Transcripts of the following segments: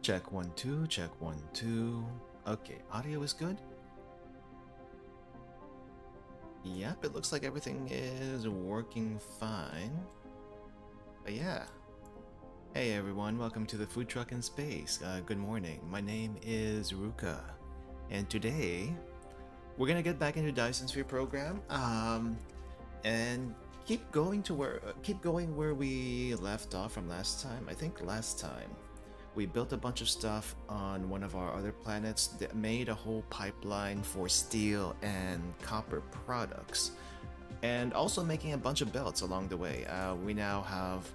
Check 1 2, check 1 2. Okay, audio is good. Yep, it looks like everything is working fine. But yeah. Hey everyone, welcome to the Food Truck in Space. Good morning. My name is Ruka, and today we're gonna get back into Dyson Sphere Program. And keep going where we left off from last time. I think last time we built a bunch of stuff on one of our other planets that made a whole pipeline for steel and copper products, and also making a bunch of belts along the way. We now have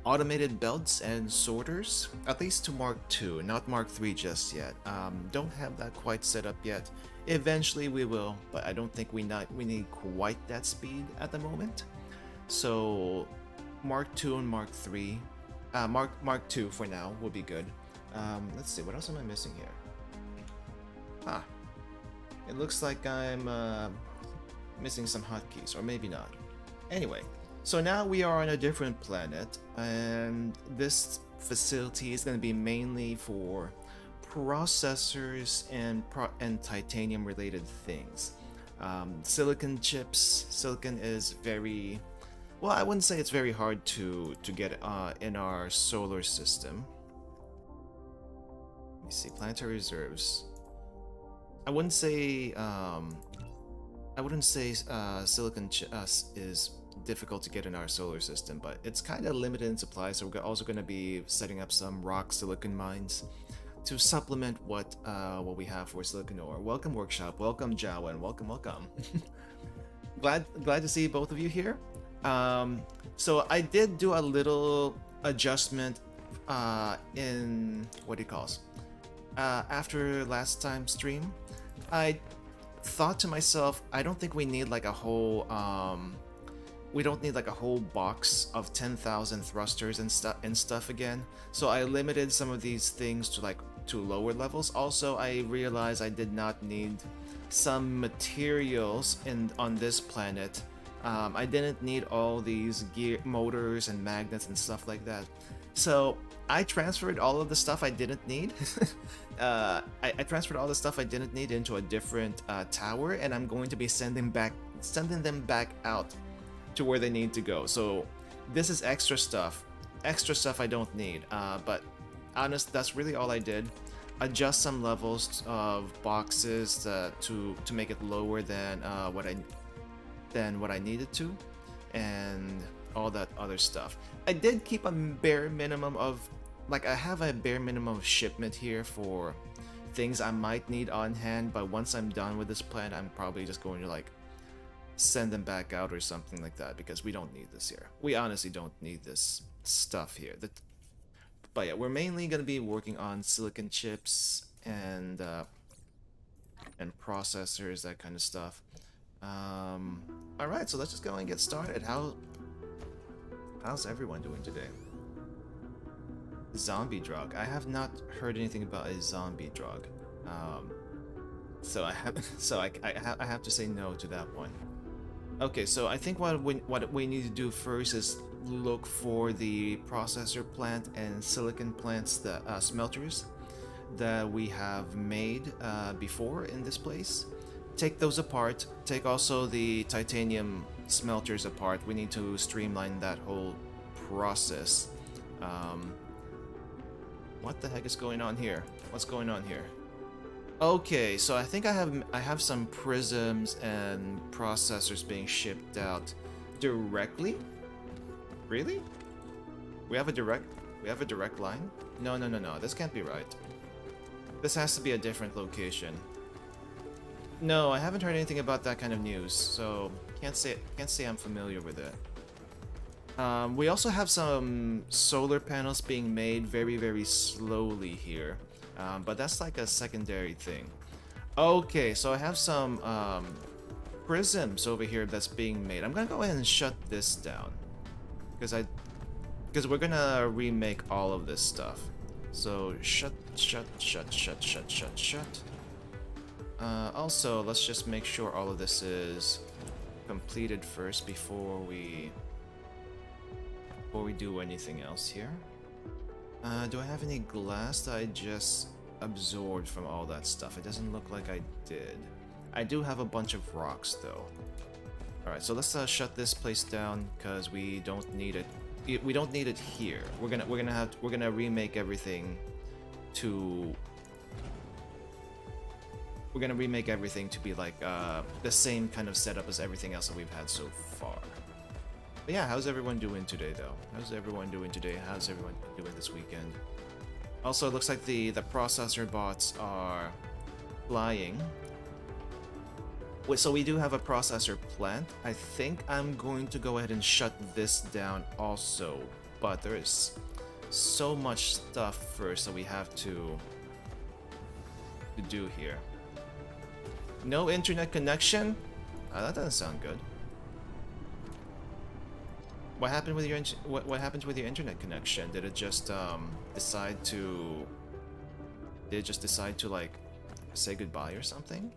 automated belts and sorters, at least to Mark II, not Mark III just yet. Don't have that quite set up yet. Eventually we will, but I don't think we need quite that speed at the moment. So Mark II and Mark III, Mark II for now will be good. Let's see, what else am I missing here? It looks like I'm missing some hotkeys, or maybe not. Anyway, so now we are on a different planet, and this facility is going to be mainly for processors and titanium related things. Silicon chips. Silicon is very, well, I wouldn't say it's very hard to get in our solar system. Let me see, planetary reserves. I wouldn't say silicon is difficult to get in our solar system, but it's kind of limited in supply, so we're also going to be setting up some rock silicon mines to supplement what we have for silicon ore. Welcome workshop, welcome Jawa, and welcome. glad to see both of you here. So I did do a little adjustment in what do you call it? After last time's stream, I thought to myself, I don't think we need like a whole box of 10,000 thrusters and stuff again. So I limited some of these things to lower levels. Also, I realized I did not need some materials on this planet. I didn't need all these motors and magnets and stuff like that. So I transferred all of the stuff I didn't need. I transferred all the stuff I didn't need into a different tower, and I'm going to be sending them back out to where they need to go. So this is extra stuff I don't need. But honest, that's really all I did. Adjust some levels of boxes to make it lower than what I needed to, and all that other stuff. I did keep a bare minimum of, I have a bare minimum of shipment here for things I might need on hand, but once I'm done with this plan, I'm probably just going to send them back out or something like that, because we don't need this here. We honestly don't need this stuff here. But yeah, we're mainly going to be working on silicon chips and processors, that kind of stuff. Alright, so let's just go and get started. How's everyone doing today? Zombie drug. I have not heard anything about a zombie drug. So I have to say no to that one. Okay, so I think what we need to do first is look for the processor plant and silicon plants, the smelters that we have made before in this place. Take those apart. Take also the titanium smelters apart. We need to streamline that whole process. What the heck is going on here? What's going on here? Okay, so I think I have some prisms and processors being shipped out directly. Really? We have a direct line? No. This can't be right. This has to be a different location. No, I haven't heard anything about that kind of news, so can't say I'm familiar with it. We also have some solar panels being made very slowly here, but that's like a secondary thing. Okay, so I have some prisms over here that's being made. I'm gonna go ahead and shut this down because we're gonna remake all of this stuff. So shut. Also, let's just make sure all of this is completed first before we do anything else here. Do I have any glass that I just absorbed from all that stuff? It doesn't look like I did. I do have a bunch of rocks though. Alright, so let's shut this place down because we don't need it. We don't need it here. We're gonna remake everything to. We're gonna remake everything to be like the same kind of setup as everything else that we've had so far. But yeah, how's everyone doing today though? How's everyone doing today? How's everyone doing this weekend? Also, it looks like the processor bots are flying. So we do have a processor plant. I think I'm going to go ahead and shut this down also, but there is so much stuff first that we have to do here. No internet connection? That doesn't sound good. What happened with your what happened with your internet connection? Did it just decide to like say goodbye or something?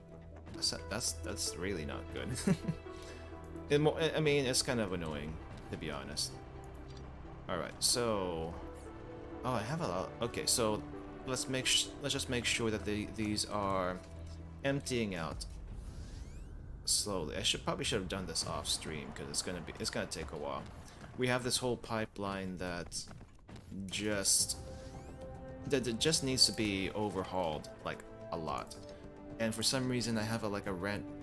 That's really not good. I mean, it's kind of annoying, to be honest. Alright, so... Oh, I have a lot... Okay, so let's just make sure that these are emptying out slowly. I probably should have done this off stream because it's gonna take a while. We have this whole pipeline that just needs to be overhauled like a lot. And for some reason I have a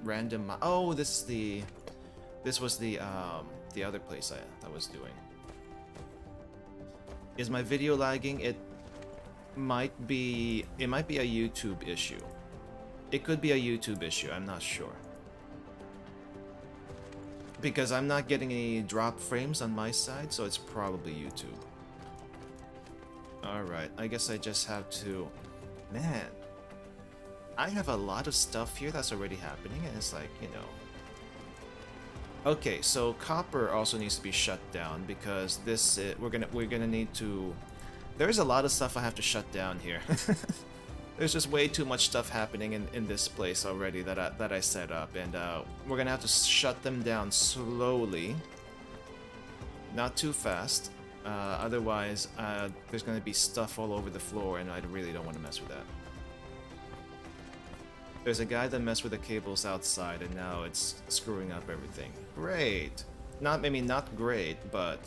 random. Oh, this was the other place I was doing. Is my video lagging? It might be a YouTube issue. It could be a YouTube issue, I'm not sure. Because I'm not getting any drop frames on my side, so it's probably YouTube. Alright, I guess I just have to... Man, I have a lot of stuff here that's already happening, and it's like, you know... Okay, so copper also needs to be shut down, because this... we're gonna need to... There's a lot of stuff I have to shut down here. There's just way too much stuff happening in this place already that I set up, and we're gonna have to shut them down slowly, not too fast. Otherwise, there's gonna be stuff all over the floor, and I really don't want to mess with that. There's a guy that messed with the cables outside, and now it's screwing up everything. Great, not great, but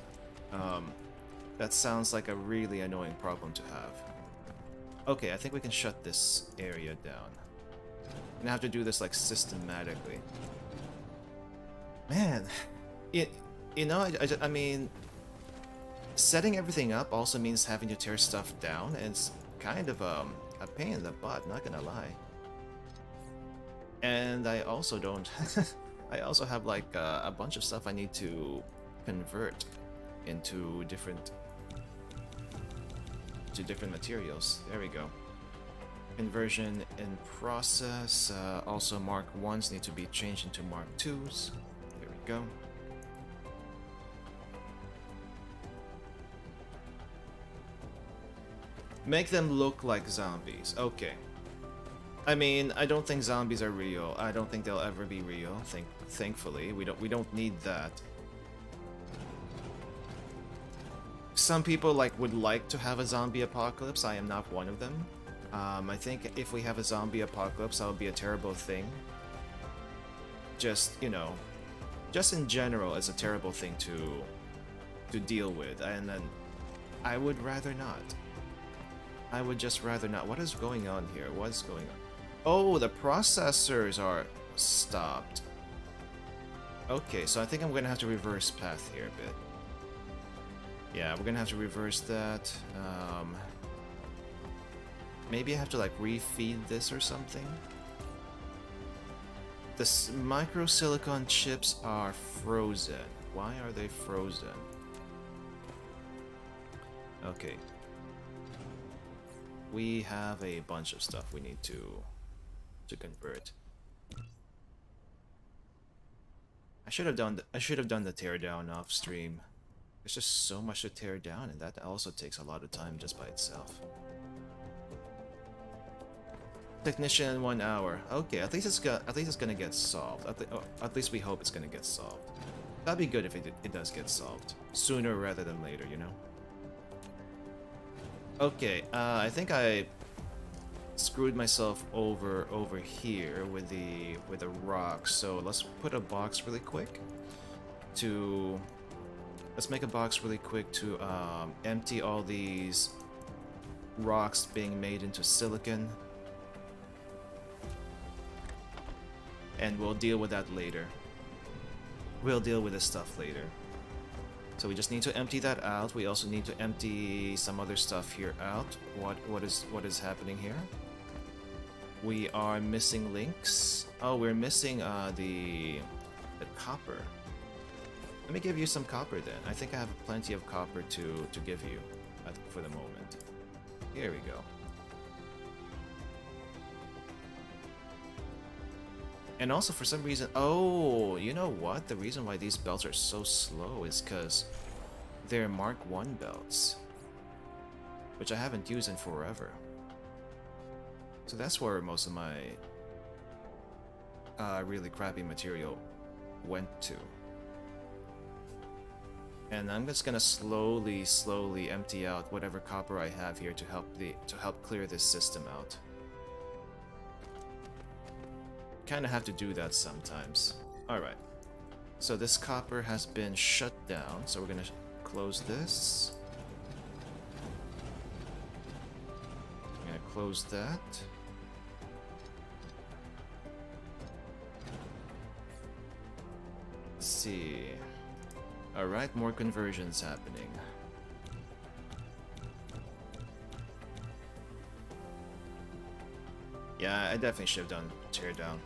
that sounds like a really annoying problem to have. Okay, I think we can shut this area down. And I have to do this like systematically. Man, you know, I mean, setting everything up also means having to tear stuff down, and it's kind of a pain in the butt, not gonna lie. And I also don't... I also have like a bunch of stuff I need to convert into different materials. There we go. Conversion in process. Also Mark 1s need to be changed into Mark 2s. There we go. Make them look like zombies. Okay. I mean, I don't think zombies are real. I don't think they'll ever be real. Thankfully, we don't need that. Some people would like to have a zombie apocalypse. I am not one of them. I think if we have a zombie apocalypse, that would be a terrible thing. Just, you know, just in general, it's a terrible thing to deal with, and then I would rather not. I would just rather not. What is going on here? What is going on? Oh, the processors are stopped. Okay, so I think I'm gonna have to reverse path here a bit. Yeah, we're gonna have to reverse that. Maybe I have to like refeed this or something. The micro silicon chips are frozen. Why are they frozen? Okay. We have a bunch of stuff we need to convert. I should have done the teardown off stream. There's just so much to tear down, and that also takes a lot of time just by itself. Technician in 1 hour. Okay, at least it's gonna get solved. At least we hope it's gonna get solved. That'd be good if it does get solved sooner rather than later, you know. Okay, I think I screwed myself over here with the rock. So let's put a box really quick to empty all these rocks being made into silicon, and we'll deal with that later. We'll deal with this stuff later. So we just need to empty that out. We also need to empty some other stuff here out. What is happening here? We are missing links. Oh, we're missing the copper. Let me give you some copper then. I think I have plenty of copper to give you for the moment. Here we go. And also for some reason, oh, you know what? The reason why these belts are so slow is because they're Mark 1 belts, which I haven't used in forever. So that's where most of my really crappy material went to. And I'm just gonna slowly empty out whatever copper I have here to help clear this system out. Kind of have to do that sometimes. Alright, so this copper has been shut down, so we're gonna close this. I'm gonna close that. Let's see. Alright, more conversions happening. Yeah, I definitely should have done teardown.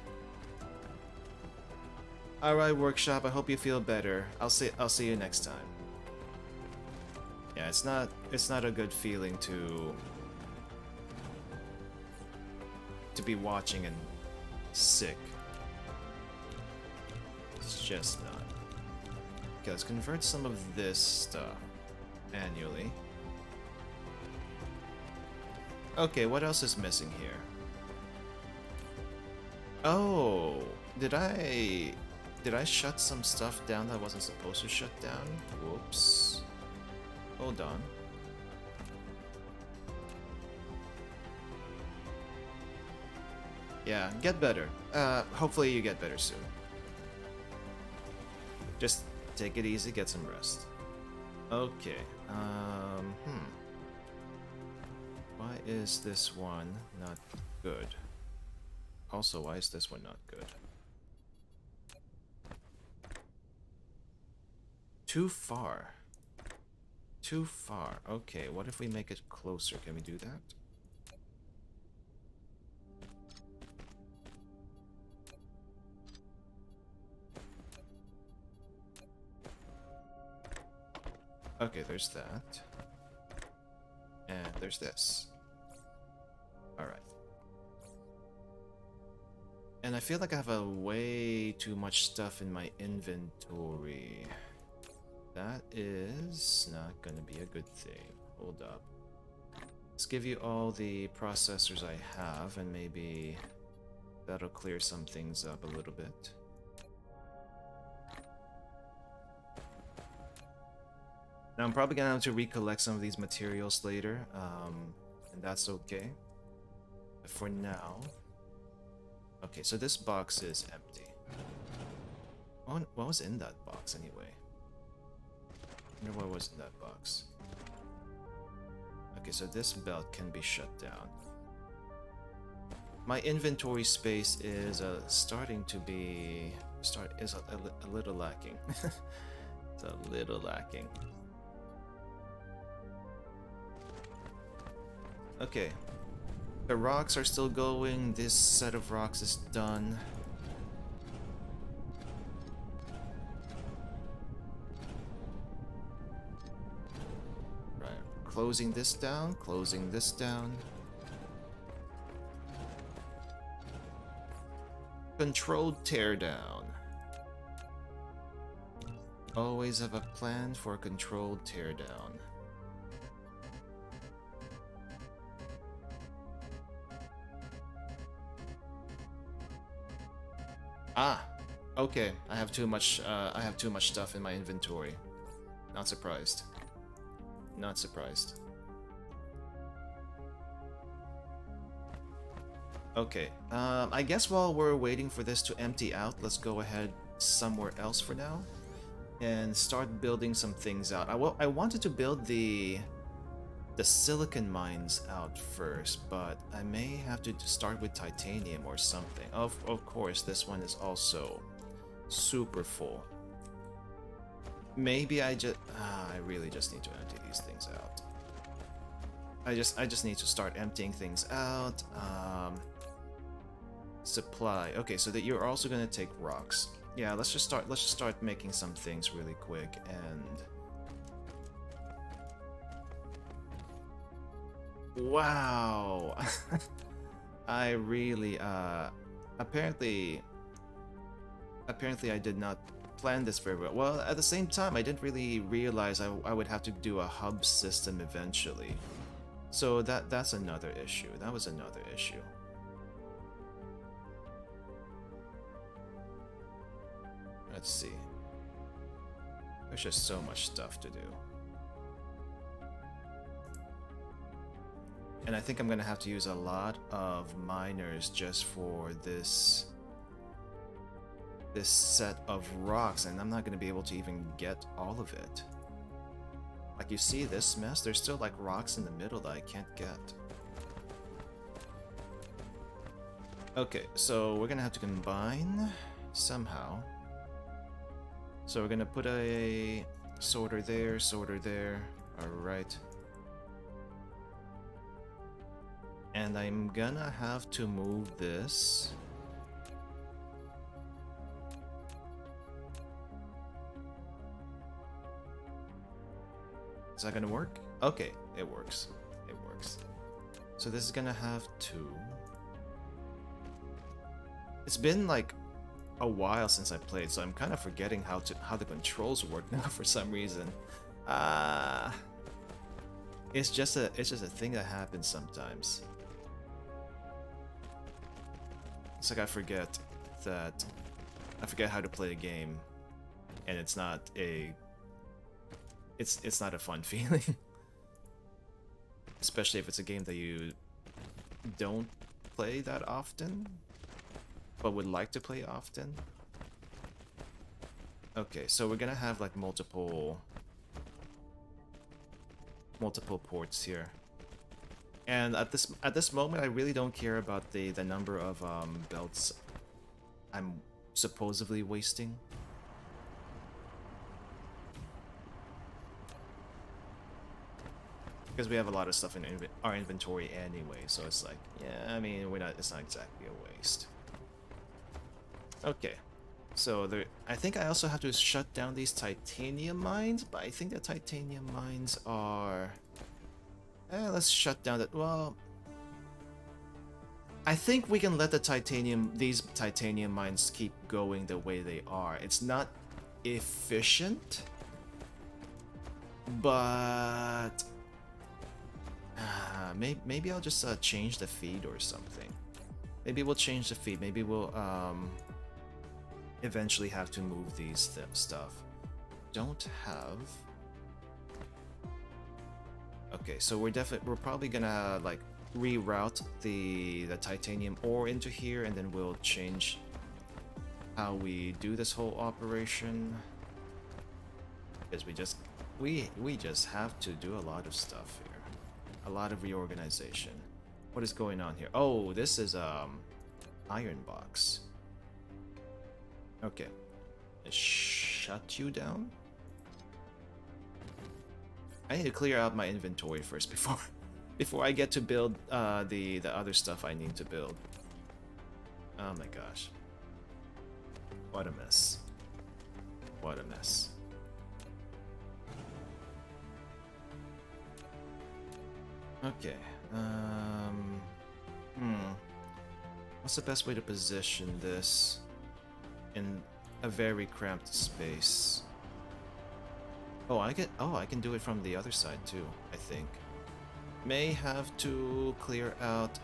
Alright, workshop, I hope you feel better. I'll see you next time. Yeah, it's not a good feeling to be watching and sick. It's just not. Okay, let's convert some of this stuff manually. Okay, what else is missing here? Oh, did I shut some stuff down that I wasn't supposed to shut down? Whoops. Hold on. Yeah, get better. Hopefully you get better soon. Just take it easy, get some rest. Okay. Why is this one not good? Also, why is this one not good? Too far. Too far. Okay, what if we make it closer? Can we do that? Okay, there's that. And there's this. Alright. And I feel like I have a way too much stuff in my inventory. That is not gonna be a good thing. Hold up. Let's give you all the processors I have, and maybe that'll clear some things up a little bit. Now I'm probably gonna have to recollect some of these materials later, and that's okay. But for now... Okay, so this box is empty. What was in that box anyway? I wonder what was in that box. Okay, so this belt can be shut down. My inventory space is starting to be... a little lacking. It's a little lacking. Okay. The rocks are still going. This set of rocks is done. Right. Closing this down. Closing this down. Controlled teardown. Always have a plan for a controlled teardown. Ah, okay. I have too much stuff in my inventory. Not surprised. Not surprised. Okay, I guess while we're waiting for this to empty out, let's go ahead somewhere else for now and start building some things out. I wanted to build the silicon mines out first, but I may have to start with titanium or something. Of course, this one is also super full. Maybe I really just need to empty these things out. I just need to start emptying things out. Supply. Okay, so that you're also gonna take rocks. Yeah, let's just start making some things really quick. And wow. I really apparently I did not plan this very well. Well, at the same time, I didn't really realize I would have to do a hub system eventually. So that's another issue. That was another issue. Let's see. There's just so much stuff to do. And I think I'm gonna have to use a lot of miners just for this set of rocks, and I'm not gonna be able to even get all of it. Like, you see this mess? There's still like rocks in the middle that I can't get. Okay, so we're gonna have to combine somehow. So we're gonna put a sorter there, alright. And I'm gonna have to move this. Is that gonna work? Okay, it works. It works. So this is gonna have to... It's been like a while since I played, so I'm kind of forgetting how the controls work now for some reason. It's just a thing that happens sometimes. It's like I forget how to play a game, and it's not a fun feeling. Especially if it's a game that you don't play that often, but would like to play often. Okay, so we're gonna have like multiple ports here. And at this moment, I really don't care about the number of belts I'm supposedly wasting. Because we have a lot of stuff in our inventory anyway, so it's like, yeah, I mean, it's not exactly a waste. Okay, so I think I also have to shut down these titanium mines, but I think the titanium mines are... let's shut down that. Well, I think we can let these titanium mines keep going the way they are. It's not efficient, but maybe I'll just change the feed or something. Maybe we'll change the feed. Maybe we'll eventually have to move these stuff. Don't have. Okay, so we're probably gonna like reroute the titanium ore into here, and then we'll change how we do this whole operation. Because we just have to do a lot of stuff here, a lot of reorganization. What is going on here? Oh, this is iron box. Okay, shut you down. I need to clear out my inventory first before I get to build the other stuff I need to build. Oh my gosh. What a mess. What a mess. Okay. What's the best way to position this in a very cramped space? Oh, I can do it from the other side too, I think. May have to clear out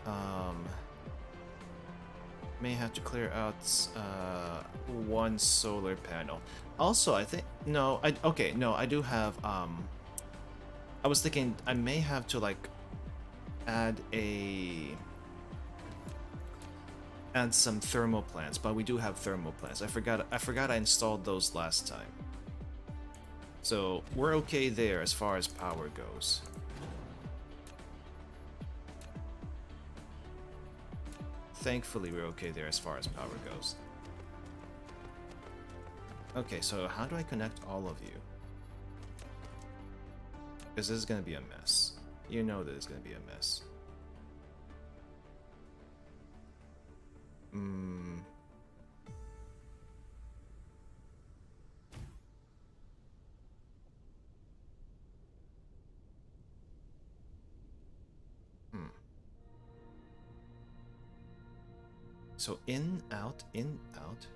one solar panel. Also, I think I do have I was thinking I may have to like add a and some thermal plants, but we do have thermal plants. I forgot I installed those last time. So we're okay there as far as power goes. Thankfully, we're okay there as far as power goes. Okay, so how do I connect all of you? Because this is going to be a mess. You know that it's going to be a mess. So in, out, in, out.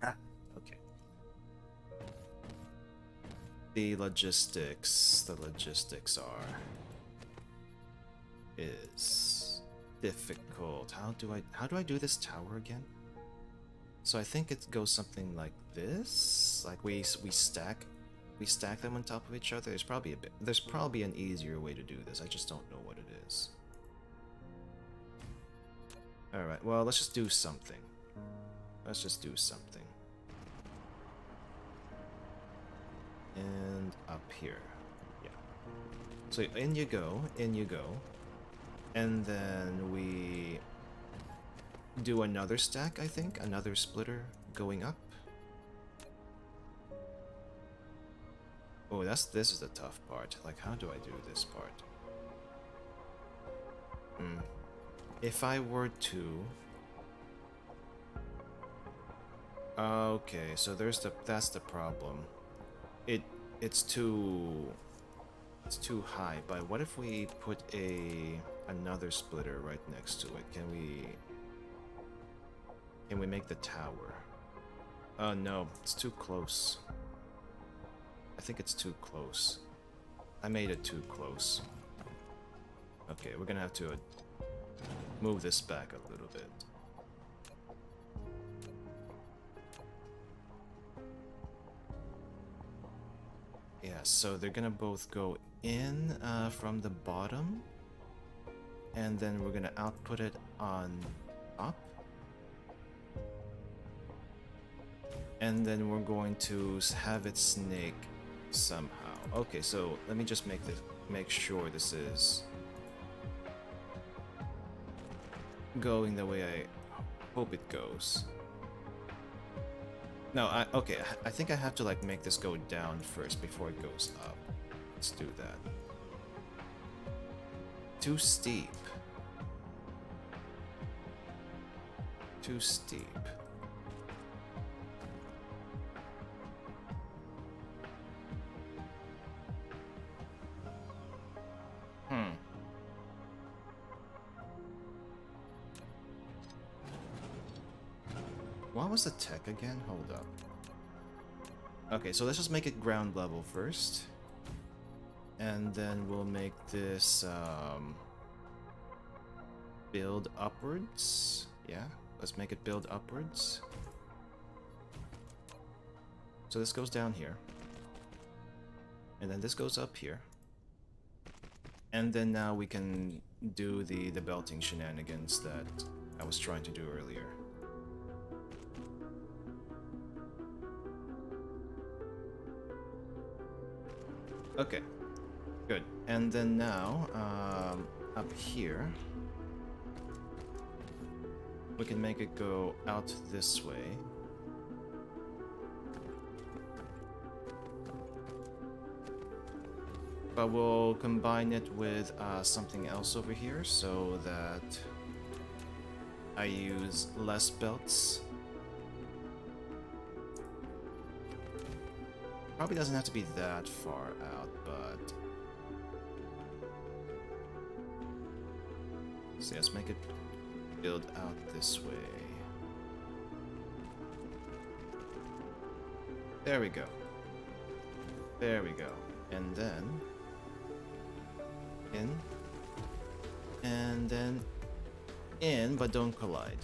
Ah, okay. The logistics are is difficult. How do I do this tower again? So I think it goes something like this. Like we stack them on top of each other. There's probably an easier way to do this. I just don't know what it is. Alright, well, let's just do something. Let's just do something. And up here. Yeah. So in you go, in you go. And then we do another stack, I think. Another splitter going up. Oh, this is the tough part. Like, how do I do this part? If I were to... Okay, so that's the problem. It's too high, but what if we put another splitter right next to it? Can we make the tower? Oh no, it's too close. I think it's too close. I made it too close. Okay, we're gonna have to move this back a little bit. Yeah, so they're gonna both go in from the bottom, and then we're gonna output it on top. And then we're going to have it snake somehow. Okay, so let me just make sure this is going the way I hope it goes. No, okay, I think I have to like make this go down first before it goes up. Let's do that. Too steep. Too steep. What was the tech again? Hold up. Okay, so let's just make it ground level first. And then we'll make this build upwards. Yeah, let's make it build upwards. So this goes down here. And then this goes up here. And then now we can do the belting shenanigans that I was trying to do earlier. Okay, good. And then now, up here, we can make it go out this way. But we'll combine it with something else over here so that I use less belts. Probably doesn't have to be that far out, but... So let's make it build out this way. There we go. There we go. And then... in. And then... in, but don't collide.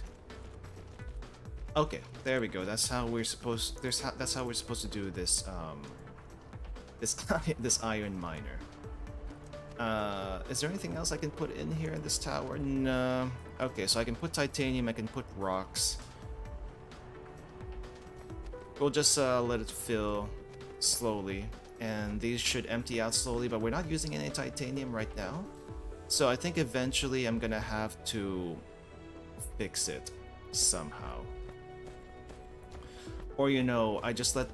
Okay, there we go. That's how we're supposed. That's how we're supposed to do this. This iron miner. Is there anything else I can put in here in this tower? No. Okay, so I can put titanium, I can put rocks. We'll just let it fill slowly. And these should empty out slowly, but we're not using any titanium right now. So I think eventually I'm gonna have to fix it somehow. Or you know, I just let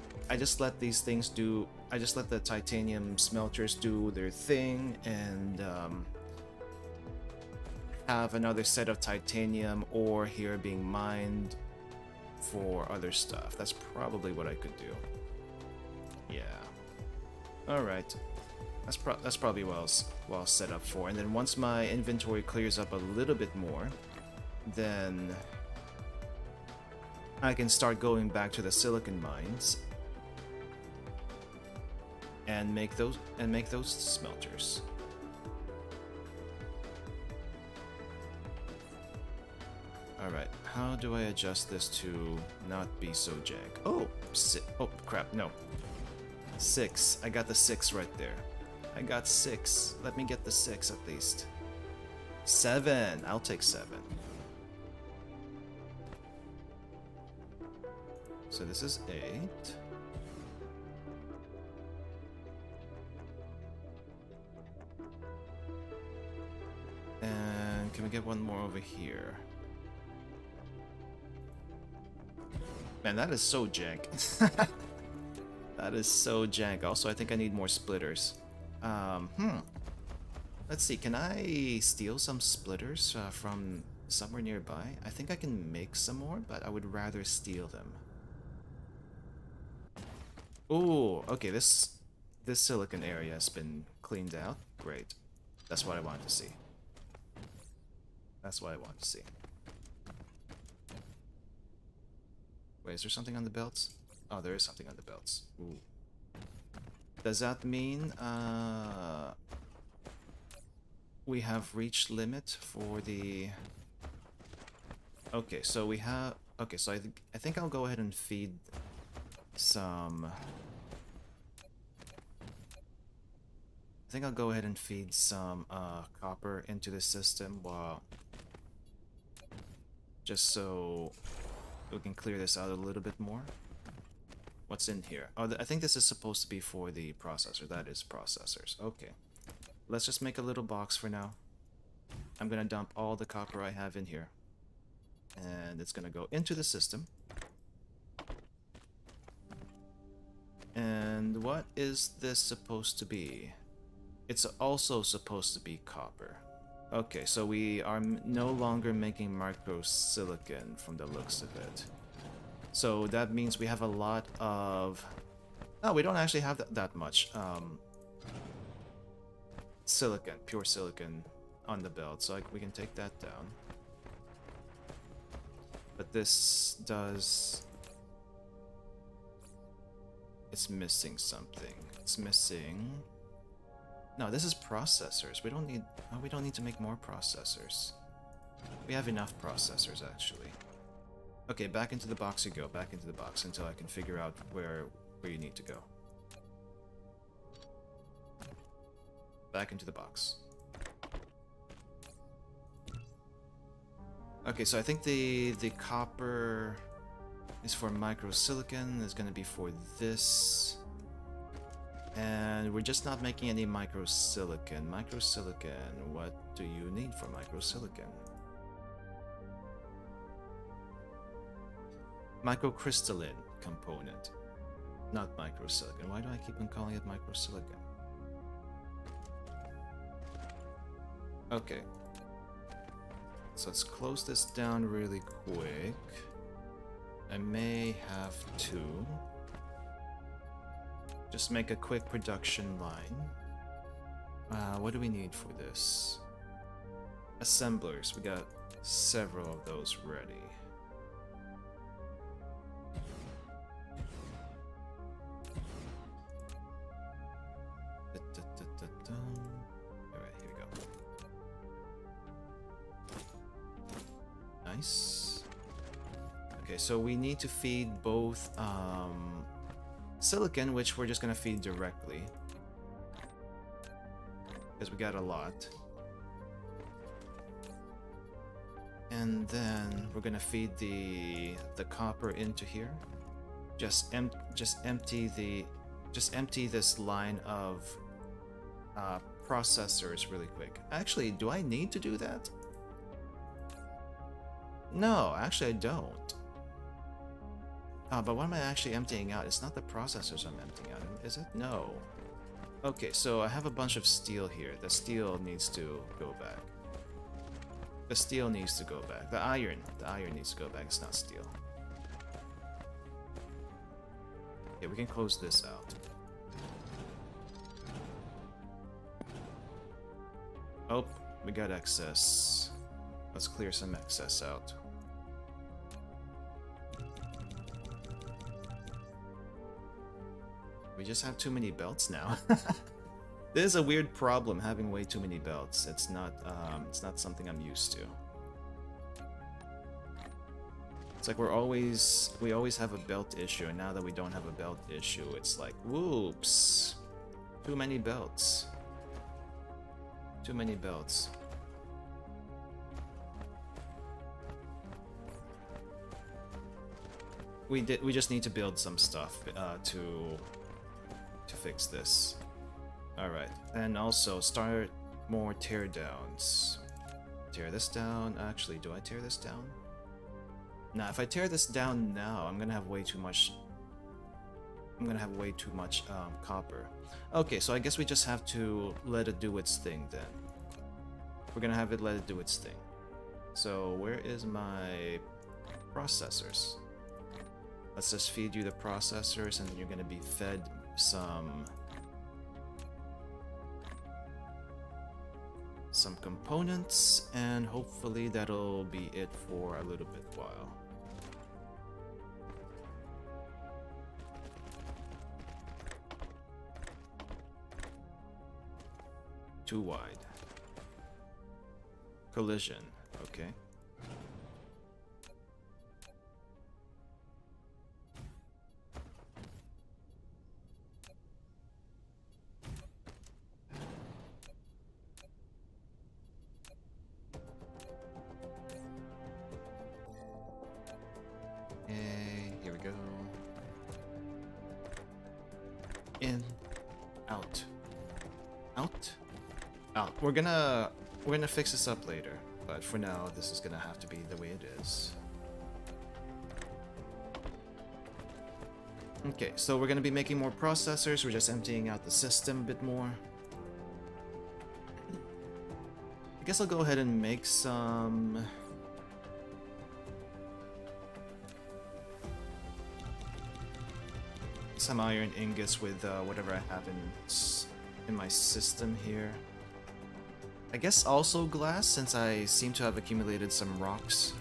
these things do. I just let the titanium smelters do their thing and have another set of titanium ore here being mined for other stuff. That's probably what I could do. Yeah. All right. That's probably well set up for. And then once my inventory clears up a little bit more, then I can start going back to the silicon mines and make those smelters. All right, how do I adjust this to not be so jank? Oh, oh crap, no. 6. I got the 6 right there. I got 6. Let me get the 6 at least. 7. I'll take 7. So this is 8. And can we get one more over here? Man, that is so jank. That is so jank. Also, I think I need more splitters. Let's see, can I steal some splitters from somewhere nearby? I think I can make some more, but I would rather steal them. Ooh, okay, this silicon area has been cleaned out. Great. That's what I wanted to see. That's what I want to see. Wait, is there something on the belts? Oh, there is something on the belts. Ooh. Does that mean we have reached limit for the... Okay, so we have... Okay, so I think I'll go ahead and feed some... I think I'll go ahead and feed some copper into the system while... Just so we can clear this out a little bit more. What's in here? Oh, I think this is supposed to be for the processor. That is processors. Okay. Let's just make a little box for now. I'm gonna dump all the copper I have in here. And it's gonna go into the system. And what is this supposed to be? It's also supposed to be copper. Okay, so we are no longer making microsilicon from the looks of it. So that means we have a lot of... No, we don't actually have that much silicon, pure silicon on the belt, so we can take that down. But this does... It's missing something. It's missing... No, this is processors. We don't need to make more processors. We have enough processors, actually. Okay, back into the box you go. Back into the box until I can figure out where you need to go. Back into the box. Okay, so I think the copper is for microsilicon. Is going to be for this. And we're just not making any microsilicon. Microsilicon, what do you need for microsilicon? Microcrystalline component, not microsilicon. Why do I keep on calling it microsilicon? Okay. So let's close this down really quick. I may have to just make a quick production line. What do we need for this? Assemblers. We got several of those ready. Alright, here we go. Nice. Okay, so we need to feed both silicon, which we're just gonna feed directly. because we got a lot. And then we're gonna feed the copper into here. Just empty this line of processors really quick. Actually, do I need to do that? No, actually I don't. But what am I actually emptying out? It's not the processors I'm emptying out, is it? No. Okay, so I have a bunch of steel here. The steel needs to go back. The steel needs to go back. The iron needs to go back. It's not steel. Okay, we can close this out. Oh, we got excess. Let's clear some excess out. We just have too many belts now. This is a weird problem, having way too many belts. It's not something I'm used to. It's like we always have a belt issue, and now that we don't have a belt issue, it's like, whoops, too many belts. Too many belts. We just need to build some stuff to fix this. Alright, and also start more teardowns. Tear this down. Actually, do I tear this down? Nah, if I tear this down now, I'm gonna have way too much copper. Okay, so I guess we just have to let it do its thing then. We're gonna have it let it do its thing. So where is my processors? Let's just feed you the processors, and then you're gonna be fed some components, and hopefully that'll be it for a little bit while. Too wide. Collision, okay. Here we go. In, out, out, out. We're gonna fix this up later, but for now, this is gonna have to be the way it is. Okay, so we're gonna be making more processors. We're just emptying out the system a bit more. I guess I'll go ahead and make some iron ingots with whatever I have in my system here. I guess also glass, since I seem to have accumulated some rocks.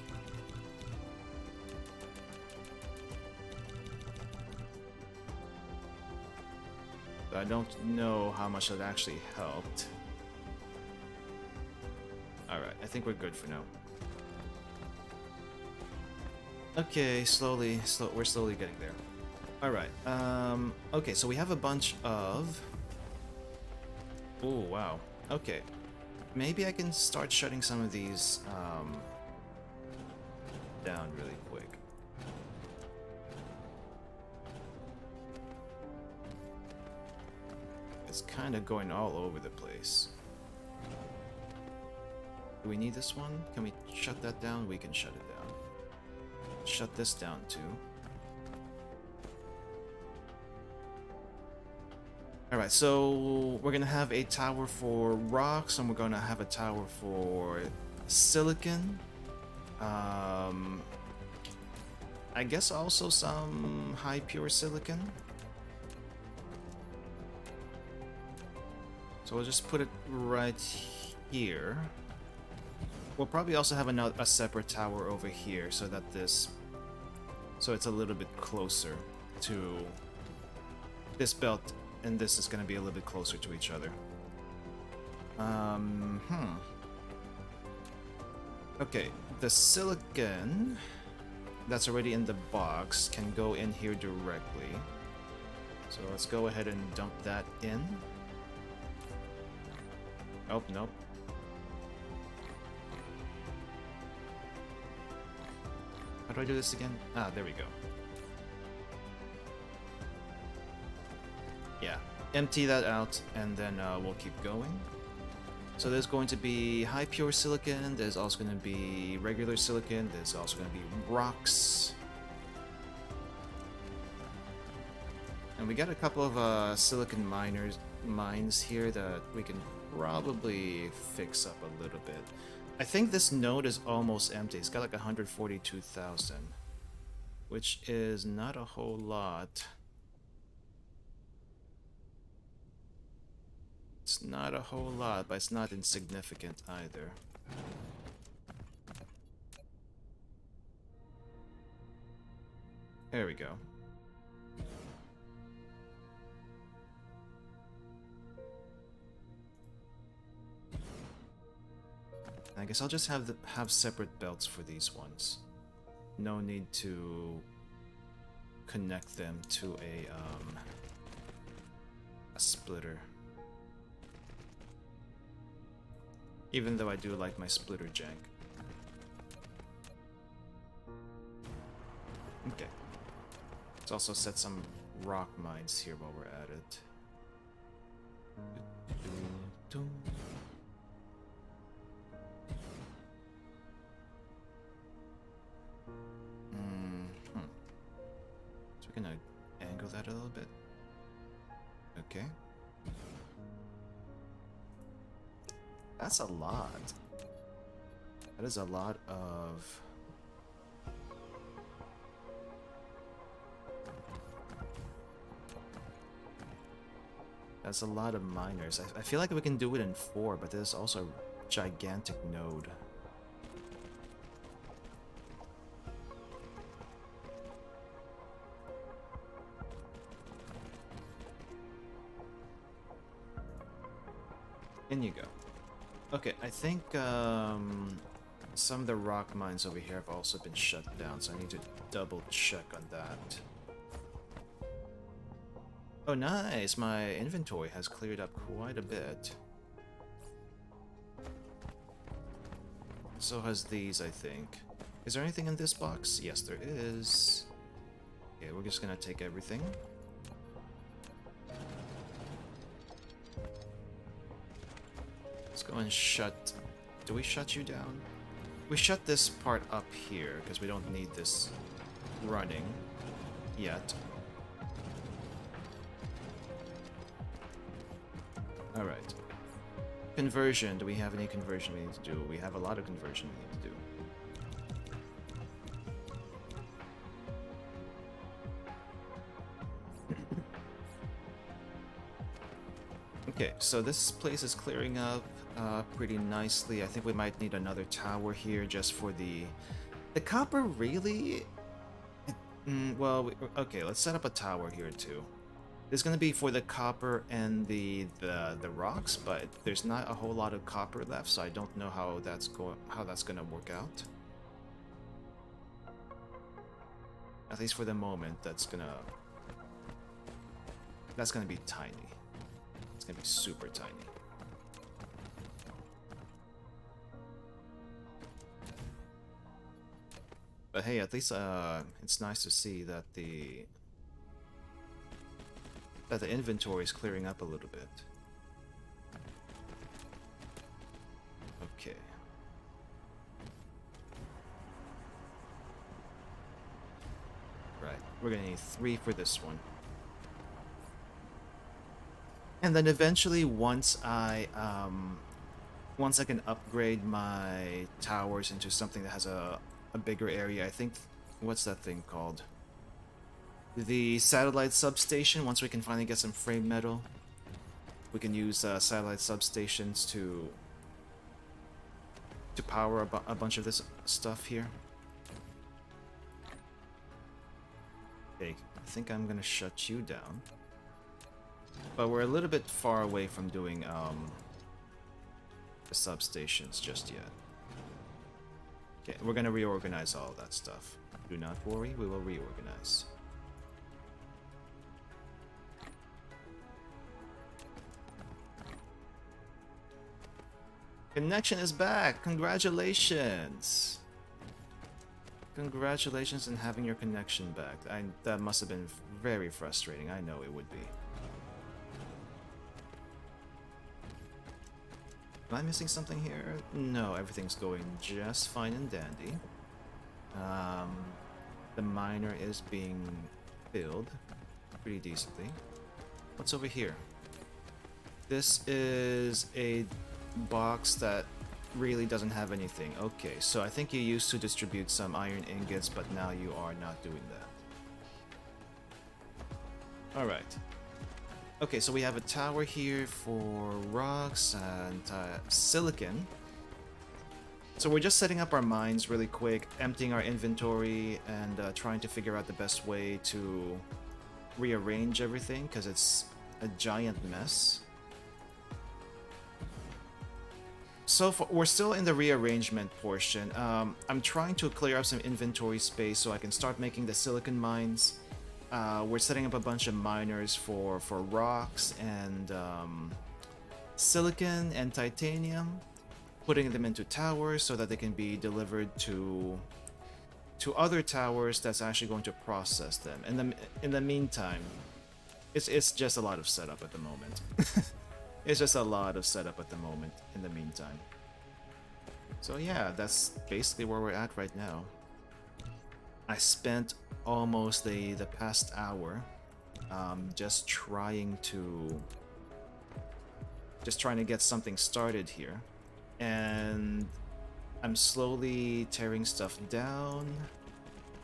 But I don't know how much that actually helped. Alright, I think we're good for now. Okay, we're slowly getting there. Alright, okay, so we have a bunch of... Oh, wow. Okay. Maybe I can start shutting some of these, down really quick. It's kind of going all over the place. Do we need this one? Can we shut that down? We can shut it down. Shut this down too. Alright, so we're gonna have a tower for rocks, and we're gonna have a tower for silicon. I guess also some high pure silicon. So we'll just put it right here. We'll probably also have a separate tower over here, so that so it's a little bit closer to this belt. And this is going to be a little bit closer to each other. Okay, the silicon that's already in the box can go in here directly. So let's go ahead and dump that in. Oh, nope. How do I do this again? Ah, there we go. Yeah, empty that out, and then we'll keep going. So there's going to be high pure silicon, there's also going to be regular silicon, there's also going to be rocks. And we got a couple of silicon mines here that we can probably fix up a little bit. I think this node is almost empty. It's got like 142,000, which is not a whole lot. It's not a whole lot, but it's not insignificant either. There we go. I guess I'll just have separate belts for these ones. No need to connect them to a splitter. Even though I do like my splitter jank. Okay. Let's also set some rock mines here while we're at it. So we're gonna angle that a little bit. Okay. That's a lot. That is a lot of... That's a lot of miners. I feel like we can do it in 4, but there's also a gigantic node. In you go. Okay, I think some of the rock mines over here have also been shut down, so I need to double check on that. Oh, nice! My inventory has cleared up quite a bit. So has these, I think. Is there anything in this box? Yes, there is. Okay, we're just gonna take everything. Let's go and shut... Do we shut you down? We shut this part up here, because we don't need this running yet. Alright. Conversion. Do we have any conversion we need to do? We have a lot of conversion we need to do. Okay, so this place is clearing up pretty nicely. I think we might need another tower here just for the copper, really? Well, okay, let's set up a tower here too. There's gonna be for the copper and the rocks, but there's not a whole lot of copper left, so I don't know how that's gonna work out. At least for the moment, that's gonna be tiny. It's gonna be super tiny. But hey, at least it's nice to see that the inventory is clearing up a little bit. Okay. Right, we're gonna need 3 for this one. And then eventually, once I can upgrade my towers into something that has a bigger area, I think, what's that thing called? The satellite substation. Once we can finally get some frame metal, we can use satellite substations to power a bunch of this stuff here. Okay, I think I'm gonna shut you down. But we're a little bit far away from doing the substations just yet. Okay, we're gonna reorganize all that stuff. Do not worry, we will reorganize. Connection is back! Congratulations! Congratulations on having your connection back. That must have been very frustrating. I know it would be. Am I missing something here? No, everything's going just fine and dandy. The miner is being filled pretty decently. What's over here? This is a box that really doesn't have anything. Okay, so I think you used to distribute some iron ingots, but now you are not doing that. Alright. Okay, so we have a tower here for rocks and silicon. So we're just setting up our mines really quick, emptying our inventory, and trying to figure out the best way to rearrange everything, because it's a giant mess. So far, we're still in the rearrangement portion. I'm trying to clear up some inventory space so I can start making the silicon mines. We're setting up a bunch of miners for rocks and silicon and titanium, putting them into towers so that they can be delivered to other towers that's actually going to process them. And in the meantime, it's just a lot of setup at the moment. It's just a lot of setup at the moment in the meantime. So yeah, that's basically where we're at right now. I spent almost the past hour just trying to get something started here. And I'm slowly tearing stuff down.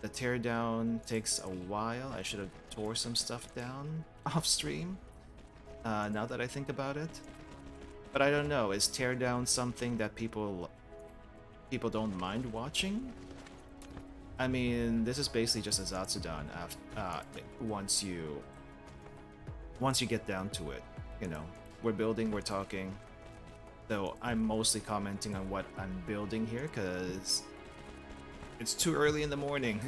The teardown takes a while. I should have tore some stuff down off stream. Now that I think about it, but I don't know. Is teardown something that people don't mind watching? I mean, this is basically just a Zatsudan once you get down to it. You know, we're building, we're talking. Though I'm mostly commenting on what I'm building here because it's too early in the morning.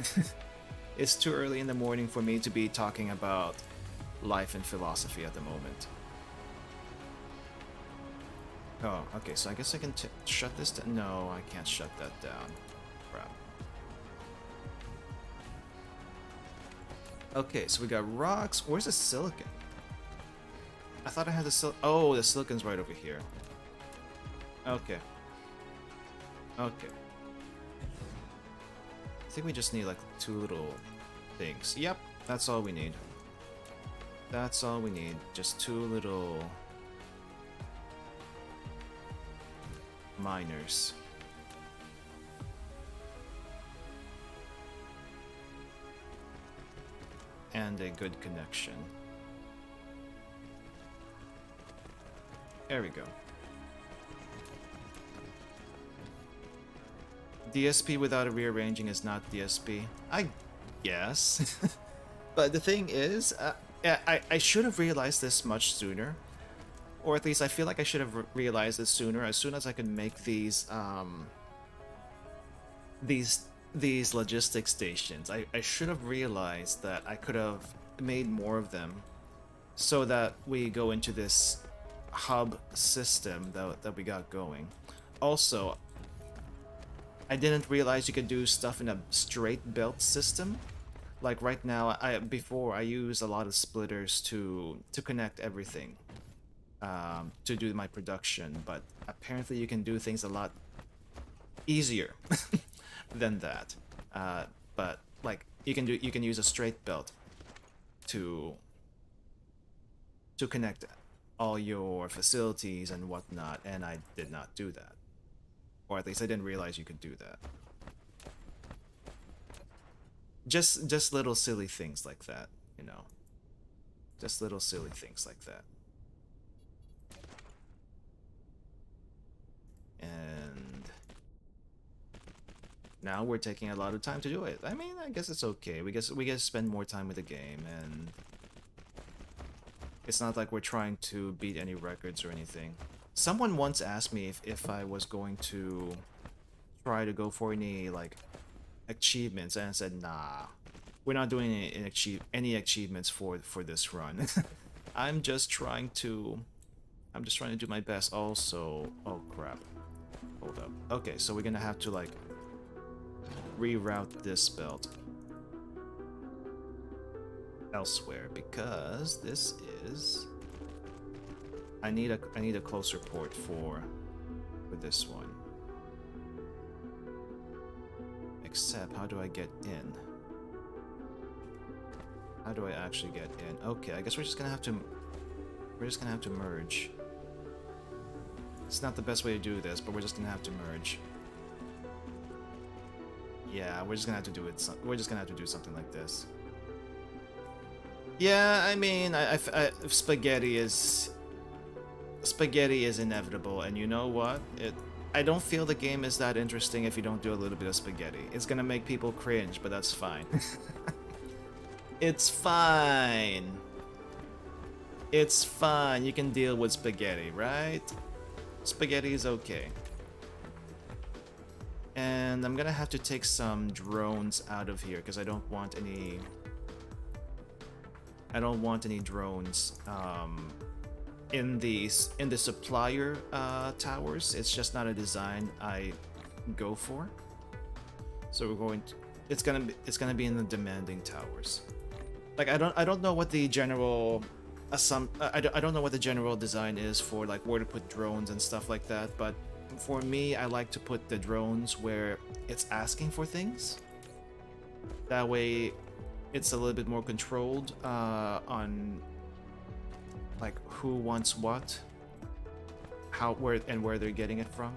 It's too early in the morning for me to be talking about life and philosophy at the moment. Oh, okay, so I guess I can shut this down. No, I can't shut that down. Crap. Okay, so we got rocks. Where's the silicon? I thought I had the oh, the silicon's right over here. Okay. Okay. I think we just need like 2 little things. Yep, that's all we need. That's all we need. Just 2 little miners. And a good connection. There we go. DSP without a rearranging is not DSP. I guess. But the thing is, I should have realized this much sooner. Or at least I feel like I should have realized this sooner. As soon as I could make these logistic stations, I should have realized that I could have made more of them, so that we go into this hub system that we got going. Also, I didn't realize you could do stuff in a straight belt system. Like right now, before I use a lot of splitters to connect everything. To do my production, but apparently you can do things a lot easier than that. But like you can use a straight belt to connect all your facilities and whatnot, and I did not do that, or at least I didn't realize you could do that. Just little silly things like that, you know. Just little silly things like that. And now we're taking a lot of time to do it. I mean, I guess it's okay. We get to spend more time with the game, and it's not like we're trying to beat any records or anything. Someone once asked me if I was going to try to go for any like achievements, and I said nah. We're not doing any achievements for this run. I'm just trying to do my best. Also, oh crap. Hold up. Okay, so we're gonna have to like reroute this belt elsewhere because this is. I need a closer port for this one. Except, how do I get in? How do I actually get in? Okay, I guess we're just gonna have to merge. It's not the best way to do this, but we're just gonna have to merge. Yeah, we're just gonna have to do it. We're just gonna have to do something like this. Yeah, I mean, spaghetti is inevitable, and you know what? I don't feel the game is that interesting if you don't do a little bit of spaghetti. It's gonna make people cringe, but that's fine. It's fine. It's fine. You can deal with spaghetti, right? Spaghetti is okay. And I'm gonna have to take some drones out of here because I don't want any drones in the supplier towers. It's just not a design I go for. So we're going to, it's gonna be in the demanding towers. Like I don't know what the general I don't know what the general design is for like where to put drones and stuff like that, but for me I like to put the drones where it's asking for things. That way it's a little bit more controlled on like who wants what, how, where they're getting it from.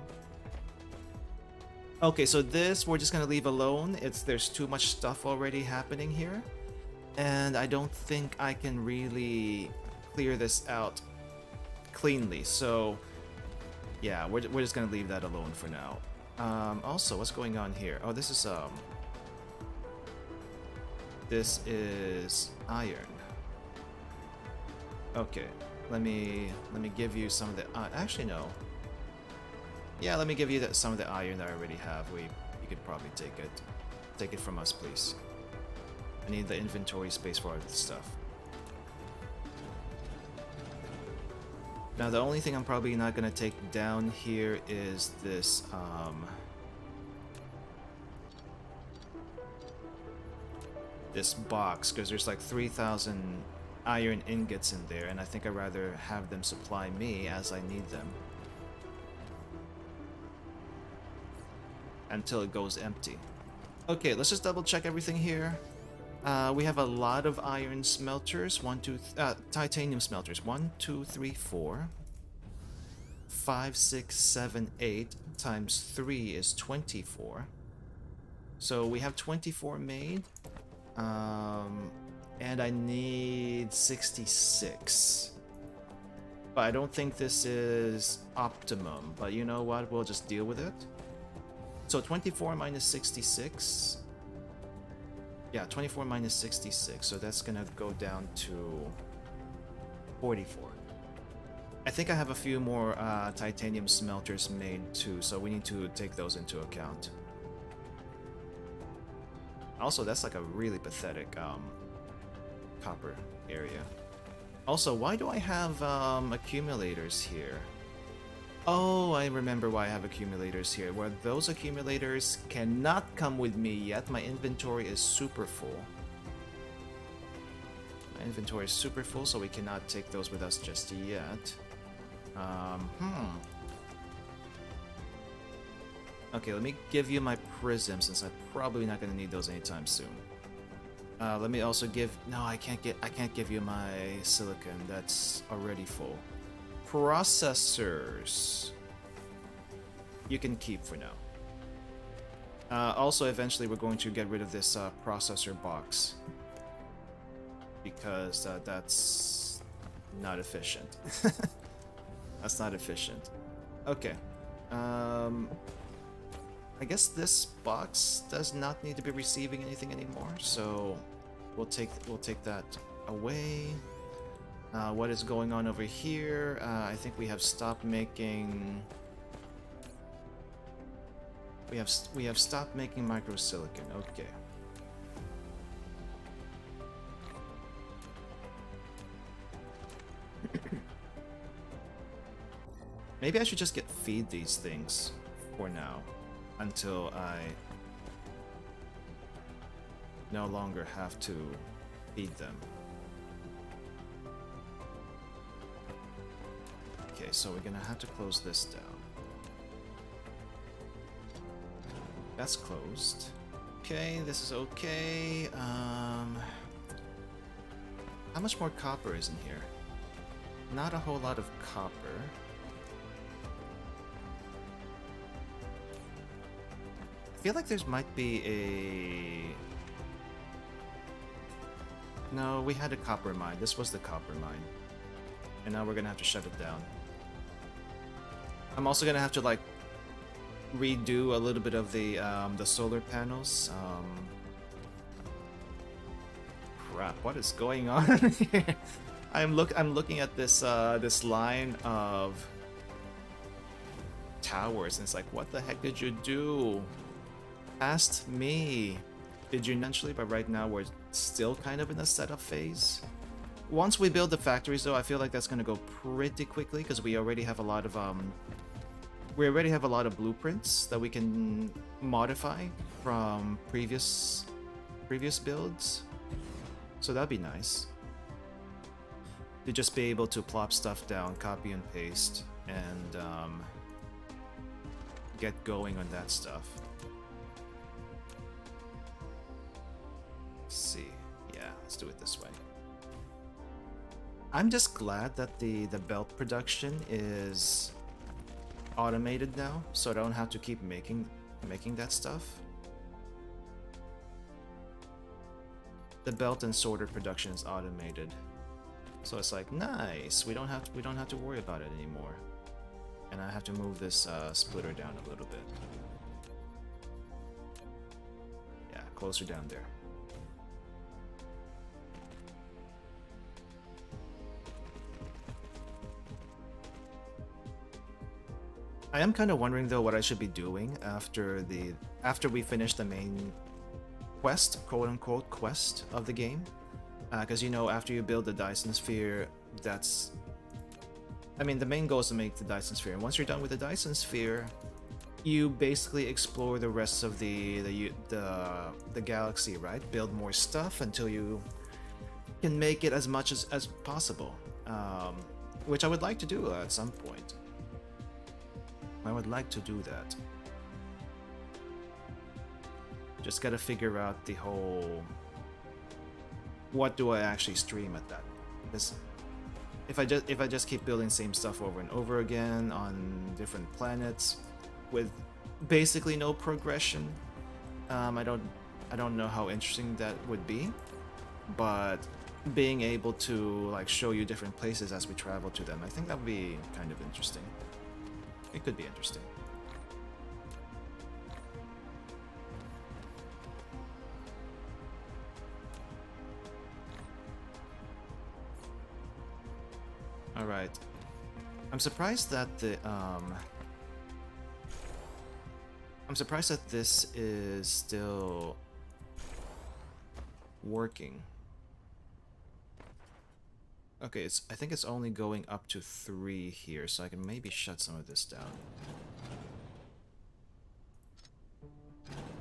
Okay, so this we're just gonna leave alone. There's too much stuff already happening here, and I don't think I can really clear this out cleanly. So yeah, we're just gonna leave that alone for now. Also, what's going on here? Oh, this is iron. Okay, let me give you some of the actually no. Yeah, let me give you some of the iron that I already have. You could probably take it from us, please. I need the inventory space for all this stuff. Now the only thing I'm probably not gonna take down here is this this box, because there's like 3,000 iron ingots in there, and I think I'd rather have them supply me as I need them until it goes empty. Okay, let's just double check everything here. We have a lot of iron smelters. Titanium smelters. 1, 2, 3, 4, 5, 6, 7, 8 times 3 is 24. So we have 24 made. And I need 66. But I don't think this is optimum. But you know what? We'll just deal with it. So 24 minus 66. Yeah, 24 minus 66. So that's gonna go down to 44. I think I have a few more titanium smelters made too, so we need to take those into account. Also, that's like a really pathetic copper area. Also, why do I have accumulators here? Oh, I remember why I have accumulators here. Where those accumulators cannot come with me yet. My inventory is super full. My inventory is super full, so we cannot take those with us just yet. Okay, let me give you my prism, since I'm probably not going to need those anytime soon. Let me also give... No, I can't give you my silicon. That's already full. Processors. You can keep for now. Also, eventually we're going to get rid of this processor box. Because that's not efficient. That's not efficient. Okay. I guess this box does not need to be receiving anything anymore, so we'll take that away. What is going on over here? I think we have stopped making. We have stopped making microsilicon. Okay. Maybe I should just feed these things for now, until I no longer have to feed them. Okay, so we're gonna have to close this down. That's closed. Okay, this is okay. How much more copper is in here? Not a whole lot of copper. I feel like there might be a... No, we had a copper mine. This was the copper mine. And now we're gonna have to shut it down. I'm also gonna have to, like, redo a little bit of the solar panels. Crap, what is going on here? I'm looking at this this line of towers, and it's like, what the heck did you do? Past me. Did you eventually? But right now we're still kind of in a setup phase. Once we build the factories, though, I feel like that's gonna go pretty quickly because we already have a lot of blueprints that we can modify from previous builds. So that'd be nice. To just be able to plop stuff down, copy and paste, and get going on that stuff. Let's see. Yeah, let's do it this way. I'm just glad that the belt production is automated now, so I don't have to keep making that stuff. The belt and sorter production is automated, so it's like nice. We don't have to worry about it anymore. And I have to move this splitter down a little bit. Yeah, closer down there. I am kind of wondering though what I should be doing after we finish the main quest, quote-unquote quest of the game, because you know, after you build the Dyson Sphere, I mean, the main goal is to make the Dyson Sphere, and once you're done with the Dyson Sphere, you basically explore the rest of the galaxy, right? Build more stuff until you can make it as much as possible, which I would like to do at some point. I would like to do that. Just gotta figure out the whole... What do I actually stream at that? Because if I just keep building same stuff over and over again on different planets with basically no progression, I don't know how interesting that would be. But being able to like show you different places as we travel to them, I think that would be kind of interesting. It could be interesting. All right. I'm surprised that this is still working. Okay, I think it's only going up to 3 here, so I can maybe shut some of this down.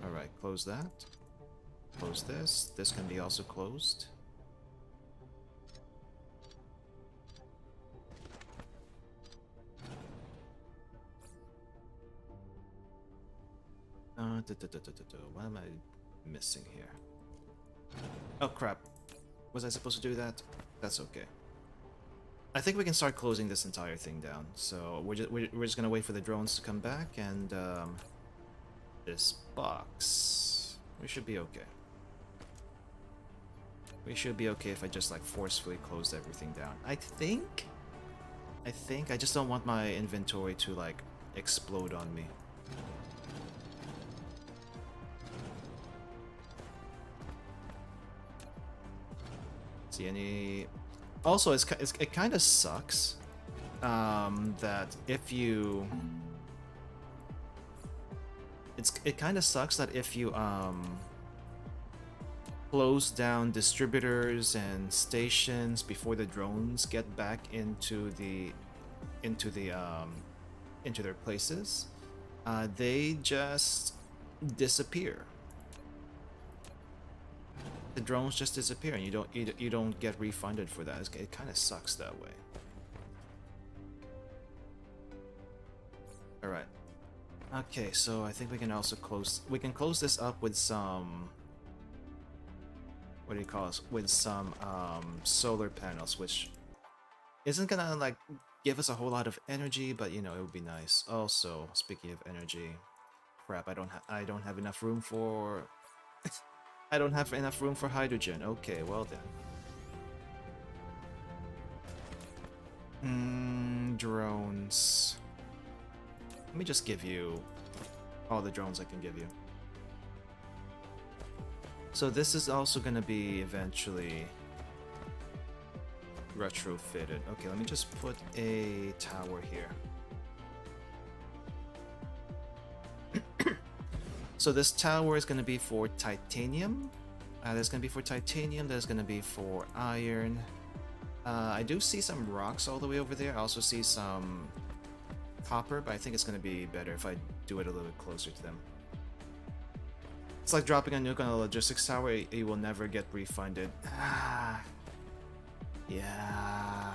Alright, close that. Close this. This can be also closed. What am I missing here? Oh crap. Was I supposed to do that? That's okay. I think we can start closing this entire thing down. So we're just gonna wait for the drones to come back, and this box, we should be okay. We should be okay if I just like forcefully close everything down. I think I just don't want my inventory to like explode on me. See any? Also, it kind of sucks that if you it kind of sucks that if you close down distributors and stations before the drones get back into their places, They just disappear. The drones just disappear, and you don't get refunded for that. It kind of sucks that way. All right. Okay, so I think we can also close. We can close this up with some. What do you call it? With some solar panels, which isn't gonna like give us a whole lot of energy, but you know it would be nice. Also, speaking of energy, crap! I don't have enough room for. I don't have enough room for hydrogen. Okay, well then. Drones. Let me just give you all the drones I can give you. So this is also going to be eventually retrofitted. Okay, let me just put a tower here. So this tower is going to be for titanium. There's going to be for titanium. There's going to be for iron. I do see some rocks all the way over there. I also see some copper, but I think it's going to be better if I do it a little bit closer to them. It's like dropping a nuke on a logistics tower. You will never get refunded. Yeah.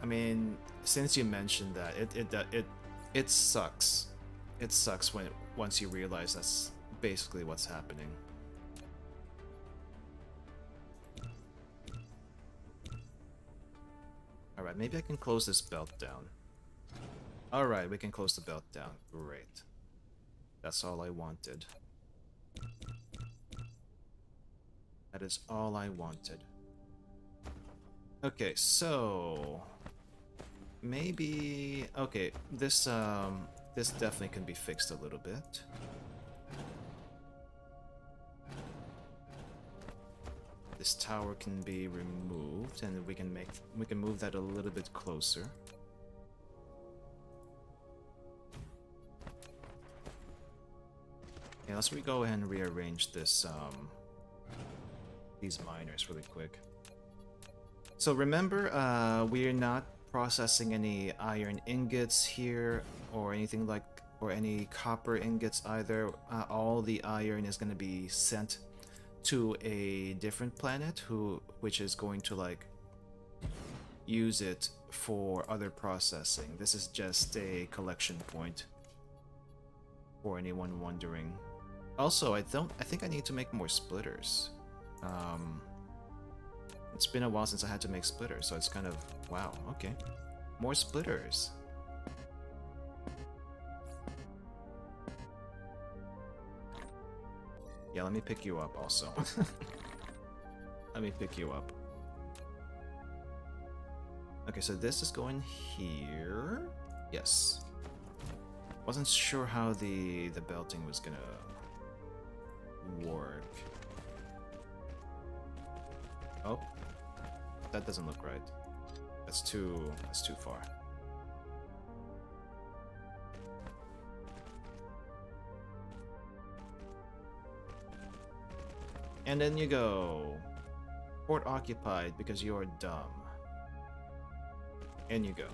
I mean, since you mentioned that, it sucks. It sucks once you realize that's basically what's happening. Alright, maybe I can close this belt down. Alright, we can close the belt down. Great. That's all I wanted. That is all I wanted. Okay, so maybe okay, this definitely can be fixed a little bit. This tower can be removed, and we can move that a little bit closer. Yeah, let's go ahead and rearrange this these miners really quick. So remember, we are not processing any iron ingots here or anything like, or any copper ingots either. All the iron is going to be sent to a different planet which is going to like use it for other processing. This is just a collection point for anyone wondering. Also, I think I need to make more splitters. It's been a while since I had to make splitters, so it's kind of wow. Okay, more splitters. Yeah, let me pick you up also. Let me pick you up. Okay, so this is going here. Yes. Wasn't sure how the belting was gonna work. Oh, that doesn't look right. That's too far. And then you go. Port occupied because you're dumb. And you go.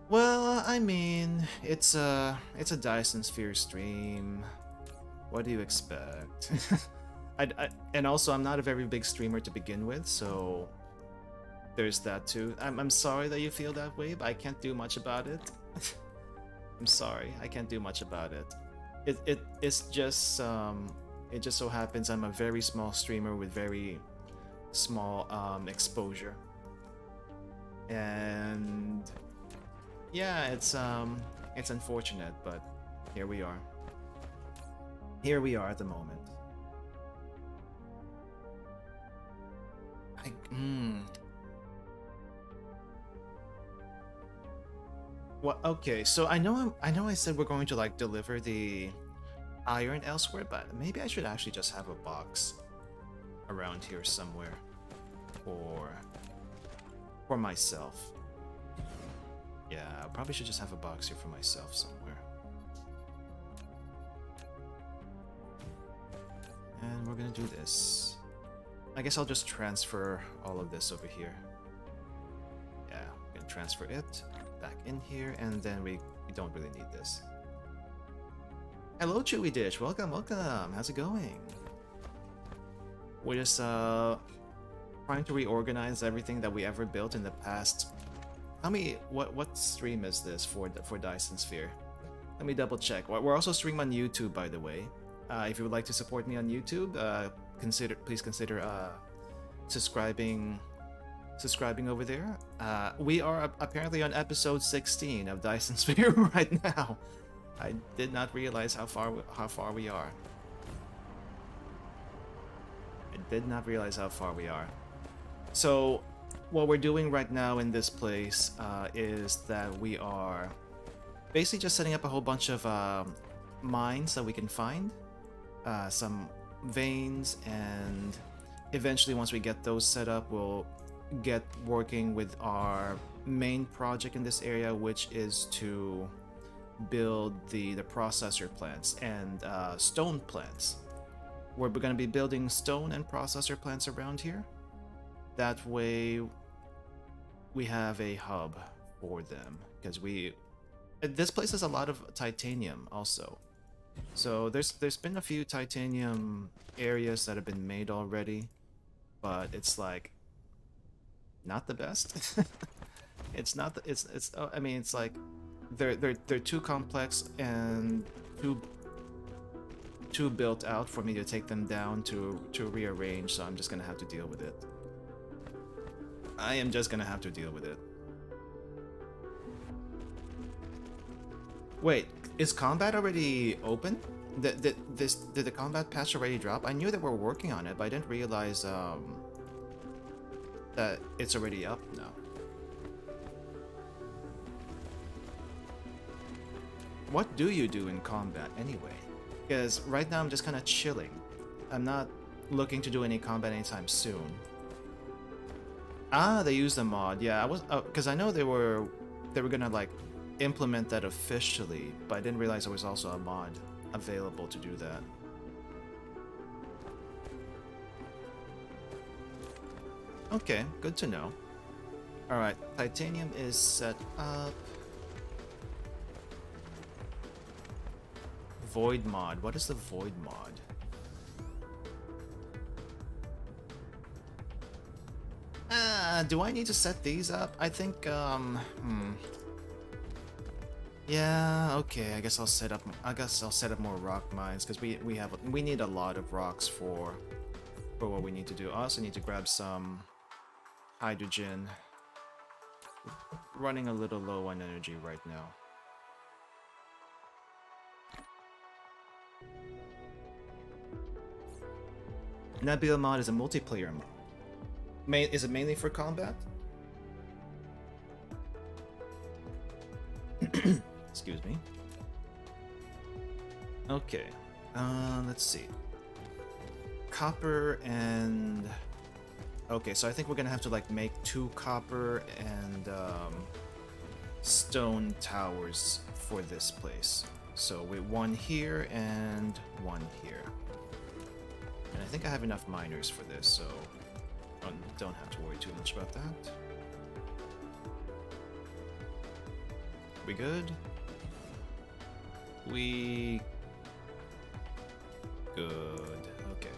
Well, I mean, it's a Dyson Sphere stream. What do you expect? And also, I'm not a very big streamer to begin with, so there's that too. I'm sorry that you feel that way, but I can't do much about it. I'm sorry, I can't do much about it. It's just it just so happens I'm a very small streamer with very small exposure, and yeah, it's unfortunate, but here we are. Here we are at the moment. Well, okay, so I know I said we're going to like deliver the iron elsewhere, but maybe I should actually just have a box around here somewhere for myself. Yeah, I probably should just have a box here for myself somewhere. And we're gonna do this. I guess I'll just transfer all of this over here. Yeah, I'm gonna transfer it back in here, and then we don't really need this. Hello, Chewy Dish. Welcome, welcome. How's it going? We're just trying to reorganize everything that we ever built in the past. What stream is this for Dyson Sphere? Let me double check. We're also streaming on YouTube, by the way. If you would like to support me on YouTube, please consider subscribing over there. We are apparently on episode 16 of Dyson Sphere right now. I did not realize how far we are. I did not realize how far we are. So what we're doing right now in this place is that we are basically just setting up a whole bunch of mines that we can find, some veins, and eventually once we get those set up, we'll get working with our main project in this area, which is to build the processor plants and stone plants. We're going to be building stone and processor plants around here. That way we have a hub for them, because this place has a lot of titanium also. So there's been a few titanium areas that have been made already, but it's like not the best. It's not I mean, it's like they're too complex and too built out for me to take them down to rearrange, so I'm just gonna have to deal with it. I am just gonna have to deal with it. Wait, is combat already open? Did the combat patch already drop? I knew that we're working on it, but I didn't realize that it's already up now. What do you do in combat anyway? Because right now I'm just kind of chilling. I'm not looking to do any combat anytime soon. Ah, they used a mod. Yeah, I was because I know they were gonna like implement that officially, but I didn't realize there was also a mod available to do that. Okay, good to know. Alright, titanium is set up. Void mod. What is the void mod? Do I need to set these up? I think, yeah, okay, I guess I'll set up more rock mines, because we need a lot of rocks for what we need to do. I also need to grab some hydrogen. Running a little low on energy right now. Nebula mod is a multiplayer mod. Is it mainly for combat? Excuse me. Okay. Let's see. Copper and... Okay, so I think we're gonna have to like make 2 copper and stone towers for this place. So we 1 here and 1 here. And I think I have enough miners for this, so don't have to worry too much about that. We good? We... Good. Okay.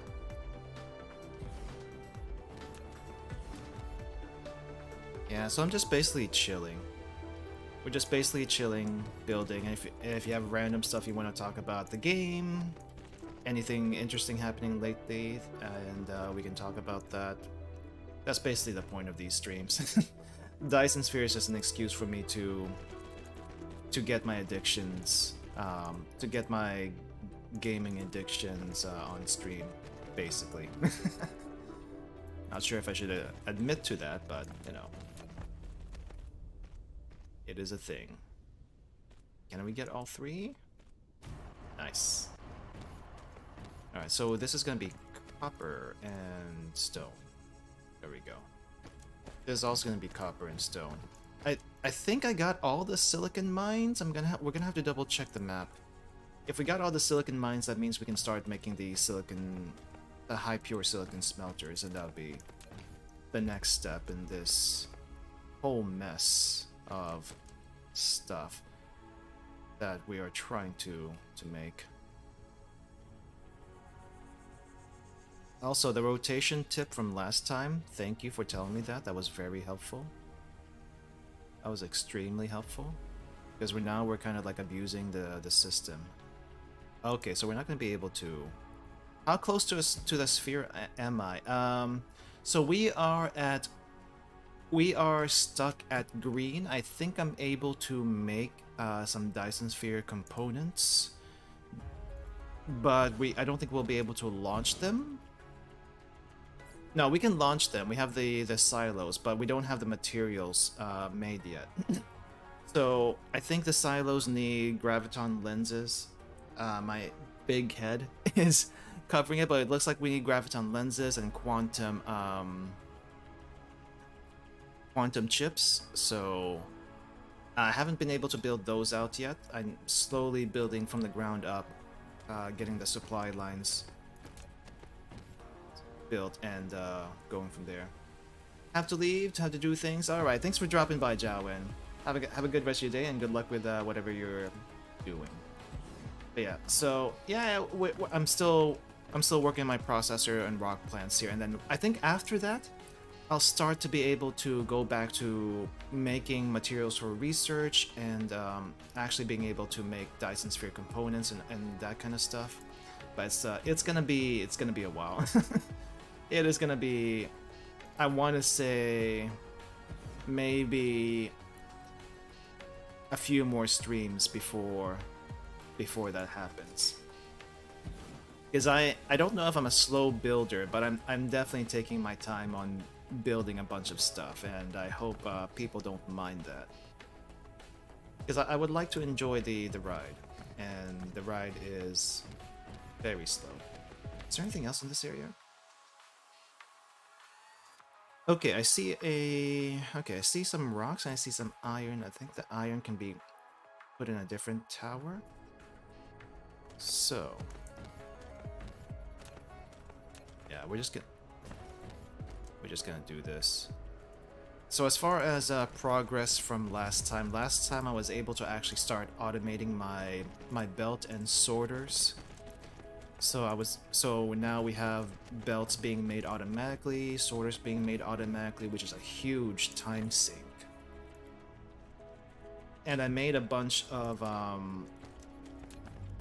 Yeah, so I'm just basically chilling. We're just basically chilling, building. And if you have random stuff you want to talk about the game, anything interesting happening lately, and we can talk about that. That's basically the point of these streams. Dyson Sphere is just an excuse for me to get my addictions, to get my gaming addictions on stream, basically. Not sure if I should admit to that, but you know, it is a thing. Can we get all 3? Nice. Alright, so this is gonna be copper and stone. There we go. This is also gonna be copper and stone. I think I got all the silicon mines. We're gonna have to double check the map. If we got all the silicon mines, that means we can start making the high pure silicon smelters, and that'll be the next step in this whole mess of stuff that we are trying to make. Also, the rotation tip from last time, thank you for telling me that. That was very helpful. That was extremely helpful. Because we're kind of like abusing the system. Okay, so we're not going to be able to... How close to the sphere am I? So we are stuck at green. I think I'm able to make some Dyson Sphere components, but I don't think we'll be able to launch them. No, we can launch them. We have the silos, but we don't have the materials made yet. So I think the silos need graviton lenses. My big head is covering it, but it looks like we need graviton lenses and quantum chips. So I haven't been able to build those out yet. I'm slowly building from the ground up, getting the supply lines built and going from there. Have to leave, have to do things. All right, thanks for dropping by, Jowen. Have a good rest of your day and good luck with whatever you're doing. But yeah, so yeah, I'm still working my processor and rock plants here, and then I think after that, I'll start to be able to go back to making materials for research and actually being able to make Dyson Sphere components and that kind of stuff. But it's gonna be a while. It is gonna be, I want to say, maybe a few more streams before that happens. Because I don't know if I'm a slow builder, but I'm definitely taking my time on building a bunch of stuff, and I hope people don't mind that. Because I would like to enjoy the ride, and the ride is very slow. Is there anything else in this area? Okay, I see some rocks and I see some iron. I think the iron can be put in a different tower. So yeah, we're just gonna do this. So as far as progress from last time I was able to actually start automating my belt and sorters. So now we have belts being made automatically, sorters being made automatically, which is a huge time sink. And I made a bunch of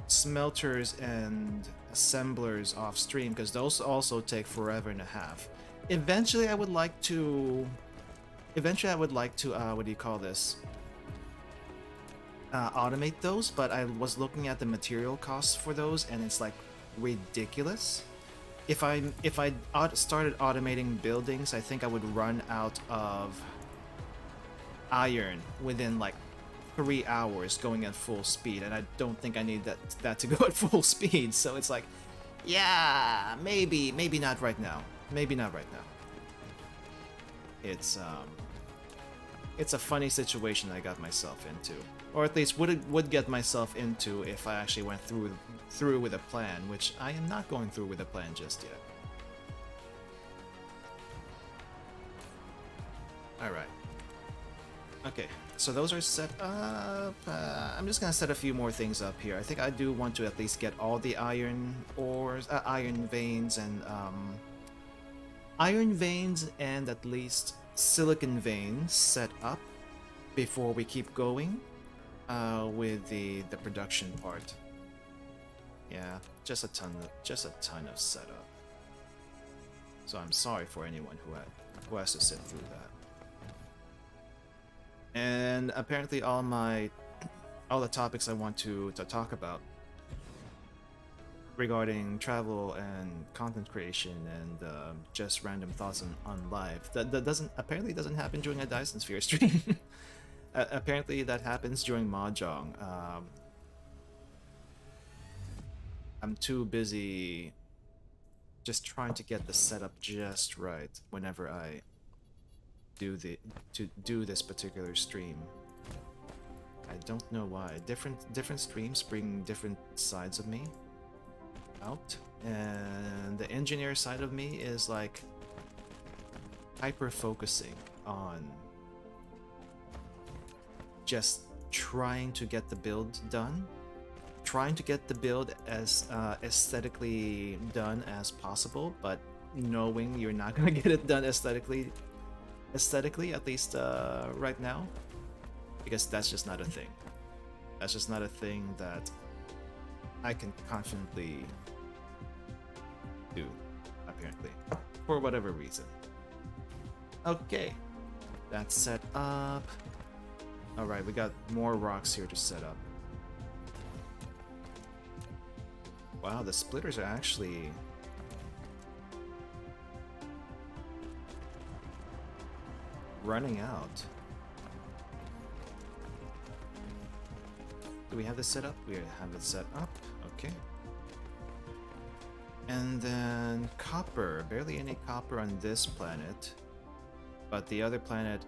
smelters and assemblers off stream because those also take forever and a half. Eventually I would like to what do you call this? Automate those, but I was looking at the material costs for those and it's like ridiculous. If I started automating buildings, I think I would run out of iron within like 3 hours going at full speed, and I don't think I need that to go at full speed. So it's like, yeah, maybe not right now. Maybe not right now. It's a funny situation I got myself into, or at least would get myself into if I actually went through with a plan, which I am not going through with a plan just yet. Alright. Okay, so those are set up. I'm just gonna set a few more things up here. I think I do want to at least get all the iron ores, iron veins and at least silicon veins set up before we keep going with the production part. Yeah, just a ton of setup. So I'm sorry for anyone who has to sit through that. And apparently all the topics I want to talk about regarding travel and content creation and just random thoughts on life that apparently doesn't happen during a Dyson Sphere stream. Apparently that happens during Mahjong. I'm too busy just trying to get the setup just right whenever I do this particular stream. I don't know why. Different streams bring different sides of me out, and the engineer side of me is like hyper focusing on just trying to get the build done. Trying to get the build as aesthetically done as possible, but knowing you're not gonna get it done aesthetically at least right now, because that's just not a thing. That's just not a thing that I can confidently do, apparently, for whatever reason. Okay, that's set up. Alright, we got more rocks here to set up. Wow, the splitters are actually running out. Do we have this set up? We have it set up. Okay. And then copper. Barely any copper on this planet. But the other planet,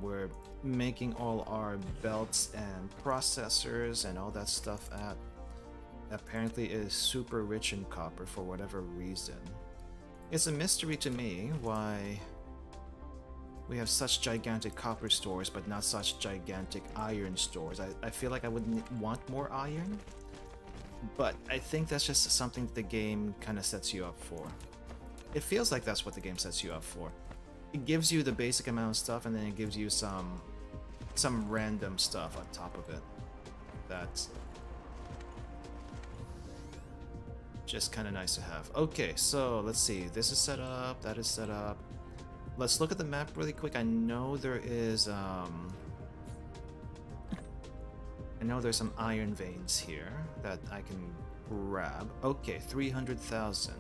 we're making all our belts and processors and all that stuff at. Apparently is super rich in copper for whatever reason. It's a mystery to me why we have such gigantic copper stores but not such gigantic iron stores. I feel like I would want more iron, but I think that's just something that the game kind of sets you up for. It feels like that's what the game sets you up for. It gives you the basic amount of stuff and then it gives you some random stuff on top of it. That's just kind of nice to have. Okay, so let's see. This is set up. That is set up. Let's look at the map really quick. I know there is I know there's some iron veins here that I can grab. Okay, 300,000.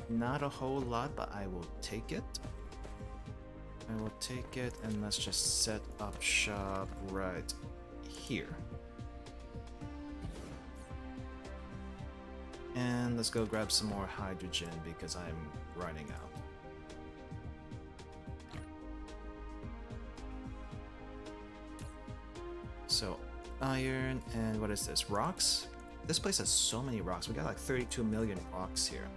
Not a whole lot, but I will take it. I will take it, and let's just set up shop right here. And let's go grab some more hydrogen because I'm running out. So, iron, and what is this? Rocks? This place has so many rocks. We got like 32 million rocks here.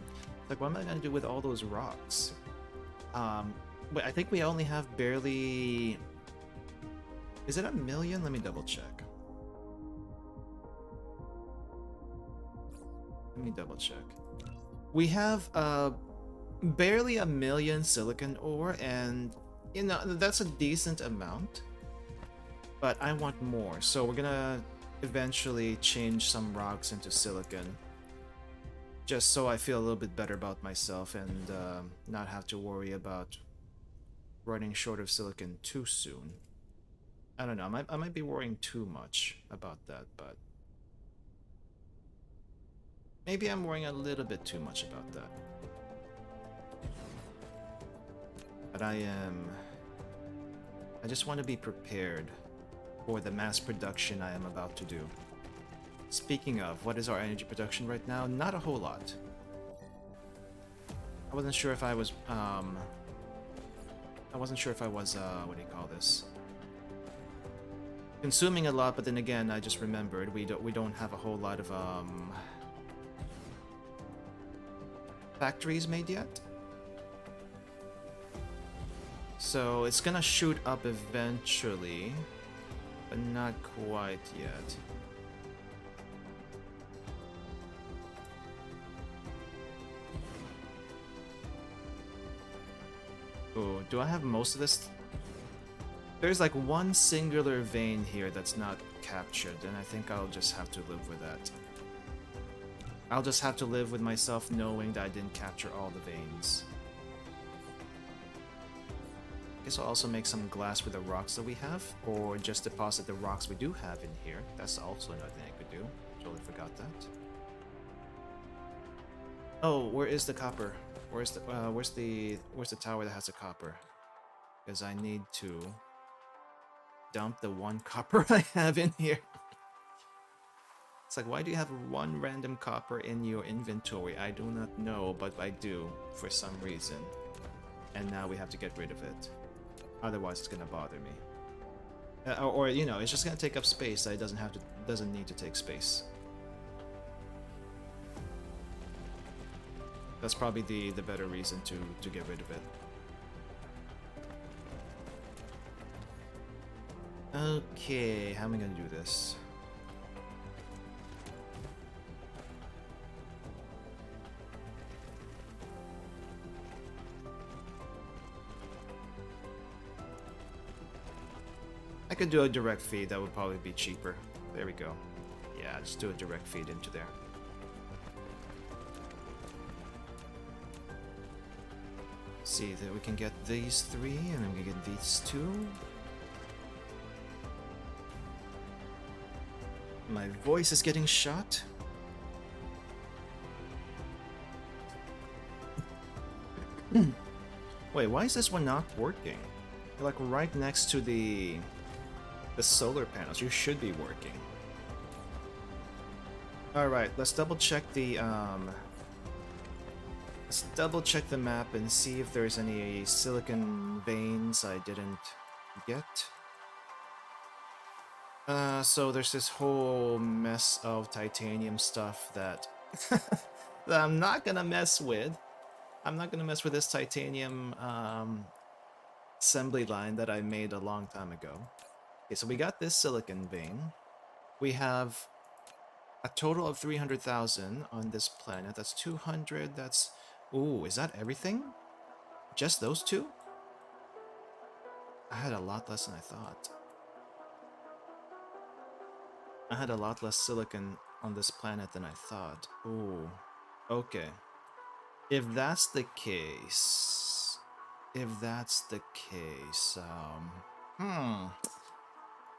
Like, what am I gonna do with all those rocks? Wait, I think we only have barely... Is it a million? Let me double check. Let me double check. We have barely a million silicon ore, and you know that's a decent amount. But I want more, so we're gonna eventually change some rocks into silicon, just so I feel a little bit better about myself and not have to worry about running short of silicon too soon. I don't know. I might be worrying too much about that, but maybe I'm worrying a little bit too much about that. But I just want to be prepared for the mass production I am about to do. Speaking of, what is our energy production right now? Not a whole lot. I wasn't sure if I was, what do you call this? Consuming a lot, but then again, I just remembered we don't have a whole lot of, factories made yet. So it's gonna shoot up eventually, but not quite yet. Oh, do I have most of this? There's like one singular vein here that's not captured, and I think I'll just have to live with that. I'll just have to live with myself knowing that I didn't capture all the veins. I guess I'll also make some glass with the rocks that we have, or just deposit the rocks we do have in here. That's also another thing I could do. Totally forgot that. Oh, where is the copper? Where's the tower that has the copper? Because I need to dump the one copper I have in here. It's like, why do you have one random copper in your inventory? I do not know, but I do for some reason. And now we have to get rid of it. Otherwise, it's gonna bother me. Or you know, it's just gonna take up space that it doesn't need to take space. That's probably the better reason to get rid of it. Okay, how am I gonna do this? I could do a direct feed, that would probably be cheaper. There we go. Yeah, just do a direct feed into there. See that we can get these 3 and then we can get these 2. My voice is getting shot. Wait, why is this one not working? You're like right next to the solar panels. You should be working. Alright, let's double check the let's double check the map and see if there's any silicon veins I didn't get. So there's this whole mess of titanium stuff that, that I'm not gonna mess with. I'm not gonna mess with this titanium assembly line that I made a long time ago. Okay, so we got this silicon vein. We have a total of 300,000 on this planet. That's 200, that's... Ooh, is that everything? Just those 2? I had a lot less than I thought. I had a lot less silicon on this planet than I thought. Ooh, okay. If that's the case...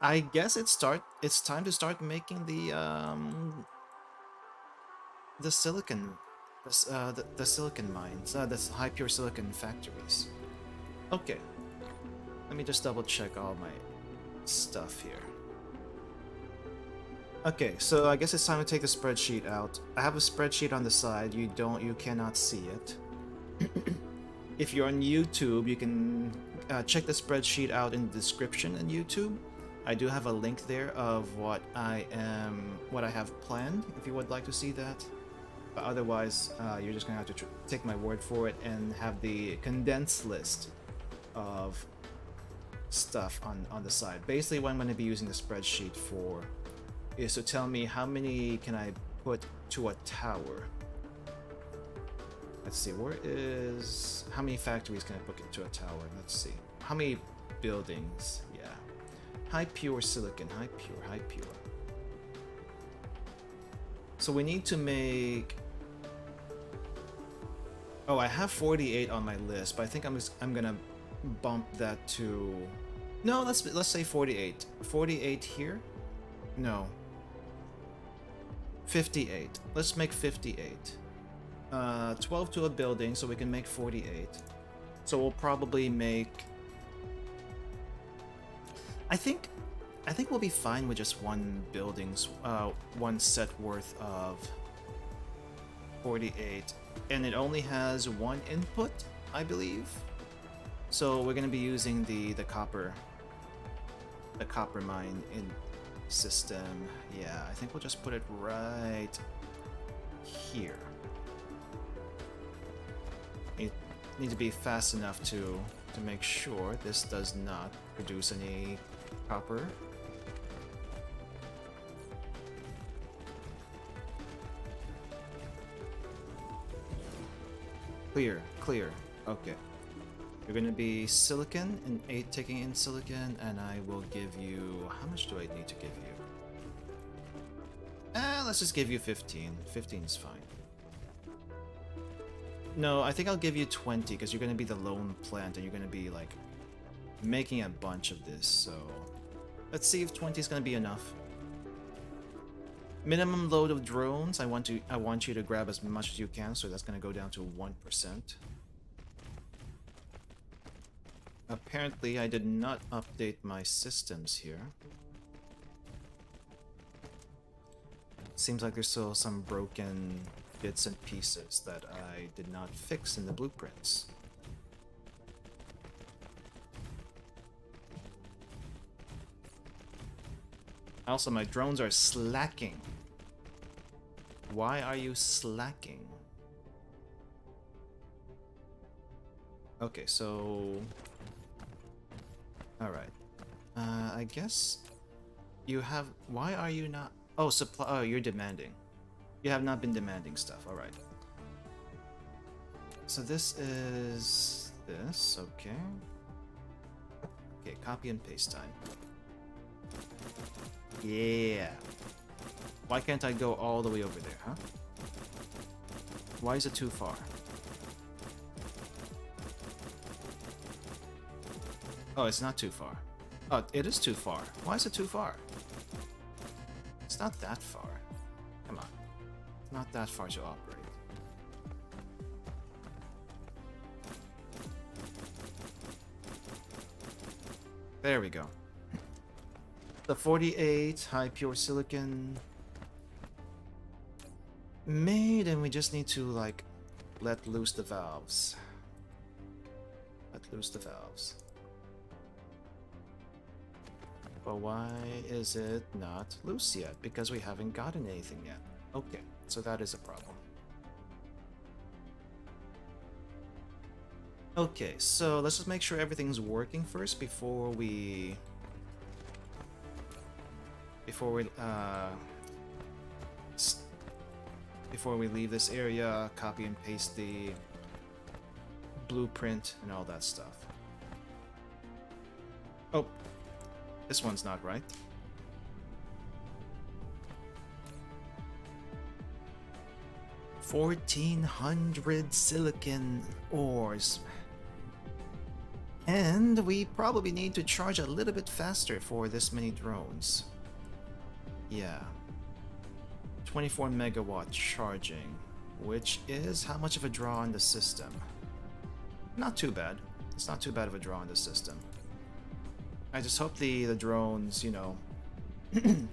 I guess it's time to start making the silicon, the silicon mines, the high pure silicon factories. Okay, let me just double check all my stuff here. Okay, so I guess it's time to take the spreadsheet out. I have a spreadsheet on the side. You cannot see it. If you're on YouTube, you can check the spreadsheet out in the description on YouTube. I do have a link there of what I have planned, if you would like to see that. But otherwise, you're just gonna have to take my word for it and have the condensed list of stuff on the side. Basically, what I'm gonna be using the spreadsheet for is to tell me how many can I put to a tower. Let's see, how many factories can I put into a tower? Let's see. How many buildings? Yeah. High pure silicon, high pure. So we need to make... Oh, I have 48 on my list, but I think I'm gonna bump that to... No, let's say 48. 48 here? No. 58. Let's make 58. 12 to a building, so we can make 48. So we'll probably make... I think we'll be fine with just one set worth of 48, and it only has one input, I believe. So we're gonna be using the copper mine in system. Yeah, I think we'll just put it right here. Need to be fast enough to make sure this does not produce any copper. Clear. Okay. You're gonna be silicon and 8 taking in silicon, and I will give you... How much do I need to give you? Let's just give you 15. 15 is fine. No, I think I'll give you 20 because you're gonna be the lone plant and you're gonna be like making a bunch of this, so let's see if 20 is gonna be enough. Minimum load of drones, I want you to grab as much as you can, so that's gonna go down to 1%. Apparently I did not update my systems here. Seems like there's still some broken bits and pieces that I did not fix in the blueprints. Also, my drones are slacking. Why are you slacking? Okay, so... Alright. I guess you have... Why are you not... Oh, supply... Oh, you're demanding. You have not been demanding stuff, alright. So this is... this, okay. Okay, copy and paste time. Yeah. Why can't I go all the way over there, huh? Why is it too far? Oh, it's not too far. Oh, it is too far. Why is it too far? It's not that far. Come on. It's not that far to operate. There we go. The 48 high pure silicon made, and we just need to like let loose the valves. Let loose the valves. But why is it not loose yet? Because we haven't gotten anything yet. Okay, so that is a problem. Okay, so let's just make sure everything's working first before we leave this area, copy and paste the blueprint and all that stuff. Oh, this one's not right. $1,400 silicon ores. And we probably need to charge a little bit faster for this many drones. Yeah. 24 megawatt charging, which is how much of a draw on the system? Not too bad. It's not too bad of a draw on the system. I just hope the drones, you know,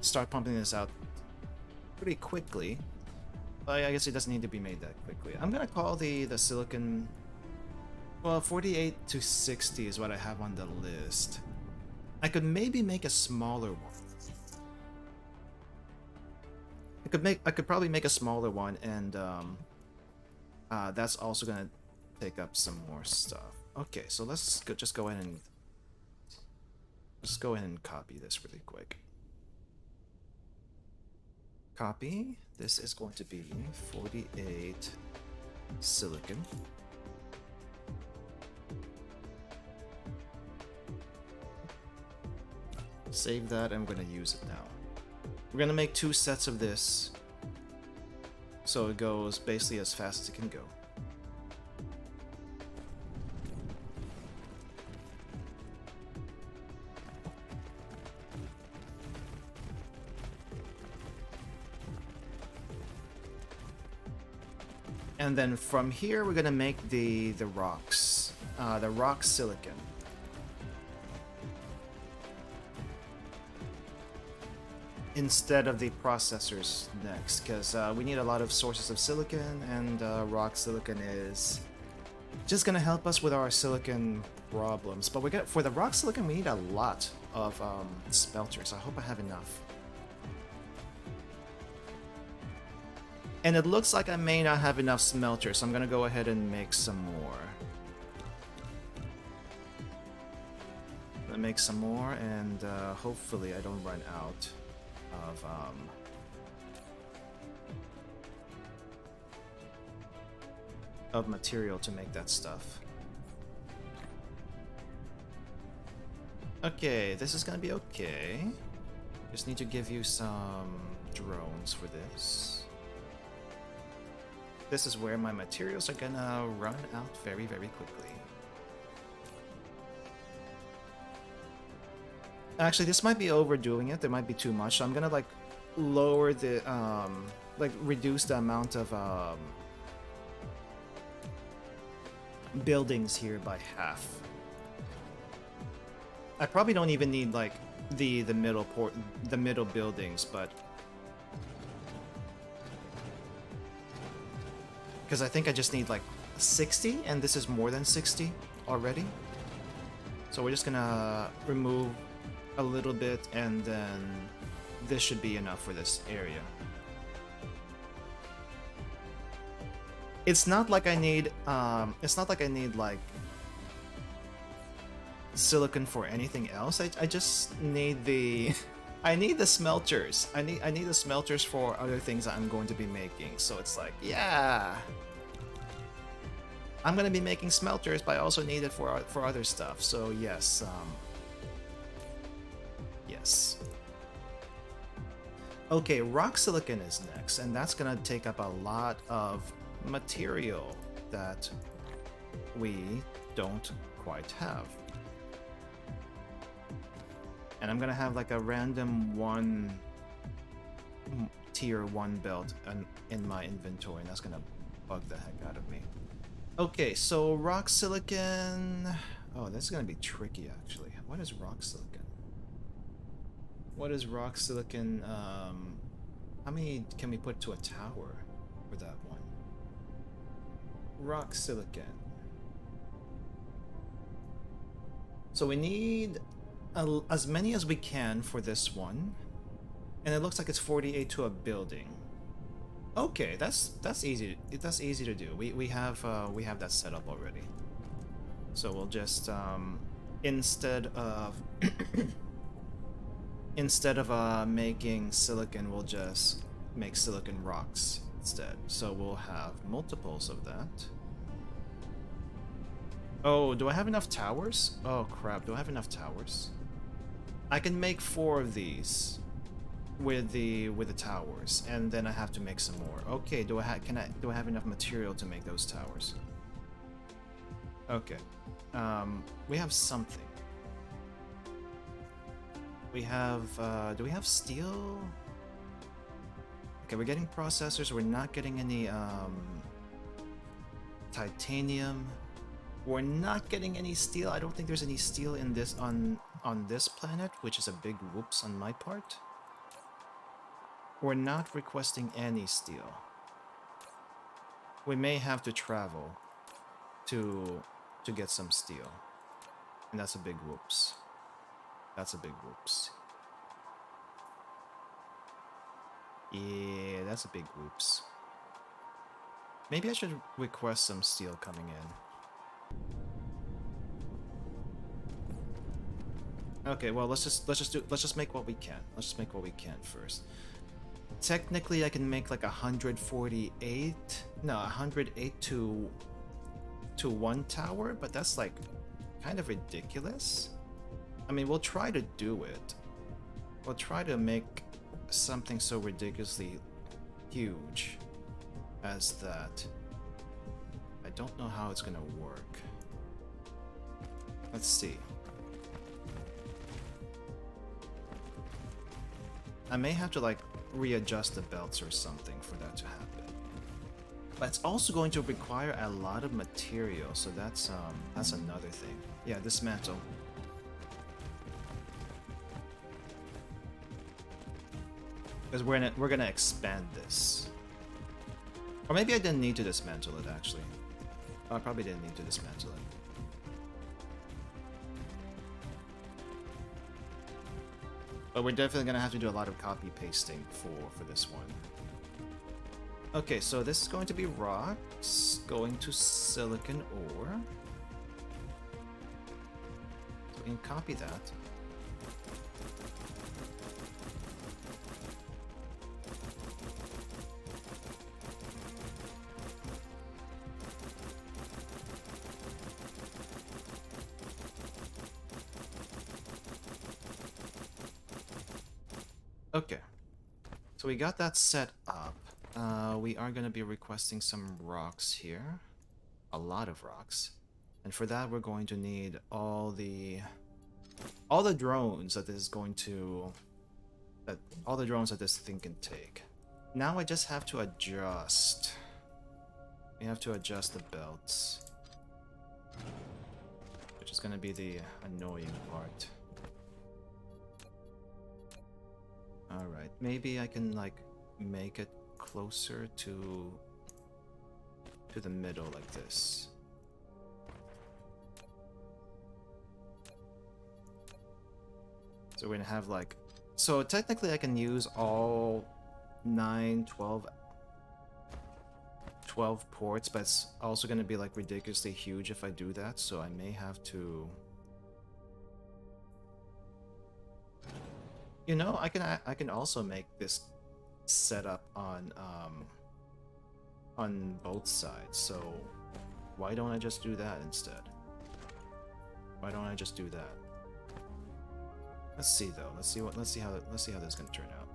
start pumping this out pretty quickly. But I guess it doesn't need to be made that quickly. I'm gonna call the silicon... Well, 48 to 60 is what I have on the list. I could maybe make a smaller one. I could probably make a smaller one, and that's also gonna take up some more stuff. Okay, so let's just go ahead and copy this really quick. Copy. This is going to be 48 silicon. Save that, and I'm gonna use it now. We're gonna make 2 sets of this, so it goes basically as fast as it can go. And then from here, we're gonna make the rocks, the rock silicon. Instead of the processors next, because we need a lot of sources of silicon, and rock silicon is just gonna help us with our silicon problems. But for the rock silicon, we need a lot of smelters. I hope I have enough. And it looks like I may not have enough smelters, so I'm gonna go ahead and make some more. I'm gonna make some more, and hopefully I don't run out of material to make that stuff. Okay, this is gonna be okay. Just need to give you some drones for this. This is where my materials are gonna run out very, very quickly. Actually, this might be overdoing it. There might be too much. So I'm gonna like lower the like reduce the amount of buildings here by half. I probably don't even need like the middle buildings, but because I think I just need like 60, and this is more than 60 already. So we're just gonna remove a little bit, and then this should be enough for this area. It's not like I need like silicon for anything else. I just need the I need the smelters. I need the smelters for other things that I'm going to be making. So it's like, yeah, I'm gonna be making smelters, but I also need it for other stuff. So yes, yes. Okay, rock silicon is next, and that's gonna take up a lot of material that we don't quite have. And I'm gonna have like a random tier 1 belt in my inventory, and that's gonna bug the heck out of me. Okay, so rock silicon. Oh, this is gonna be tricky actually. What is rock silicon? What is rock silicon? How many can we put to a tower for that one? Rock silicon. So we need as many as we can for this one, and it looks like it's 48 to a building. Okay, that's easy. That's easy to do. We have that set up already. So we'll just instead of making silicon, we'll just make silicon rocks instead. So we'll have multiples of that. Oh, do I have enough towers? Oh crap, do I have enough towers? I can make 4 of these with the towers, and then I have to make some more. Okay, do I have enough material to make those towers? Okay. We have something. We have do we have steel? Okay, we're getting processors, we're not getting any titanium. We're not getting any steel. I don't think there's any steel in this on this planet, which is a big whoops on my part. We're not requesting any steel. We may have to travel to get some steel. And that's a big whoops. That's a big whoops. Yeah, that's a big whoops. Maybe I should request some steel coming in. Okay, well let's just make what we can. Let's just make what we can first. Technically I can make like 148, no, 108 to 1 tower, but that's like kind of ridiculous. I mean, we'll try to do it. We'll try to make something so ridiculously huge as that. I don't know how it's gonna work. Let's see. I may have to like readjust the belts or something for that to happen. But it's also going to require a lot of material, so that's another thing. Yeah, dismantle. Because we're gonna expand this. Or maybe I didn't need to dismantle it actually. Oh, I probably didn't need to dismantle it. But we're definitely gonna have to do a lot of copy pasting for this one. Okay, so this is going to be rocks going to silicon ore. So we can copy that. Okay, so we got that set up. We are going to be requesting some rocks here. A lot of rocks. And for that we're going to need all the drones that this is going to... all the drones that this thing can take. Now I just have to adjust. We have to adjust the belts. Which is going to be the annoying part. Alright, maybe I can like make it closer to the middle like this. So we're gonna have like... So technically I can use all 9, 12 ports, but it's also gonna be like ridiculously huge if I do that, so I may have to You know, I can also make this setup on both sides. So why don't I just do that instead? Why don't I just do that? Let's see though. Let's see how this is gonna turn out.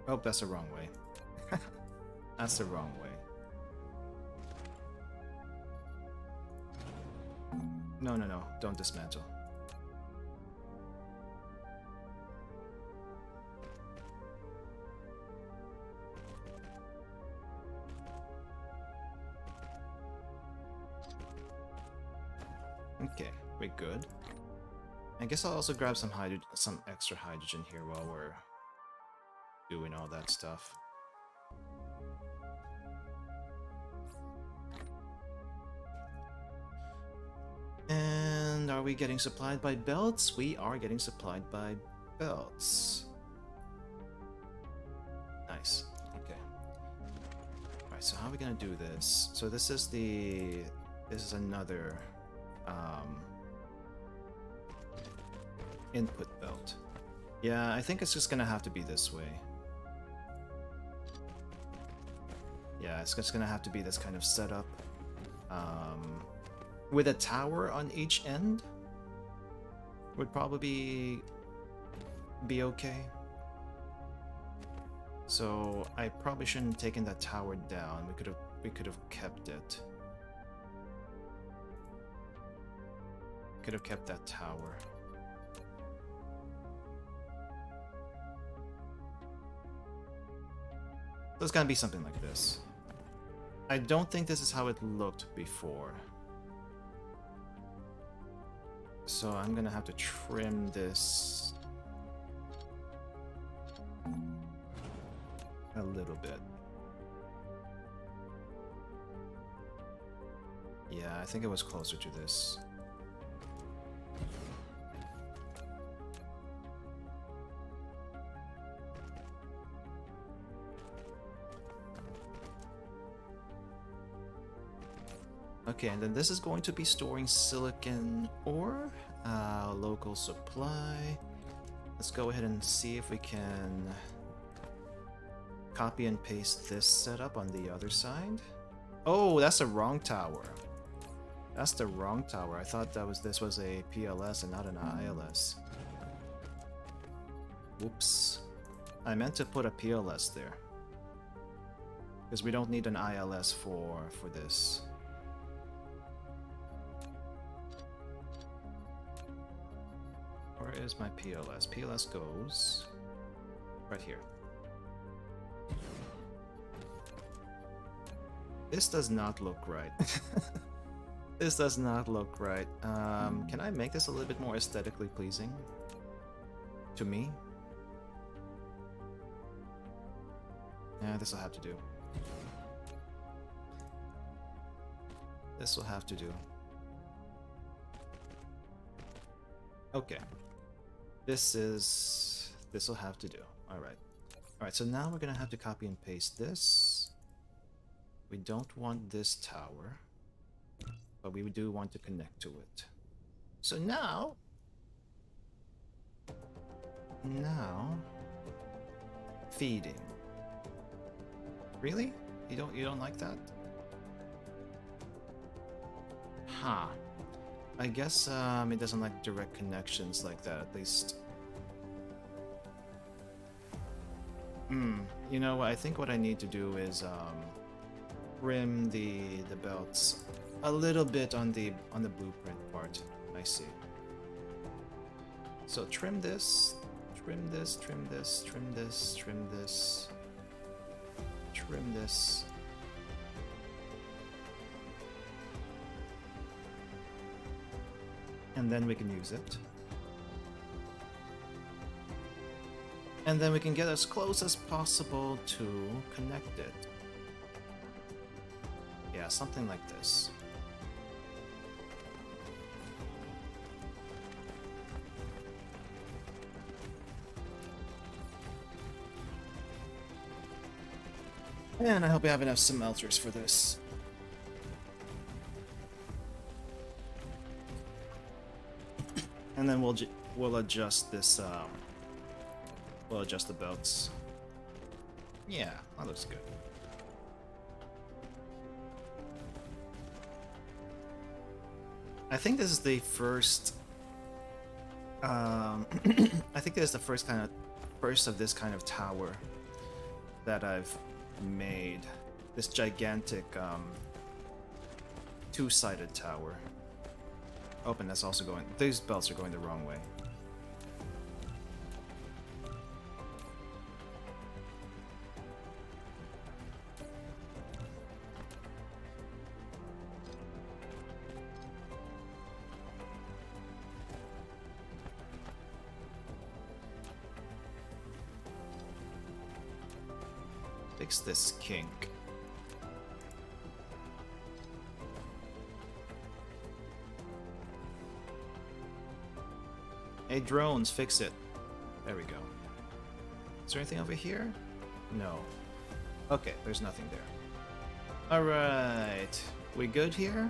Oh, that's the wrong way. That's the wrong way. No, no, no. Don't dismantle. Okay, we're good. I guess I'll also grab some extra hydrogen here while we're doing all that stuff. And are we getting supplied by belts? We are getting supplied by belts. Nice. Okay. Alright, so how are we gonna do this? So this is another input belt. Yeah, I think it's just gonna have to be this way. Yeah, it's just gonna have to be this kind of setup. With a tower on each end would probably be okay. So I probably shouldn't have taken that tower down. We could have kept it. Could have kept that tower. So it's gonna be something like this. I don't think this is how it looked before. So I'm gonna have to trim this a little bit. Yeah, I think it was closer to this. Okay, and then this is going to be storing silicon ore, local supply. Let's go ahead and see if we can copy and paste this setup on the other side. Oh, that's the wrong tower. That's the wrong tower. I thought this was a PLS and not an ILS. Whoops. I meant to put a PLS there. Because we don't need an ILS for this. Where is my PLS? PLS goes right here. This does not look right. This does not look right. Can I make this a little bit more aesthetically pleasing? To me? Yeah, this will have to do. This will have to do. Okay. This will have to do. Alright. Alright, so now we're gonna have to copy and paste this. We don't want this tower, but we do want to connect to it. So now, feeding. Really? You don't like that? Huh. I guess it doesn't like direct connections like that, at least. You know, I think what I need to do is trim the belts a little bit on the blueprint part. I see. So trim this, trim this, trim this, trim this, trim this, trim this. And then we can use it. And then we can get as close as possible to connect it. Yeah, something like this. And I hope we have enough smelters for this. And then we'll adjust this. We'll adjust the belts. Yeah, that looks good. I think this is the first. I think this is the first of this kind of tower that I've made. This gigantic two-sided tower. Oh, and that's also going. These belts are going the wrong way. Fix this kink. Hey, drones, fix it. There we go. Is there anything over here? No. Okay, there's nothing there. Alright. We good here?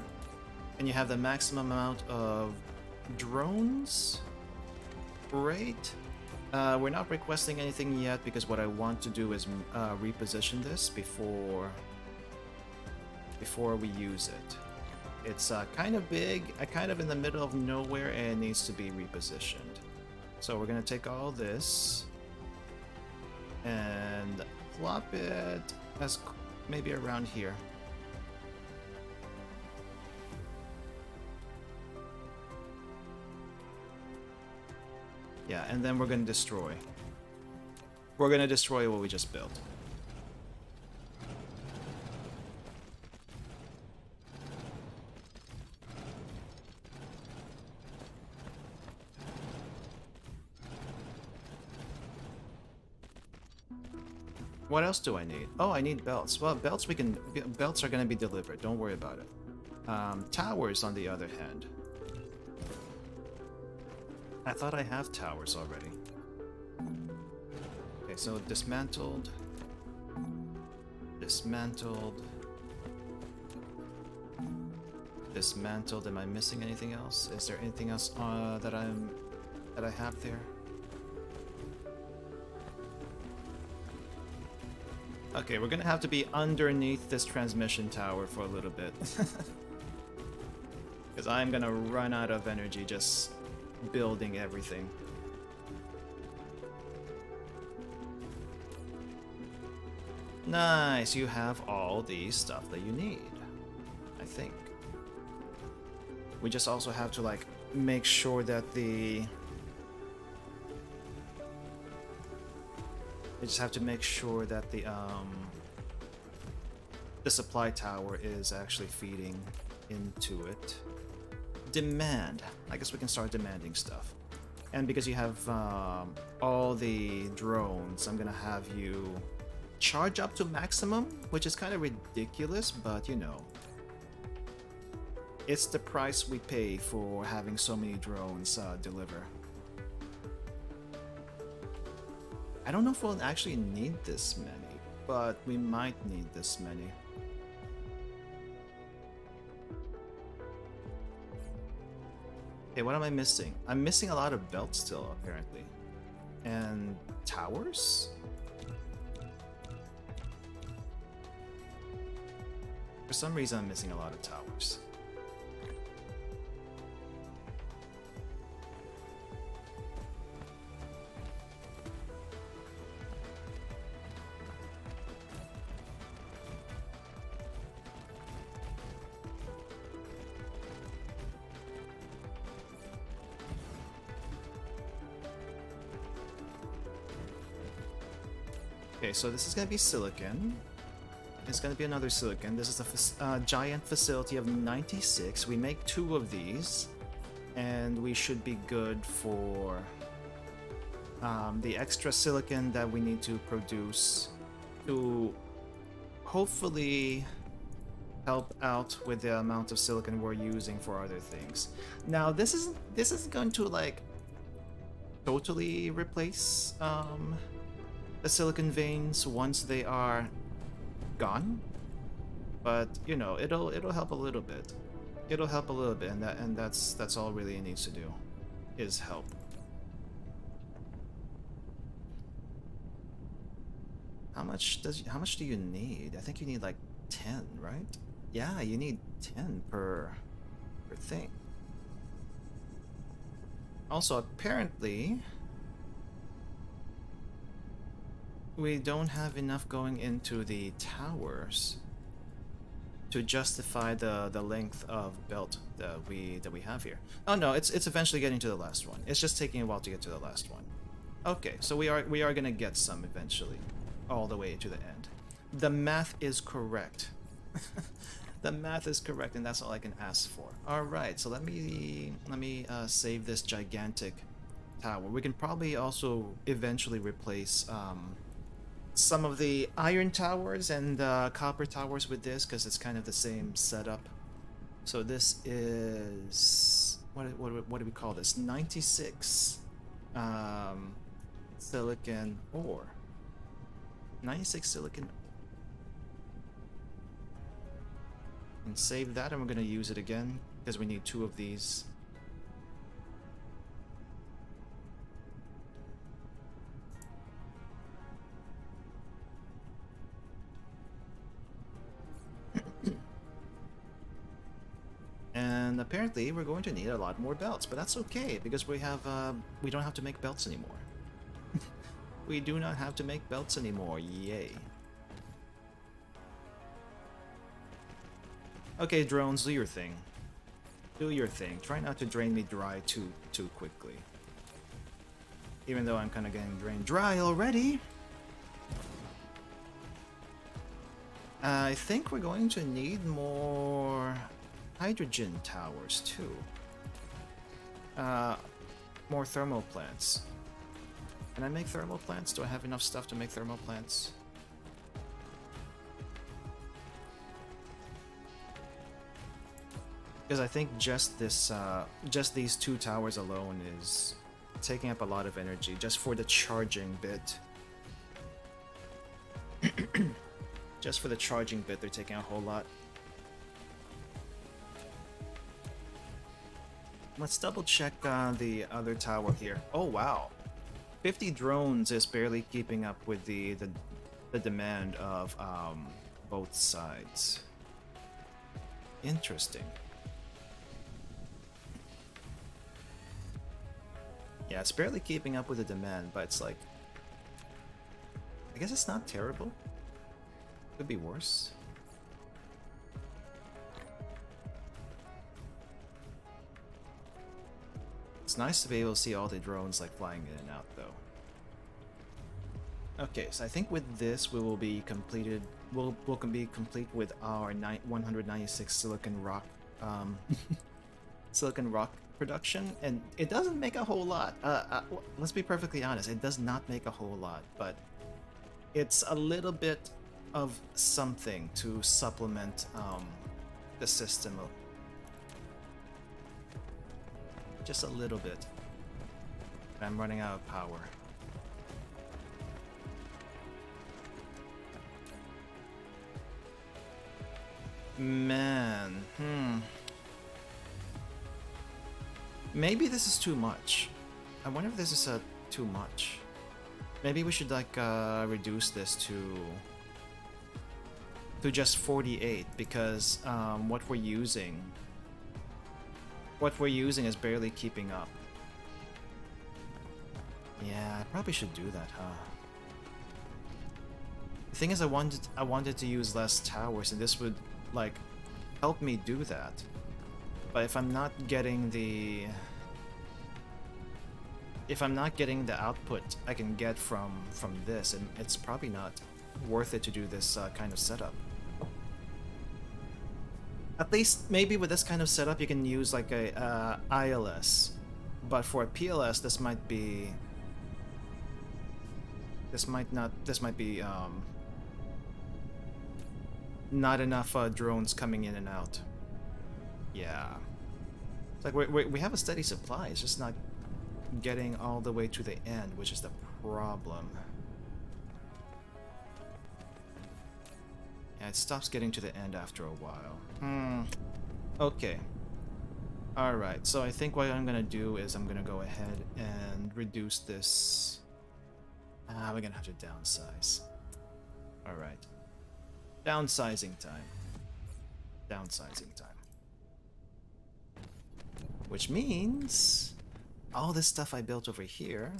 And you have the maximum amount of drones? Great. We're not requesting anything yet because what I want to do is reposition this before we use it. It's kind of big, kind of in the middle of nowhere, and it needs to be repositioned. So we're gonna take all this and plop it as maybe around here. Yeah, and then we're gonna destroy. We're gonna destroy what we just built. What else do I need? Oh, I need belts. Well, belts belts are gonna be delivered. Don't worry about it. Towers, on the other hand. I thought I have towers already. Okay, so dismantled. Dismantled. Dismantled. Am I missing anything else? Is there anything else that I have there? Okay, we're gonna have to be underneath this transmission tower for a little bit. Because I'm gonna run out of energy just building everything. Nice, you have all the stuff that you need, I think. We just also have to, like, make sure that the... We just have to make sure that the supply tower is actually feeding into it. Demand. I guess we can start demanding stuff. And because you have all the drones, I'm gonna have you charge up to maximum, which is kind of ridiculous, but you know. It's the price we pay for having so many drones deliver. I don't know if we'll actually need this many, but we might need this many. Okay, what am I missing? I'm missing a lot of belts still, apparently. And towers? For some reason, I'm missing a lot of towers. Okay, so this is going to be silicon. It's going to be another silicon. This is a giant facility of 96. We make 2 of these, and we should be good for the extra silicon that we need to produce to hopefully help out with the amount of silicon we're using for other things. Now, this isn't going to, like, totally replace the silicon veins once they are gone, but you know, it'll help a little bit. It'll help a little bit, and that's all really it needs to do. is help. How much do you need? I think you need like 10, right? Yeah, you need 10 per thing. Also, apparently we don't have enough going into the towers to justify the length of belt that we have here. Oh no, it's eventually getting to the last one. It's just taking a while to get to the last one. Okay, so we are gonna get some eventually, all the way to the end. The math is correct. The math is correct, and that's all I can ask for. All right, so let me save this gigantic tower. We can probably also eventually replace some of the iron towers and copper towers with this, because it's kind of the same setup. So this is what do we call this? 96 silicon ore. 96 silicon. And save that, and we're gonna use it again because we need 2 of these. And apparently we're going to need a lot more belts, but that's okay because we don't have to make belts anymore. We do not have to make belts anymore. Yay. Okay, drones, do your thing. Do your thing. Try not to drain me dry too quickly. Even though I'm kind of getting drained dry already. I think we're going to need more hydrogen towers too. More thermal plants. Can I make thermal plants? Do I have enough stuff to make thermal plants? Because I think just these 2 towers alone is taking up a lot of energy just for the charging bit. Just for the charging bit, they're taking a whole lot. Let's double check the other tower here. Oh wow, 50 drones is barely keeping up with the demand of both sides. Interesting. Yeah, it's barely keeping up with the demand, but it's like, I guess it's not terrible. Could be worse. It's nice to be able to see all the drones like flying in and out though. Okay, so I think with this we will be completed. We'll be complete with our 196 silicon rock silicon rock production, and it doesn't make a whole lot. Let's be perfectly honest, it does not make a whole lot, but it's a little bit of something to supplement the system. Just a little bit. I'm running out of power. Man, maybe this is too much. I wonder if this is too much. Maybe we should like reduce this to just 48 because what we're using is barely keeping up. Yeah, I probably should do that, huh? The thing is, I wanted to use less towers, and this would like help me do that. But if I'm not getting the output I can get from this, and it's probably not worth it to do this kind of setup. At least maybe with this kind of setup you can use like a ILS, but for a PLS this might be not enough drones coming in and out. Yeah, it's like we have a steady supply, it's just not getting all the way to the end, which is the problem. Yeah, it stops getting to the end after a while. Okay. Alright, so I think what I'm gonna do is I'm gonna go ahead and reduce this. We're gonna have to downsize. Alright. Downsizing time. Downsizing time. Which means all this stuff I built over here,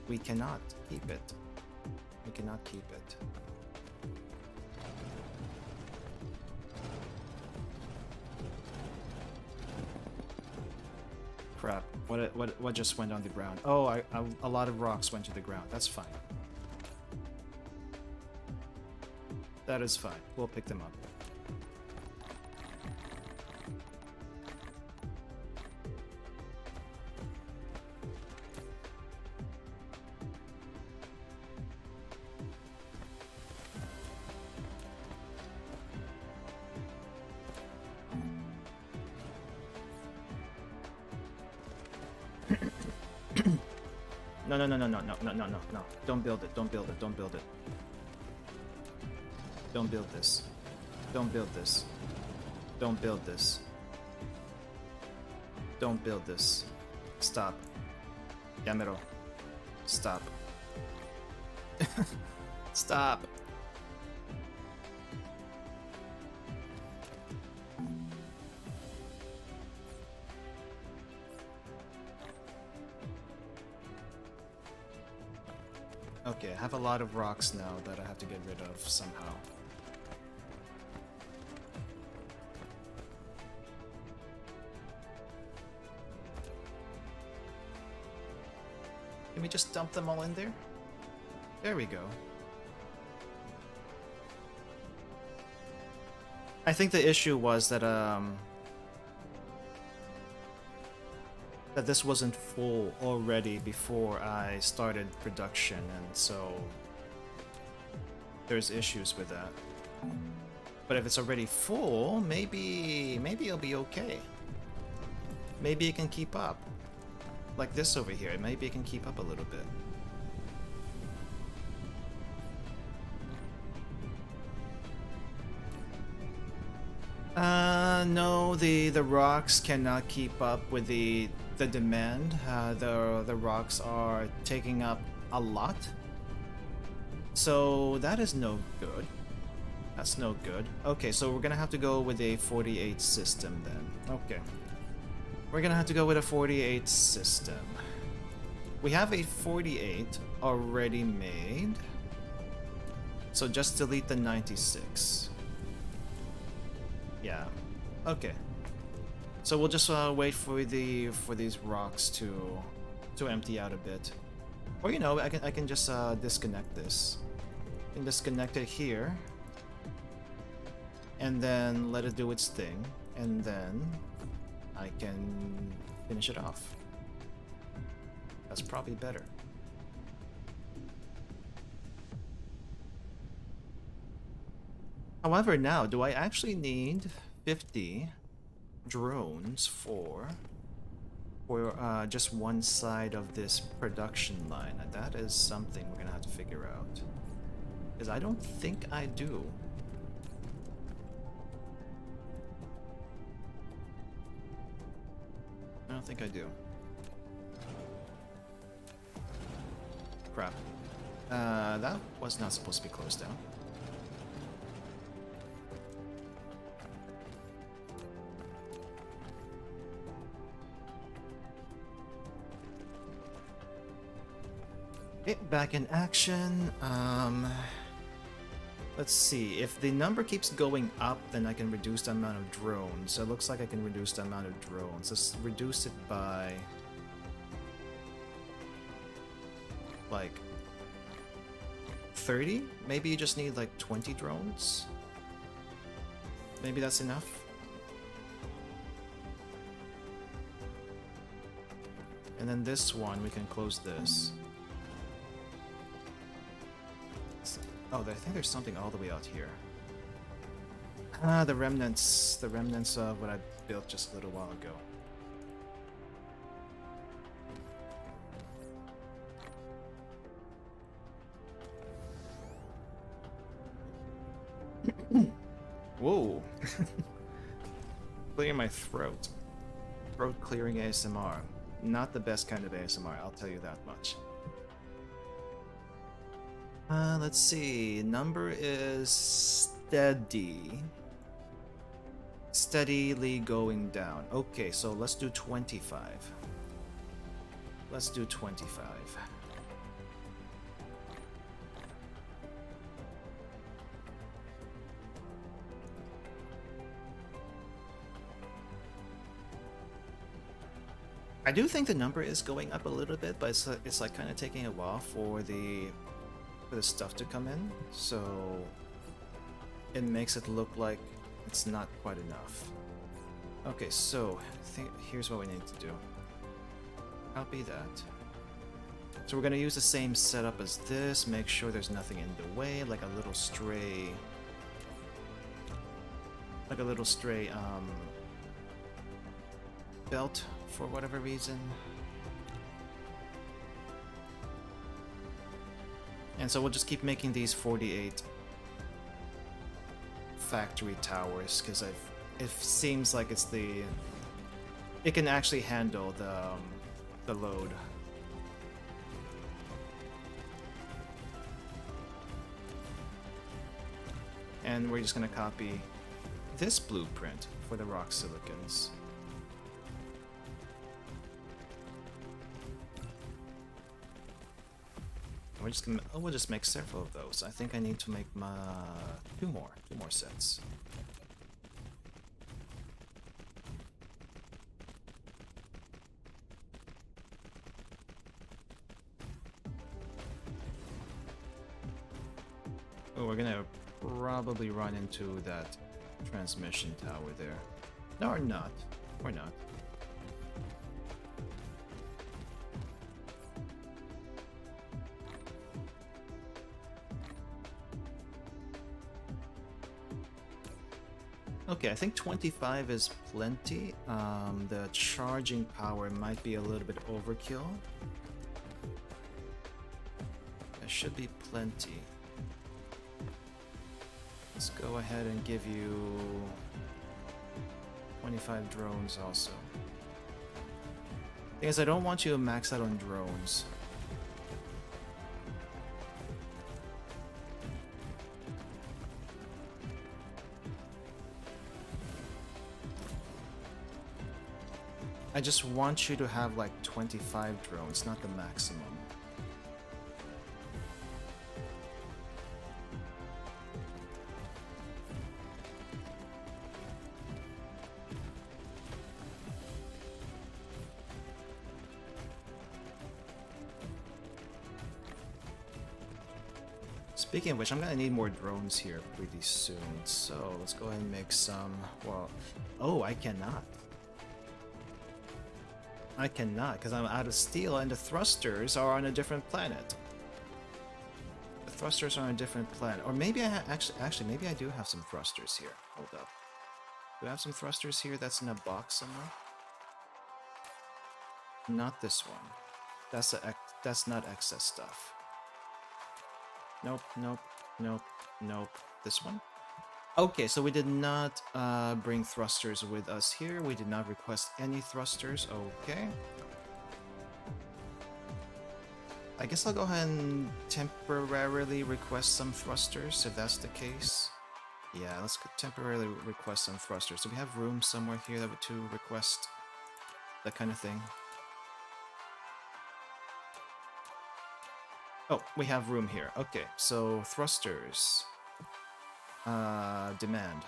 we cannot keep it. We cannot keep it. Crap. What just went on the ground? Oh, a lot of rocks went to the ground. That's fine. That is fine. We'll pick them up. No. Don't build it. Don't build it. Don't build it. Don't build this. Don't build this. Don't build this. Don't build this. Stop. Yamero. Stop. Stop. Okay, I have a lot of rocks now that I have to get rid of somehow. Can we just dump them all in there? There we go. I think the issue was that that this wasn't full already before I started production, and so there's issues with that. But if it's already full, maybe it'll be okay. Maybe it can keep up. Like this over here, maybe it can keep up a little bit. No, the rocks cannot keep up with the demand. The rocks are taking up a lot. So that is no good. That's no good. Okay, so we're gonna have to go with a 48 system then. Okay. We're gonna have to go with a 48 system. We have a 48 already made. So just delete the 96. Yeah. Okay. So we'll just wait for these rocks to empty out a bit. Or you know, I can just disconnect this. I can disconnect it here. And then let it do its thing. And then I can finish it off. That's probably better. However, now, do I actually need 50 drones for just one side of this production line? That is something we're gonna have to figure out. Because I don't think I do. I don't think I do. Crap. That was not supposed to be closed down. Okay, back in action. Let's see. If the number keeps going up, then I can reduce the amount of drones. So it looks like I can reduce the amount of drones. Let's reduce it by like 30? Maybe you just need like 20 drones? Maybe that's enough? And then this one, we can close this. Oh, I think there's something all the way out here. Ah, the remnants of what I built just a little while ago. Whoa. Clear my throat. Throat clearing ASMR. Not the best kind of ASMR, I'll tell you that much. Let's see. Number is steady. Steadily going down. Okay, so let's do 25. Let's do 25. I do think the number is going up a little bit, but it's like kind of taking a while for the stuff to come in, so it makes it look like it's not quite enough. Okay, so here's what we need to do. Copy that. So we're gonna use the same setup as this, make sure there's nothing in the way, like a little stray belt for whatever reason. And so we'll just keep making these 48 factory towers, because it seems like it can actually handle the load. And we're just gonna copy this blueprint for the rock silicons. We'll just make several of those. I think I need to make two more sets. Oh, we're gonna probably run into that transmission tower there. No, or not. Or not. Okay, I think 25 is plenty. The charging power might be a little bit overkill. There should be plenty. Let's go ahead and give you 25 drones also. Because I don't want you to max out on drones. I just want you to have like 25 drones, not the maximum. Speaking of which, I'm gonna need more drones here pretty soon, so let's go ahead and make some. Well, oh, I cannot. I cannot, because I'm out of steel and the thrusters are on a different planet. The thrusters are on a different planet. Or maybe I actually, maybe I do have some thrusters here. Hold up. Do I have some thrusters here that's in a box somewhere? Not this one. That's not excess stuff. Nope, nope, nope, nope. This one? Okay, so we did not bring thrusters with us here. We did not request any thrusters. Okay. I guess I'll go ahead and temporarily request some thrusters, if that's the case. Yeah, let's temporarily request some thrusters. Do we have room somewhere here to request that kind of thing? Oh, we have room here. Okay, so thrusters. Demand.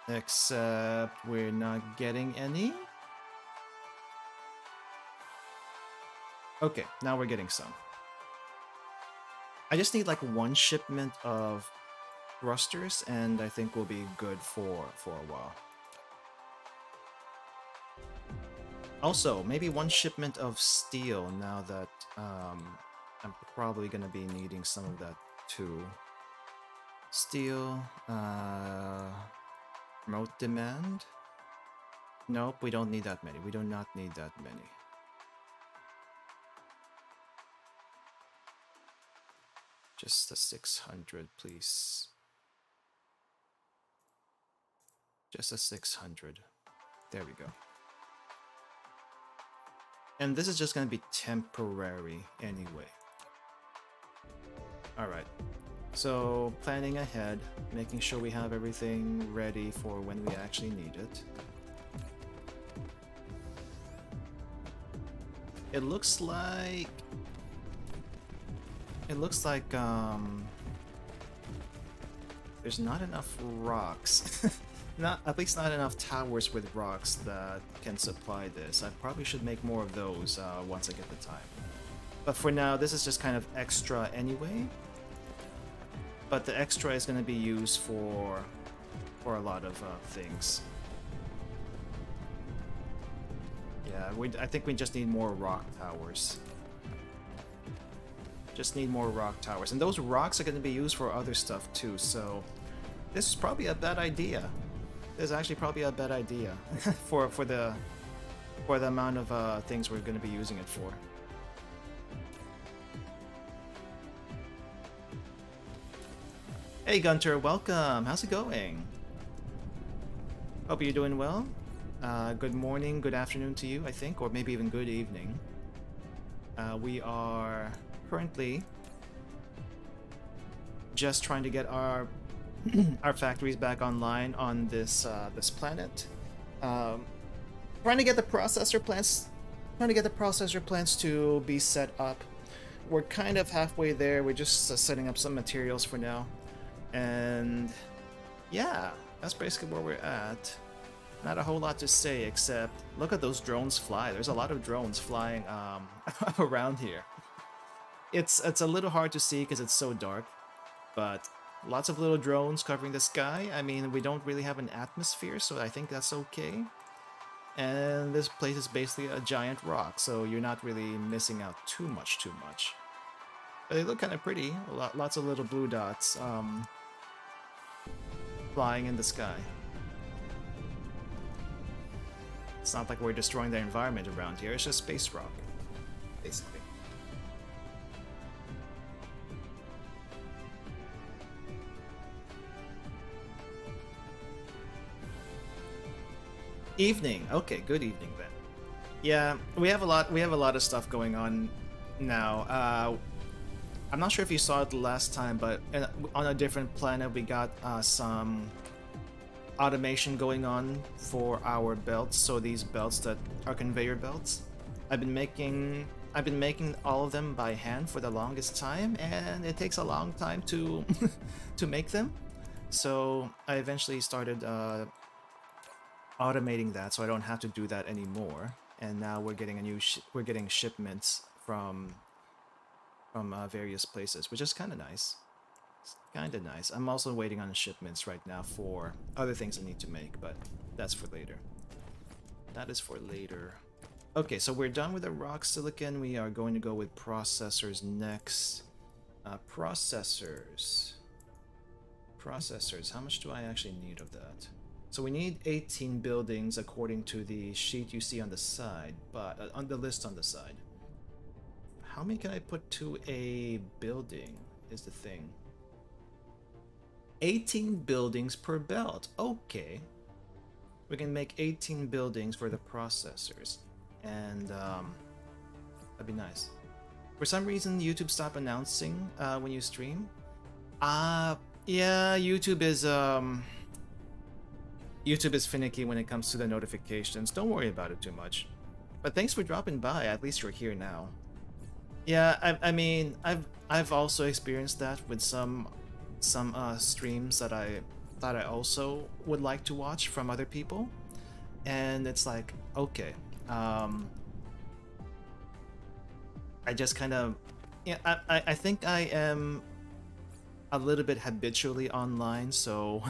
Except we're not getting any. Okay, now we're getting some. I just need like one shipment of thrusters, and I think we'll be good for a while. Also, maybe one shipment of steel now that I'm probably gonna be needing some of that too. Steel, promote demand. Nope, we don't need that many. We do not need that many. Just the 600, please. Just a 600. There we go. And this is just going to be temporary anyway. Alright. So, planning ahead, making sure we have everything ready for when we actually need it. It looks like... there's not enough rocks. At least not enough towers with rocks that can supply this. I probably should make more of those once I get the time. But for now, this is just kind of extra anyway. But the extra is going to be used for a lot of things. Yeah, I think we just need more rock towers. Just need more rock towers. And those rocks are going to be used for other stuff too, so... This is probably a bad idea. This is actually probably a bad idea for the amount of things we're going to be using it for. Hey Gunter, welcome. How's it going? Hope you're doing well. Good morning, good afternoon to you, I think, or maybe even good evening. We are currently just trying to get our our factories back online on this this planet. Trying to get the processor plants to be set up. We're kind of halfway there. We're just setting up some materials for now, and yeah, that's basically where we're at. Not a whole lot to say except look at those drones fly. There's a lot of drones flying around here. It's a little hard to see because it's so dark, but lots of little drones covering the sky. I mean, we don't really have an atmosphere, so I think that's okay. And this place is basically a giant rock, so you're not really missing out too much. But they look kind of pretty. Lots of little blue dots flying in the sky. It's not like we're destroying the environment around here, it's just space rock, basically. Evening. Okay, good evening then. Yeah, we have a lot of stuff going on now. I'm not sure if you saw it last time, but on a different planet we got some automation going on for our belts. So these belts that are conveyor belts, I've been making all of them by hand for the longest time, and it takes a long time to to make them. So I eventually started automating that, so I don't have to do that anymore. And now we're getting we're getting shipments from various places, which is kind of nice. It's kind of nice. I'm also waiting on shipments right now for other things I need to make, but that's for later. That is for later. Okay, so we're done with the rock silicon. We are going to go with processors next. Processors. How much do I actually need of that? So we need 18 buildings according to the sheet you see on the side, but on the list on the side. How many can I put to a building is the thing. 18 buildings per belt. Okay. We can make 18 buildings for the processors. And that'd be nice. For some reason, YouTube stopped announcing when you stream. Yeah, YouTube is finicky when it comes to the notifications. Don't worry about it too much. But thanks for dropping by. At least you're here now. Yeah, I mean, I've also experienced that with some streams that I thought I also would like to watch from other people, and it's like, okay, I just kind of, yeah, I think I am a little bit habitually online, so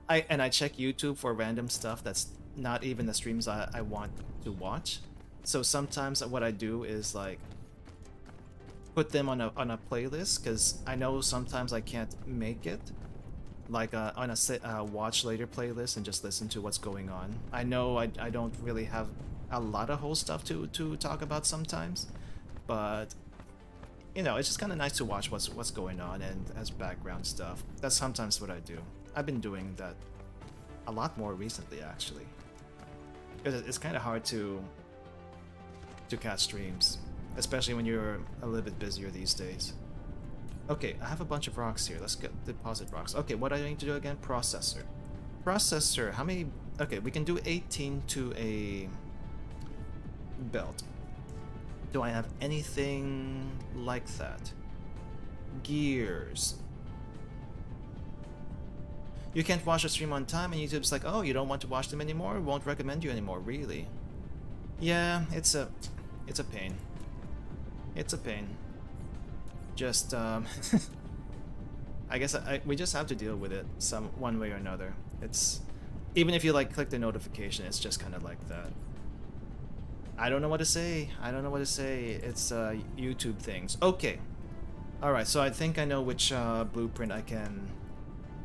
I check YouTube for random stuff that's not even the streams I want to watch. So sometimes what I do is like put them on a playlist, because I know sometimes I can't make it like on a watch later playlist and just listen to what's going on. I know I don't really have a lot of whole stuff to talk about sometimes, but you know, it's just kind of nice to watch what's going on and as background stuff. That's sometimes what I do. I've been doing that a lot more recently, actually. Because it's kind of hard to catch streams, especially when you're a little bit busier these days. Okay, I have a bunch of rocks here. Let's get deposit rocks. Okay, what do I need to do again? Processor. Processor, how many? Okay, we can do 18 to a belt. Do I have anything like that? Gears. You can't watch a stream on time and YouTube's like, oh, you don't want to watch them anymore? Won't recommend you anymore, really? Yeah, it's a pain. It's a pain. Just, I guess we just have to deal with it one way or another. It's, even if you like click the notification, it's just kind of like that. I don't know what to say. I don't know what to say. It's YouTube things. Okay. Alright, so I think I know which blueprint I can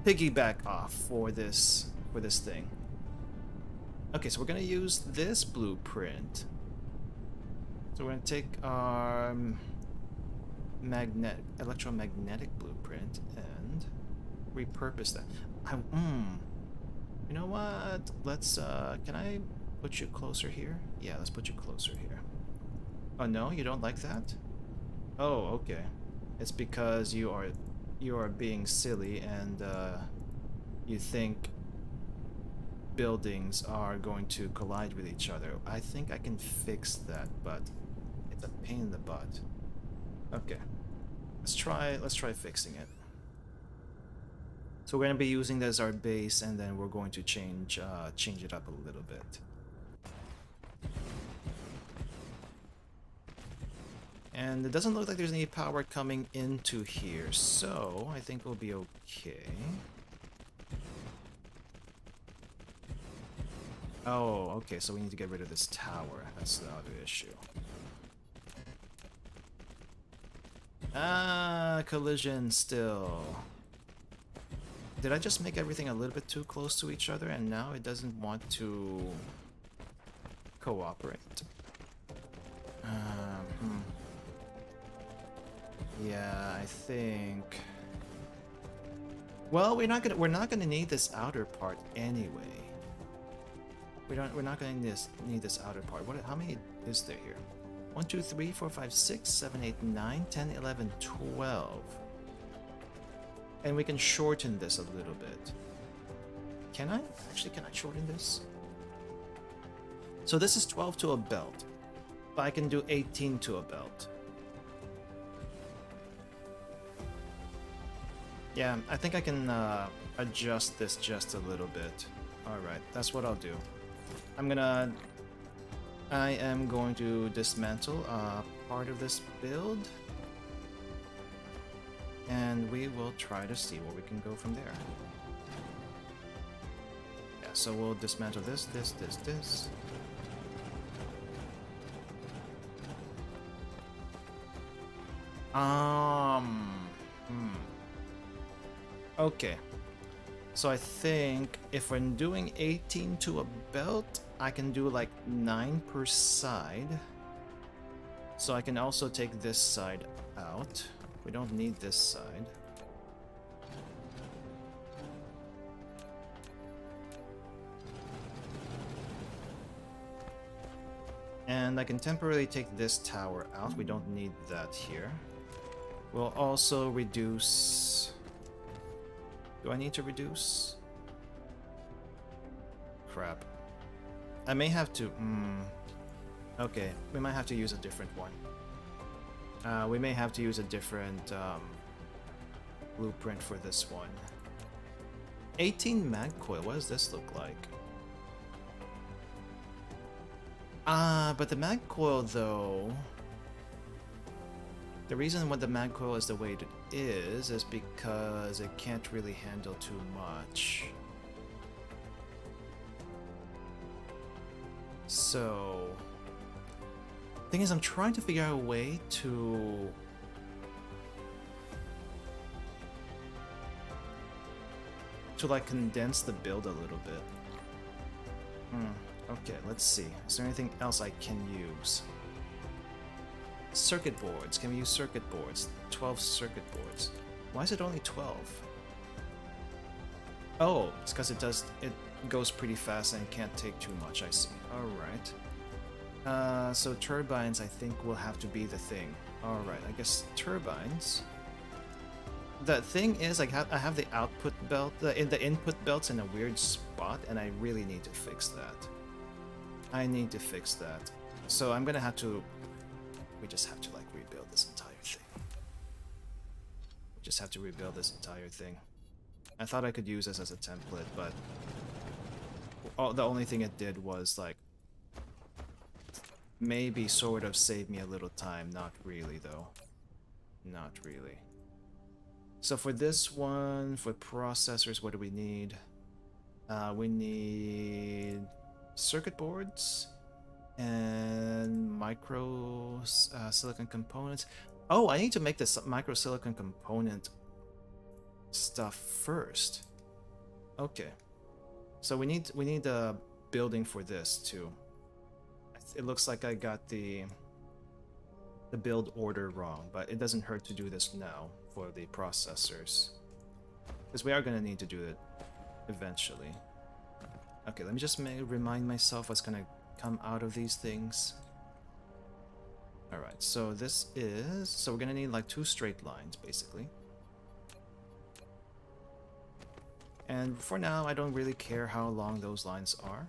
piggyback off for this thing. Okay, so we're gonna use this blueprint. So we're gonna take our electromagnetic blueprint and repurpose that. You know what? Let's can I put you closer here? Yeah, let's put you closer here. Oh no, you don't like that? Oh, okay. It's because you are being silly and you think buildings are going to collide with each other. I think I can fix that, but it's a pain in the butt. Okay. Let's try fixing it. So we're going to be using this as our base, and then we're going to change it up a little bit. And it doesn't look like there's any power coming into here, so I think we'll be okay. Oh, okay, so we need to get rid of this tower. That's the other issue. Ah, collision still. Did I just make everything a little bit too close to each other and now it doesn't want to cooperate? Yeah, I think. Well, we're not gonna need this outer part anyway. We're not gonna need this outer part. How many is there here? 1, 2, 3, 4, 5, 6, 7, 8, 9, 10, 11, 12. And we can shorten this a little bit. Can I? Actually, can I shorten this? So this is 12 to a belt. But I can do 18 to a belt. Yeah, I think I can adjust this just a little bit. Alright, that's what I'll do. I am going to dismantle part of this build. And we will try to see where we can go from there. Yeah, so we'll dismantle this. Okay. So I think if we're doing 18 to a belt, I can do like 9 per side. So I can also take this side out. We don't need this side. And I can temporarily take this tower out. We don't need that here. We'll also reduce... Do I need to reduce? Crap. I may have to... Okay, we might have to use a different one. We may have to use a different blueprint for this one. 18 mag coil, what does this look like? But the mag coil though... The reason why the mag coil is the way it is because it can't really handle too much. So... Thing is, I'm trying to figure out a way to... like condense the build a little bit. Okay, let's see. Is there anything else I can use? Circuit boards. Can we use circuit boards? 12 circuit boards. Why is it only 12? Oh, it's because it goes pretty fast and can't take too much, I see. Alright. So turbines, I think, will have to be the thing. Alright, I guess turbines. The thing is, I have the output belt, the input belts in a weird spot, and I really need to fix that. I need to fix that. So I'm gonna have to... We just have to, like, rebuild this entire thing. We just have to rebuild this entire thing. I thought I could use this as a template, but... the only thing it did was, like... maybe sort of save me a little time. Not really, though. Not really. So for this one, for processors, what do we need? We need circuit boards and micro silicon components. Oh, I need to make this micro silicon component stuff first. Okay. So we need a building for this too. It looks like I got the build order wrong, but it doesn't hurt to do this now for the processors, because we are going to need to do it eventually. Okay, let me just remind myself what's going to come out of these things. Alright, so this is... So we're going to need like 2 straight lines, basically. And for now, I don't really care how long those lines are.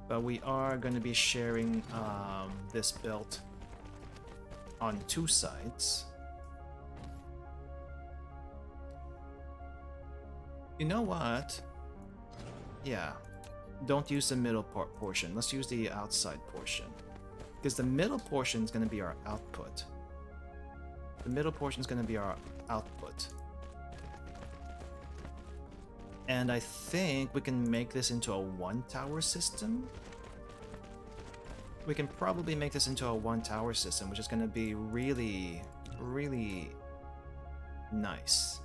But we are going to be sharing this belt on 2 sides. You know what? Yeah. Don't use the middle portion. Let's use the outside portion. Because the middle portion is going to be our output. The middle portion is going to be our output. And I think we can make this into a 1-tower system. We can probably make this into a 1-tower system, which is going to be really, really nice.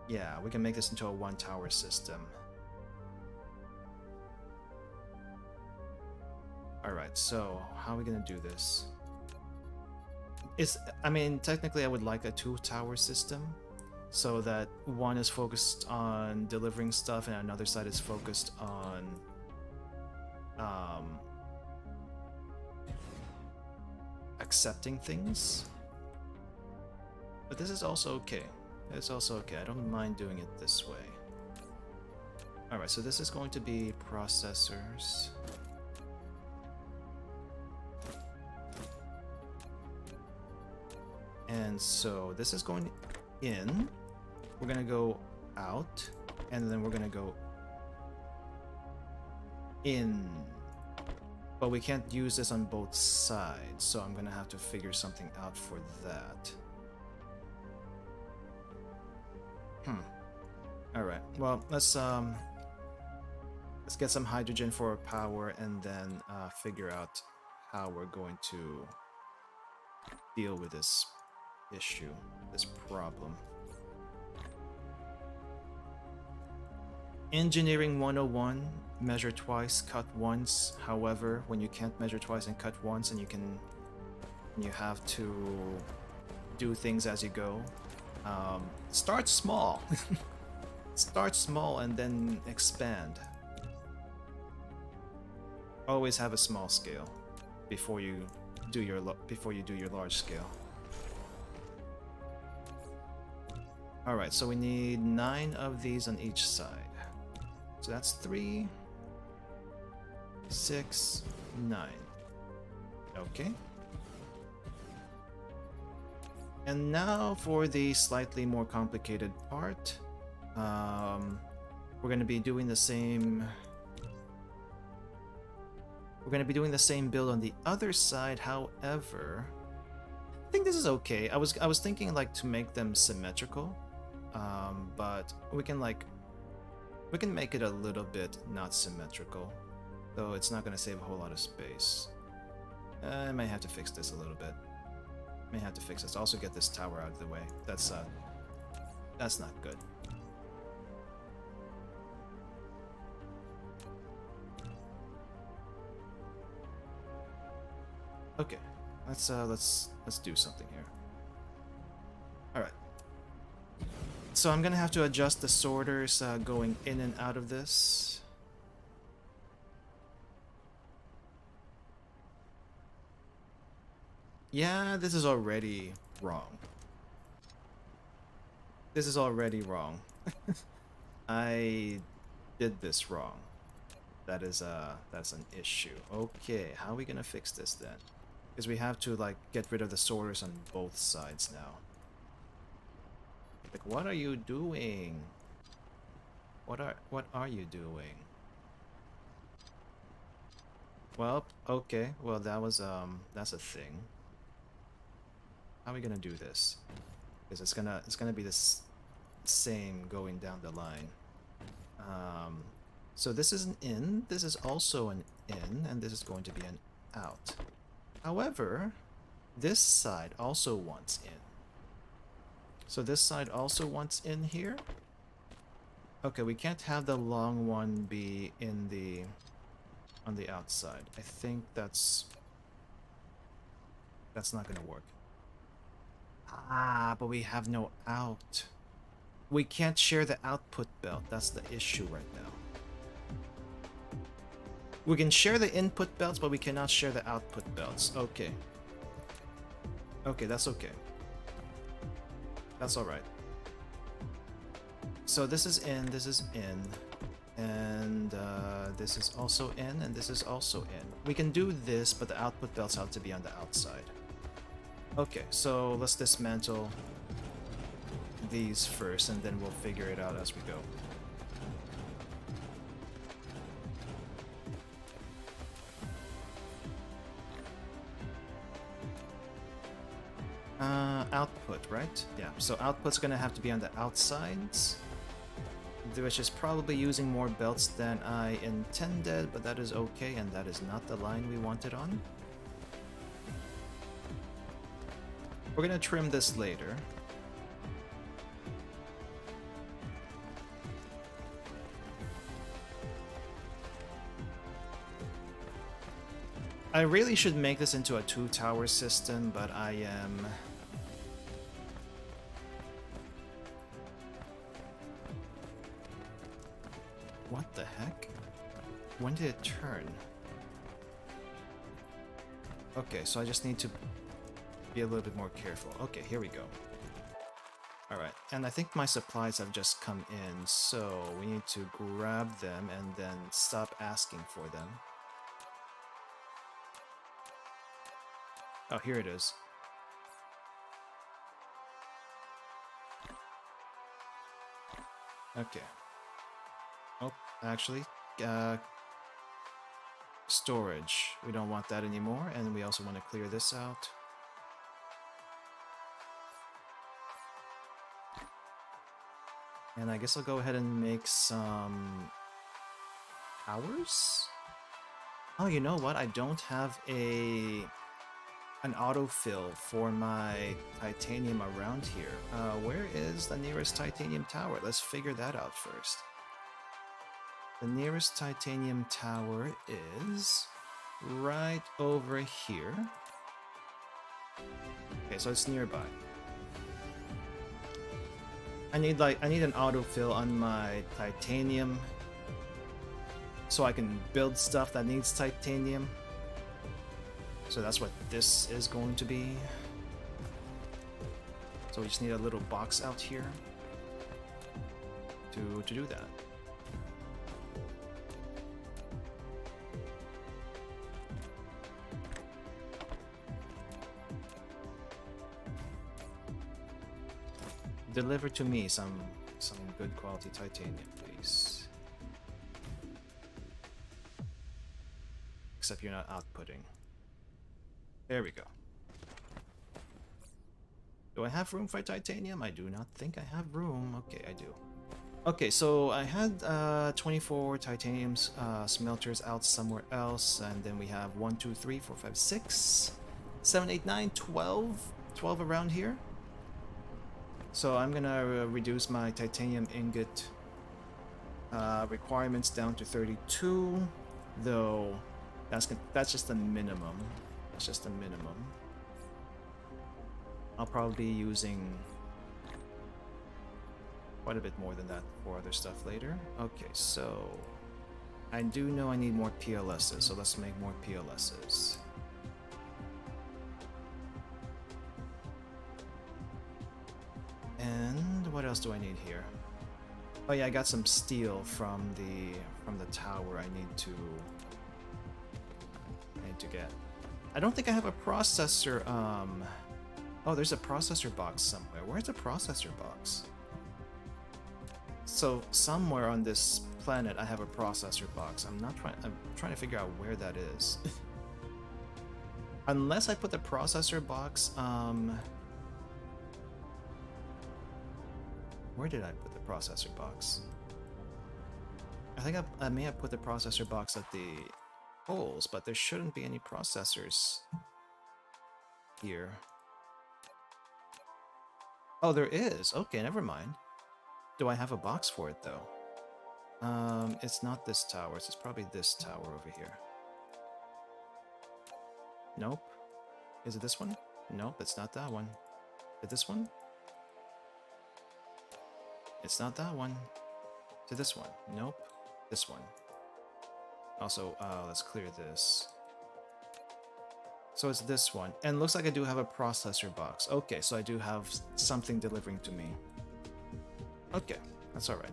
Yeah, we can make this into a 1-tower system. Alright, so how are we going to do this? I mean, technically I would like a 2-tower system, so that one is focused on delivering stuff and another side is focused on accepting things. But this is also okay. It's also okay. I don't mind doing it this way. Alright, so this is going to be processors. And so this is going in. We're gonna go out, and then we're gonna go in. But we can't use this on both sides, so I'm gonna have to figure something out for that. Alright, well, let's get some hydrogen for power, and then figure out how we're going to deal with this issue, this problem. Engineering 101, measure twice, cut once. However, when you can't measure twice and cut once, and you have to do things as you go, start small. Start small and then expand. Always have a small scale before you do your large scale. Alright, so we need 9 of these on each side. So that's 3, 6, 9. Okay. And now for the slightly more complicated part. We're going to be doing the same... We're going to be doing the same build on the other side, however... I think this is okay. I was thinking like to make them symmetrical. But we can make it a little bit not symmetrical, though it's not going to save a whole lot of space. I may have to fix this a little bit. May have to fix this. Also get this tower out of the way. That's not good. Okay, let's do something here. All right. So I'm gonna have to adjust the sorters going in and out of this. Yeah, this is already wrong. This is already wrong. I did this wrong. That's an issue. Okay, how are we gonna fix this then? Because we have to like get rid of the sorters on both sides now. Like, what are you doing? What are you doing? Well, okay. Well, that's a thing. How are we gonna do this? Because it's gonna be this same going down the line. So this is an in, this is also an in, and this is going to be an out. However, this side also wants in. So this side also wants in here. Okay, we can't have the long one be in the on the outside. I think that's not gonna work. Ah, but we have no out. We can't share the output belt. That's the issue right now. We can share the input belts, but we cannot share the output belts. Okay. Okay, that's okay. That's alright. So this is in, and this is also in, and this is also in. We can do this, but the output belts have to be on the outside. Okay, so let's dismantle these first, and then we'll figure it out as we go. Output, right? Yeah, so output's gonna have to be on the outsides, which is probably using more belts than I intended, but that is okay, and that is not the line we wanted on. We're gonna trim this later. I really should make this into a 2-tower system, but I am... What the heck? When did it turn? Okay, so I just need to be a little bit more careful. Okay, here we go. Alright, and I think my supplies have just come in, so we need to grab them and then stop asking for them. Oh, here it is. Okay. Oh, actually, storage. We don't want that anymore, and we also want to clear this out. And I guess I'll go ahead and make some towers? Oh, you know what? I don't have an autofill for my titanium around here. Where is the nearest titanium tower? Let's figure that out first. The nearest titanium tower is right over here. Okay, so it's nearby. I need an autofill on my titanium so I can build stuff that needs titanium. So that's what this is going to be. So we just need a little box out here to do that. Deliver to me some good quality titanium, please. Except you're not outputting. There we go. Do I have room for titanium? I do not think I have room. Okay, I do. Okay, so I had 24 titanium smelters out somewhere else, and then we have 1, 2, 3, 4, 5, 6, 7, 8, 9, 12. 12 around here. So I'm gonna reduce my titanium ingot requirements down to 32, though that's just a minimum. That's just a minimum. I'll probably be using quite a bit more than that for other stuff later. Okay, so I do know I need more PLSs, so let's make more PLSs. And what else do I need here? Oh yeah, I got some steel from the tower I need to get. I don't think I have a processor. Oh, there's a processor box somewhere. Where's the processor box? So somewhere on this planet I have a processor box. I'm trying to figure out where that is. Unless I put the processor box, where did I put the processor box? I think I may have put the processor box at the holes, but there shouldn't be any processors here. Oh, there is. Okay, never mind. Do I have a box for it though? It's not this tower. It's probably this tower over here. Nope. Is it this one? Nope, it's not that one. Is it this one? It's not that one. Is it this one? Nope. This one. Also, let's clear this. So it's this one. And looks like I do have a processor box. Okay, so I do have something delivering to me. Okay, that's alright.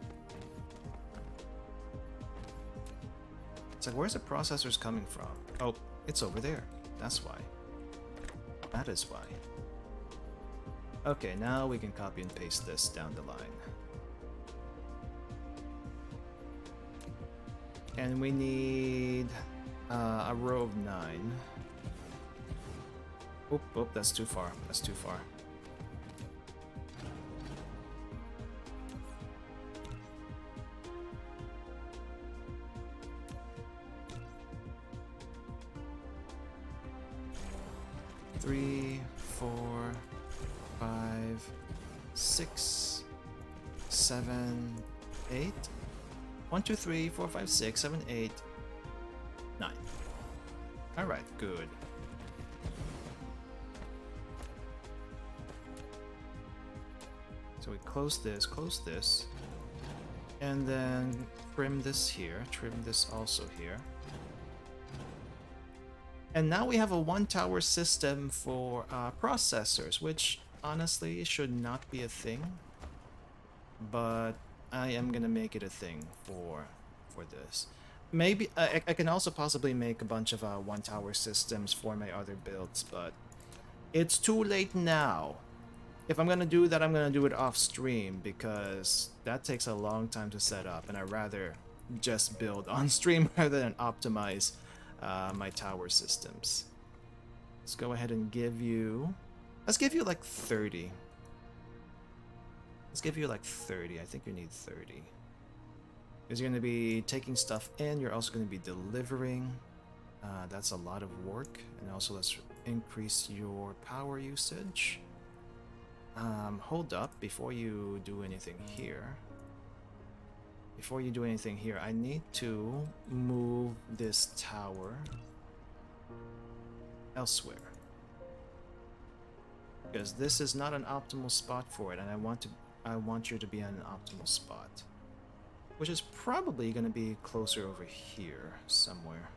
It's like, where's the processors coming from? Oh, it's over there. That's why. That is why. Okay, now we can copy and paste this down the line. And we need a row of 9. Oop, that's too far. That's too far. Three, 4, 5, 6, 7, 8. 1, 2, 3, 4, 5, 6, 7, 8, 9. Alright, good. So we close this, and then trim this here, trim this also here. And now we have a one tower system for processors, which honestly should not be a thing, but I am gonna make it a thing for this. Maybe I can also possibly make a bunch of one tower systems for my other builds, but it's too late now. If I'm gonna do that, I'm gonna do it off stream because that takes a long time to set up, and I'd rather just build on stream rather than optimize my tower systems. Let's go ahead and give you... Let's give you like 30. Let's give you like 30. I think you need 30. Because you're going to be taking stuff in. You're also going to be delivering. That's a lot of work. And also let's increase your power usage. Hold up before you do anything here. Before you do anything here, I need to move this tower elsewhere. Because this is not an optimal spot for it, and I want you to be in an optimal spot. Which is probably going to be closer over here somewhere.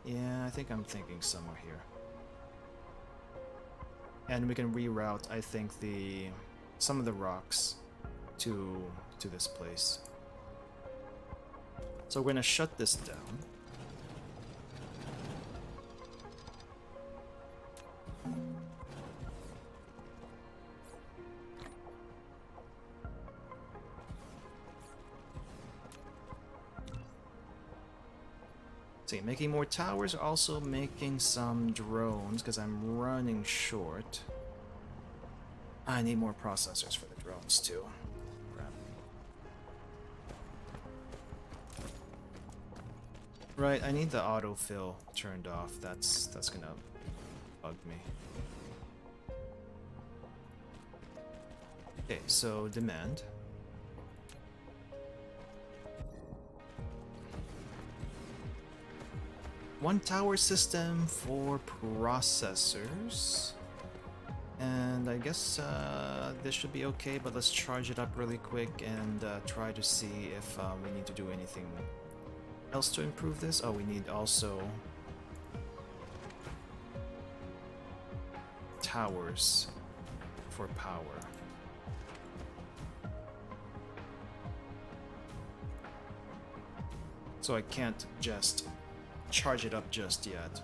Yeah, I think I'm thinking somewhere here. And we can reroute, I think, some of the rocks to this place. So we're going to shut this down. See, making more towers, also making some drones, because I'm running short. I need more processors for the drones, too. Crap. Right, I need the autofill turned off. That's gonna bug me. Okay, so demand. One tower system for processors. And I guess this should be okay, but let's charge it up really quick and try to see if we need to do anything else to improve this. Oh, we need also towers for power. So I can't just charge it up just yet.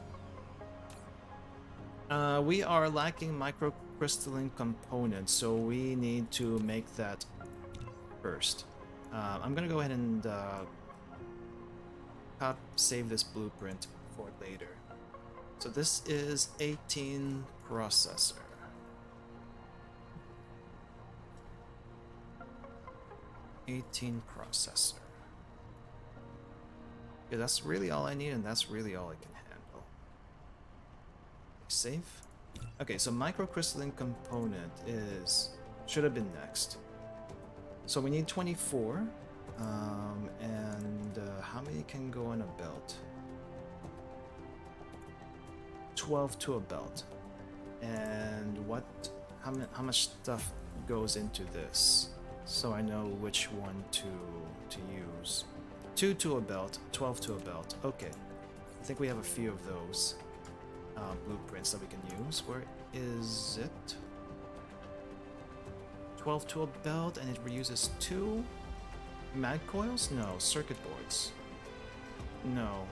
We are lacking microcrystalline components, so we need to make that first. I'm gonna go ahead and save this blueprint for later. So this is 18 processor. Yeah, that's really all I need, and that's really all I can handle. Save. Okay, so microcrystalline component should have been next. So we need 24. And how many can go on a belt? 12 to a belt. And how much stuff goes into this? So I know which one to use. 2 to a belt, 12 to a belt. Okay. I think we have a few of those blueprints that we can use. Where is it? 12 to a belt, and it reuses 2 mag coils? No. Circuit boards? No.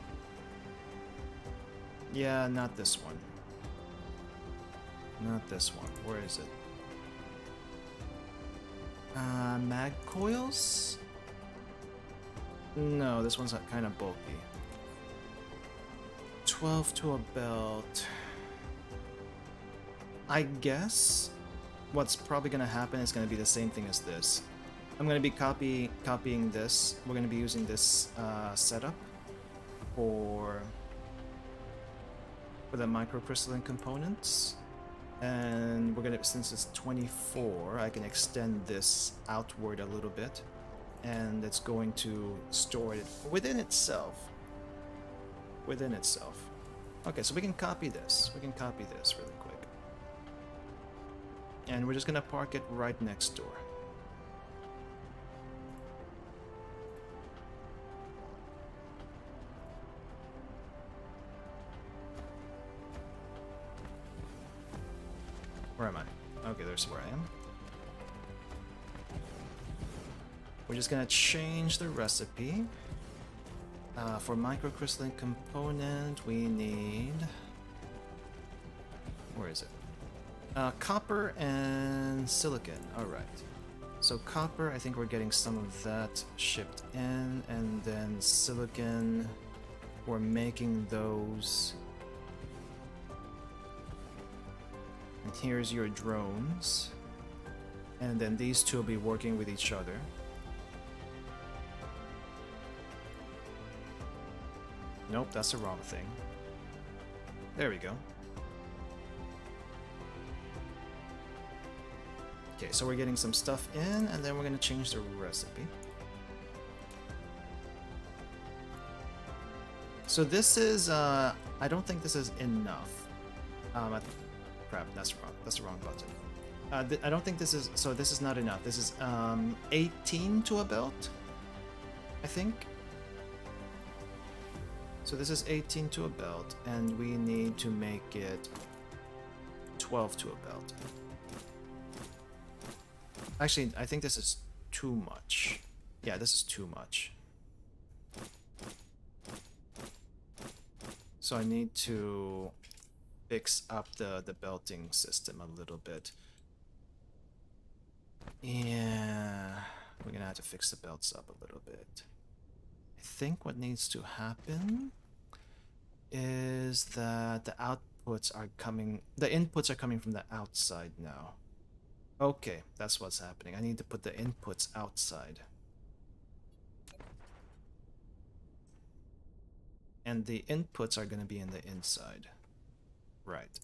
Yeah, not this one. Not this one. Where is it? Mag coils? No, this one's kind of bulky. 12 to a belt. I guess what's probably going to happen is going to be the same thing as this. I'm going to be copying this. We're going to be using this setup for the microcrystalline components. And we're going to, since it's 24, I can extend this outward a little bit. And it's going to store it within itself. Within itself. Okay, so we can copy this. We can copy this really quick. And we're just going to park it right next door. Where am I? Okay, there's where I am. We're just gonna change the recipe. For microcrystalline component, we need... Where is it? Copper and silicon. Alright. So copper, I think we're getting some of that shipped in, and then silicon, we're making those. And here's your drones. And then these two will be working with each other. Nope, that's the wrong thing. There we go. Okay, so we're getting some stuff in, and then we're going to change the recipe. So this is, I don't think this is enough. Crap, that's wrong. That's the wrong button. I don't think this is, so this is not enough. This is 18 to a belt, I think. So this is 18 to a belt, and we need to make it 12 to a belt. Actually, I think this is too much. Yeah, this is too much. So I need to fix up the belting system a little bit. Yeah, we're gonna have to fix the belts up a little bit. I think what needs to happen is that the inputs are coming from the outside now. Okay, that's what's happening. I need to put the inputs outside. And the inputs are going to be in the inside. Right.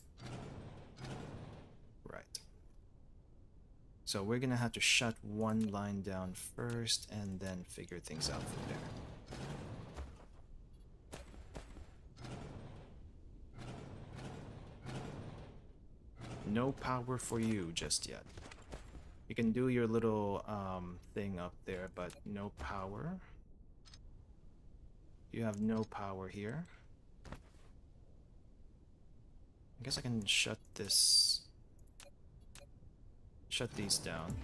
Right. So we're going to have to shut one line down first and then figure things out from there. no power for you just yet. You can do your little thing up there, but no power. You have no power here. I guess I can shut these down.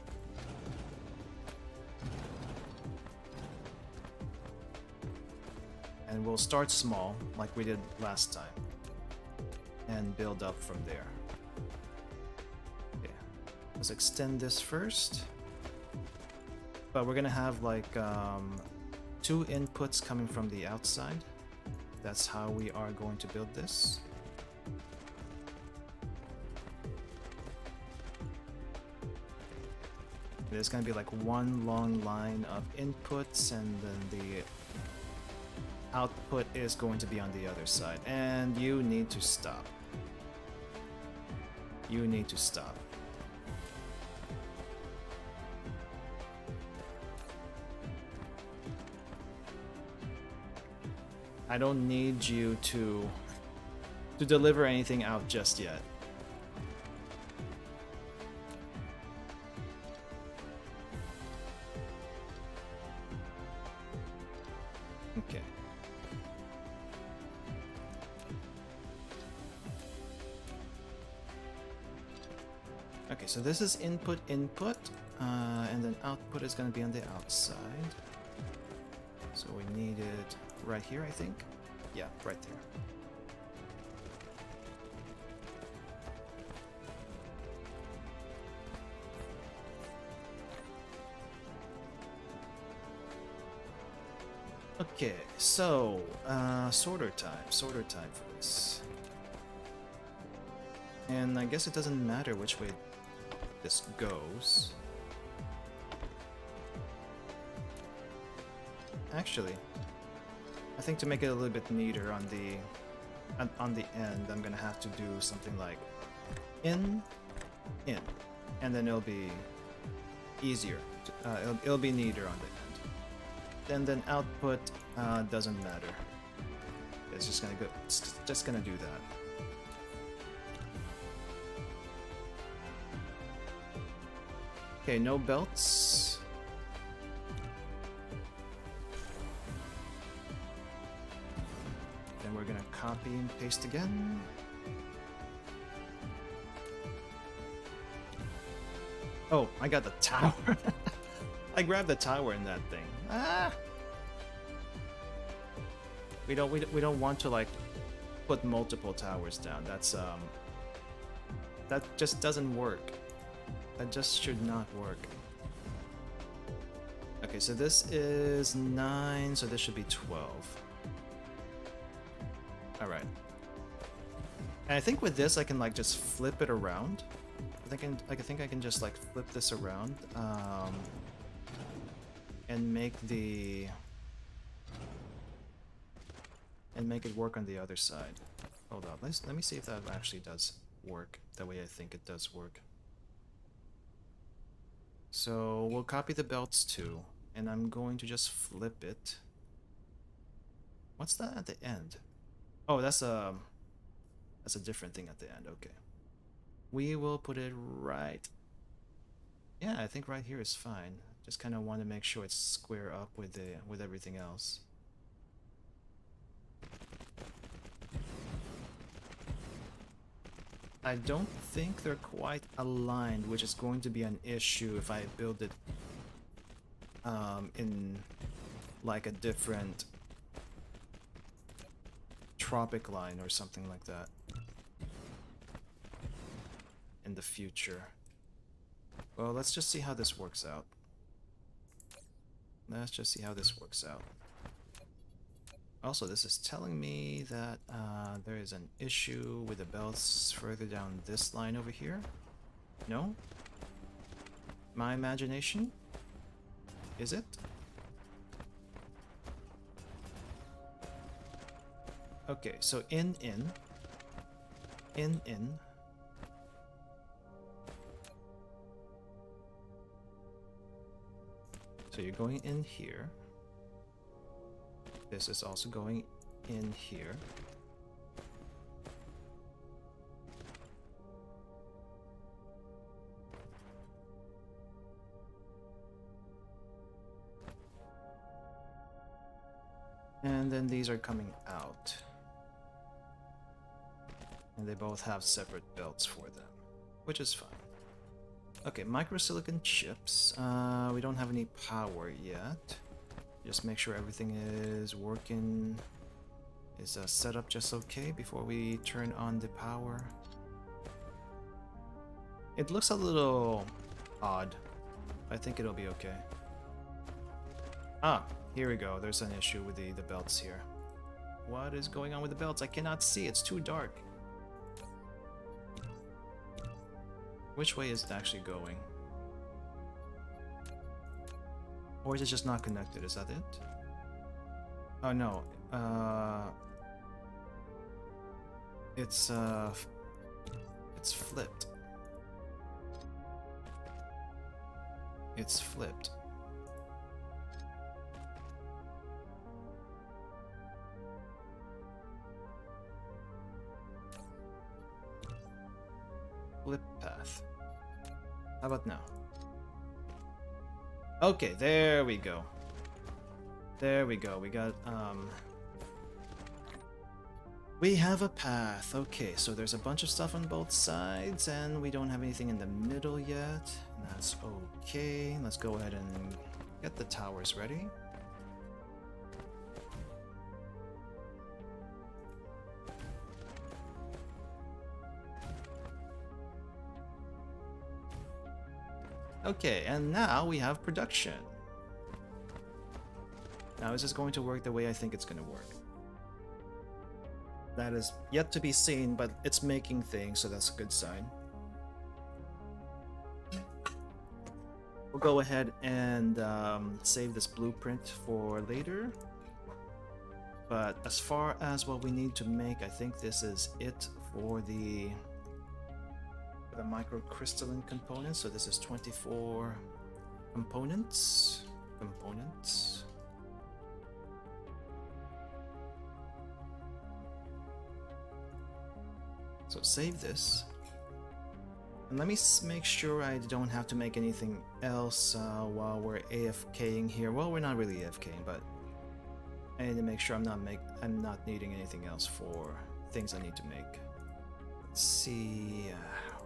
And we'll start small, like we did last time, and build up from there. Okay, let's extend this first. But we're gonna have like 2 inputs coming from the outside. That's how we are going to build this. There's gonna be like one long line of inputs, and then the output is going to be on the other side. And you need to stop. You need to stop. I don't need you to deliver anything out just yet. Okay. Okay, so this is input, and then output is going to be on the outside. So we need it right here, I think. Yeah, right there. Okay, so sorter time for this. And I guess it doesn't matter which way this goes. Actually, I think to make it a little bit neater on the end, I'm gonna have to do something like in, and then it'll be easier. It'll be neater on the end. And then output doesn't matter. It's just gonna go. It's just gonna do that. Okay, no belts. Then we're gonna copy and paste again. Oh, I got the tower. I grabbed the tower in that thing. Ah! We don't want to like put multiple towers down. That's that just doesn't work. That just should not work. Okay, so this is 9, so this should be 12. Alright. And I think with this I can like just flip it around. I think I can just like flip this around and make it work on the other side. Hold on, let me see if that actually does work the way I think it does work. So we'll copy the belts too, and I'm going to just flip it. What's that at the end? Oh, that's a different thing at the end. Okay. We will put it right. Yeah, I think right here is fine. Just kind of want to make sure it's square up with everything else. I don't think they're quite aligned, which is going to be an issue if I build it in like a different tropic line or something like that in the future. Well, let's just see how this works out. Let's just see how this works out. Also, this is telling me that there is an issue with the belts further down this line over here. No? My imagination? Is it? Okay, so in. So you're going in here. This is also going in here. And then these are coming out. And they both have separate belts for them, which is fine. Okay, microsilicon chips. We don't have any power yet. Just make sure everything is working, is set up just okay before we turn on the power. It looks a little odd. I think it'll be okay. Ah, here we go. There's an issue with the belts here. What is going on with the belts? I cannot see. It's too dark. Which way is it actually going? Or is it just not connected? Is that it? Oh no. It's flipped. It's flipped. Flip path. How about now? Okay, there we go. There we go. We got, we have a path. Okay, so there's a bunch of stuff on both sides, and we don't have anything in the middle yet. That's okay. Let's go ahead and get the towers ready. Okay, and now we have production. Now is this going to work the way I think it's going to work? That is yet to be seen, but it's making things, so that's a good sign. We'll go ahead and save this blueprint for later. But as far as what we need to make, I think this is it for the microcrystalline components. So this is 24 components. So save this. And let me make sure I don't have to make anything else while we're AFKing here. Well, we're not really AFKing, but I need to make sure I'm not needing anything else for things I need to make. Let's see,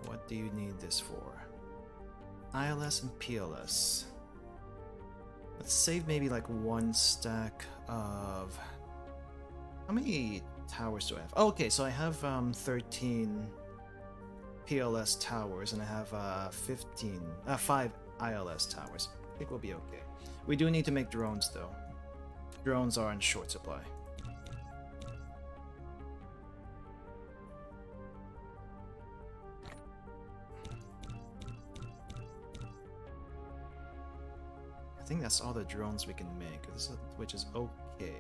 what do you need this for? ILS and PLS. Let's save maybe like one stack of... How many towers do I have? Oh, okay, so I have 13 PLS towers, and I have 5 ILS towers. I think we'll be okay. We do need to make drones though. Drones are in short supply. I think that's all the drones we can make, which is okay.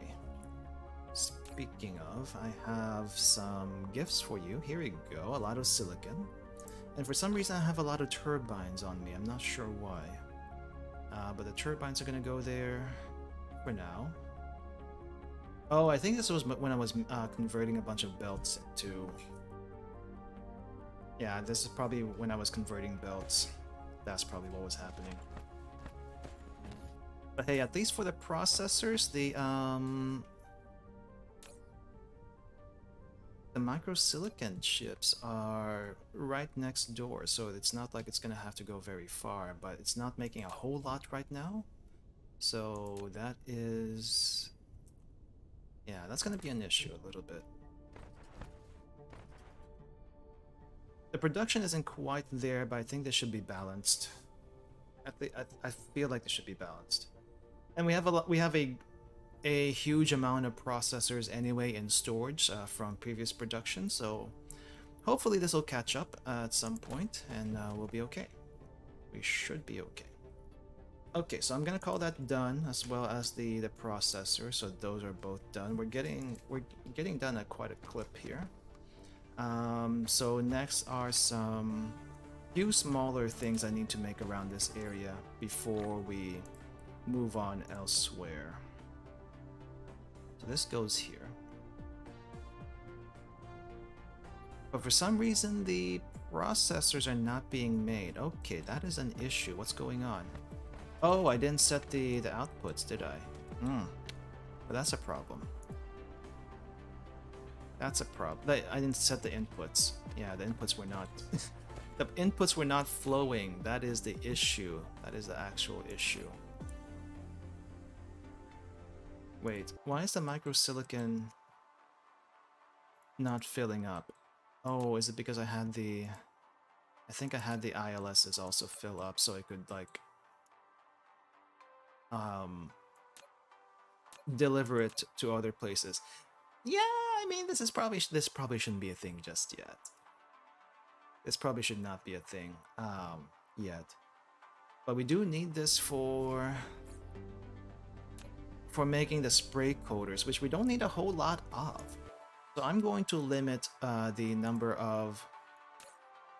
Speaking of, I have some gifts for you. Here we go, a lot of silicon. And for some reason I have a lot of turbines on me. I'm not sure why. But the turbines are gonna go there for now. Oh, I think this was when I was converting a bunch of belts to... Yeah, this is probably when I was converting belts. That's probably what was happening. But hey, at least for the processors, the microsilicon chips are right next door, so it's not like it's gonna have to go very far, but it's not making a whole lot right now. So that is... Yeah, that's gonna be an issue a little bit. The production isn't quite there, but I think this should be balanced. I feel like this should be balanced. And we have a huge amount of processors anyway in storage from previous production, so hopefully this will catch up at some point, and we'll be okay. We should be okay. Okay, so I'm gonna call that done, as well as the processor. So those are both done. We're getting done at quite a clip here. So next are some few smaller things I need to make around this area before we move on elsewhere. So this goes here. But for some reason the processors are not being made. Okay, that is an issue. What's going on? Oh, I didn't set the outputs, did I? But that's a problem. That's a problem. I didn't set the inputs. Yeah, the inputs were not... the inputs were not flowing. That is the issue. That is the actual issue. Wait, why is the microsilicon not filling up? Oh, is it because I had the... I think I had the ILSs also fill up so I could, like... deliver it to other places. Yeah, I mean, this probably shouldn't be a thing just yet. This probably should not be a thing yet. But we do need this for making the spray coaters, which we don't need a whole lot of. So I'm going to limit the number of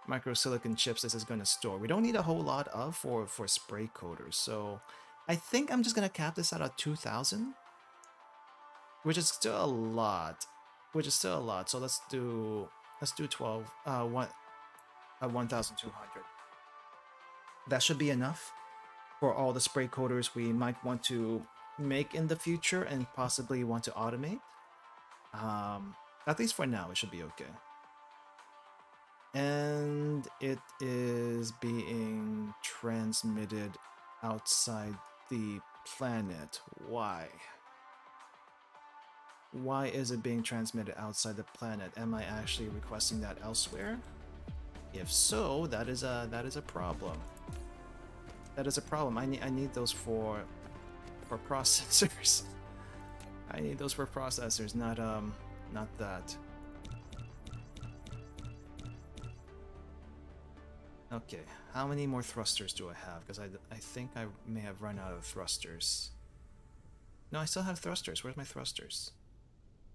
microsilicon chips this is going to store. We don't need a whole lot of for spray coaters. So I think I'm just going to cap this out at 2,000. Which is still a lot. So let's do 1,200. That should be enough for all the spray coaters we might want to make in the future and possibly want to automate. At least for now, it should be okay. And it is being transmitted outside the planet. Why? Why is it being transmitted outside the planet? Am I actually requesting that elsewhere? If so, that is a problem. That is a problem. I need those for processors. I need those for processors, not that. Okay, how many more thrusters do I have? Because I think I may have run out of thrusters. No, I still have thrusters. Where's my thrusters?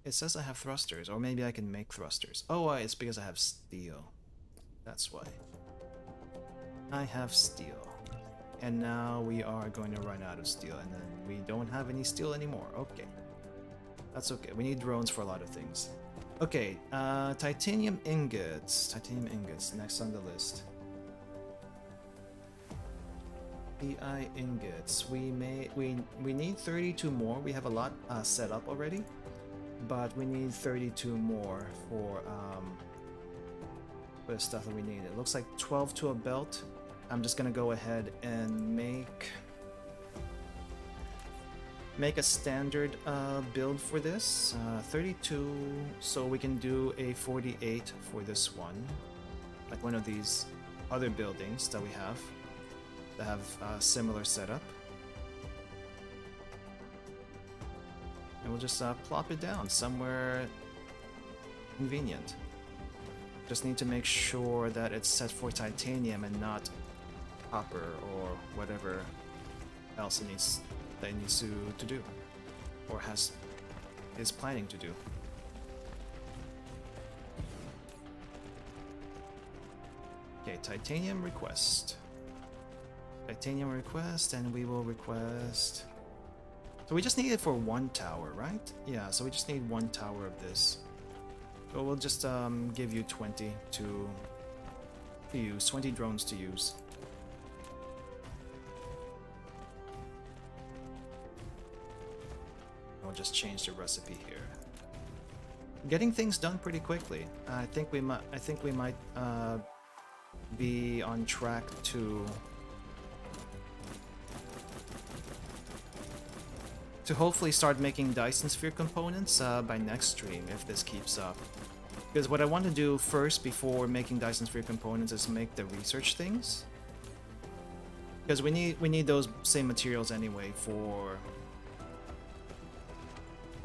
It says I have thrusters, or maybe I can make thrusters. Oh, it's because I have steel. That's why. I have steel. And now we are going to run out of steel, and then we don't have any steel anymore. Okay. That's okay. We need drones for a lot of things. Okay, titanium ingots. Titanium ingots, next on the list. PI ingots. We need 32 more. We have a lot set up already. But we need 32 more for the stuff that we need. It looks like 12 to a belt. I'm just gonna go ahead and make a standard build for this. 32, so we can do a 48 for this one, like one of these other buildings that we have that have a similar setup. And we'll just plop it down somewhere convenient. Just need to make sure that it's set for titanium and not copper or whatever else it needs to do, or is planning to do. Okay, titanium request. Titanium request, and we will request. So we just need it for one tower, right? Yeah, so we just need one tower of this. So we'll just give you 20 to use, 20 drones to use. We'll just change the recipe here. Getting things done pretty quickly. I think we might be on track to hopefully start making Dyson Sphere components by next stream if this keeps up. Because what I want to do first before making Dyson Sphere components is make the research things. Because we need those same materials anyway for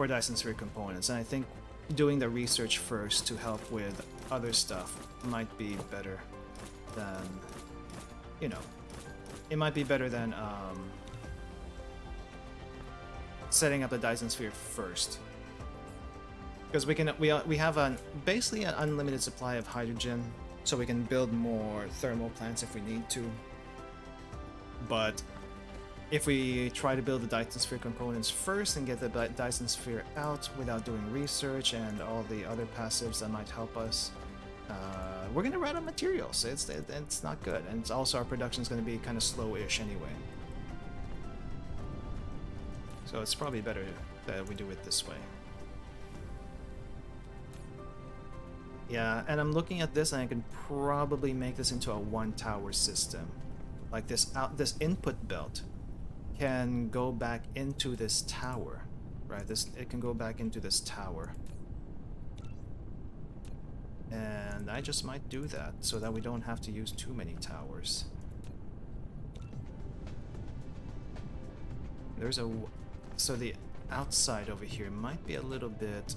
Dyson Sphere components, and I think doing the research first to help with other stuff might be better than, you know, it might be better than setting up the Dyson Sphere first, because we have basically an unlimited supply of hydrogen, so we can build more thermal plants if we need to. But if we try to build the Dyson Sphere components first and get the Dyson Sphere out without doing research and all the other passives that might help us, we're gonna run out of materials. It's not good, and it's also our production is gonna be kind of slow-ish anyway. So it's probably better that we do it this way. Yeah, and I'm looking at this and I can probably make this into a one tower system. Like this input belt can go back into this tower, right? It can go back into this tower. And I just might do that so that we don't have to use too many towers. So the outside over here might be a little bit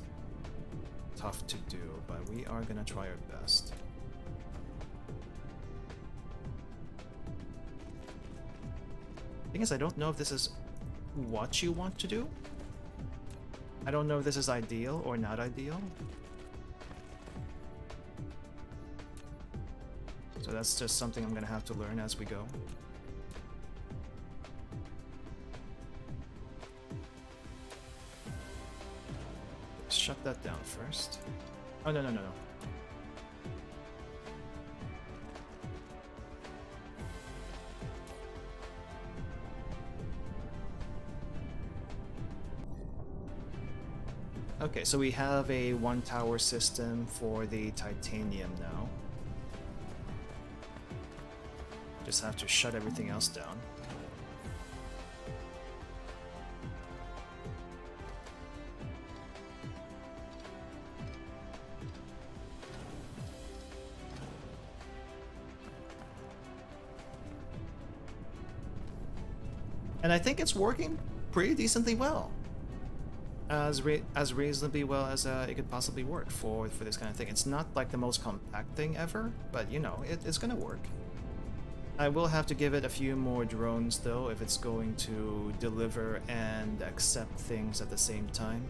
tough to do, but we are gonna try our best. Thing is, I don't know if this is what you want to do. I don't know if this is ideal or not ideal. So that's just something I'm gonna have to learn as we go. Shut that down first. Oh, no. Okay, so we have a one tower system for the titanium now. Just have to shut everything else down. And I think it's working pretty decently well. As reasonably well as it could possibly work for this kind of thing. It's not like the most compact thing ever, but you know, it's gonna work. I will have to give it a few more drones though if it's going to deliver and accept things at the same time.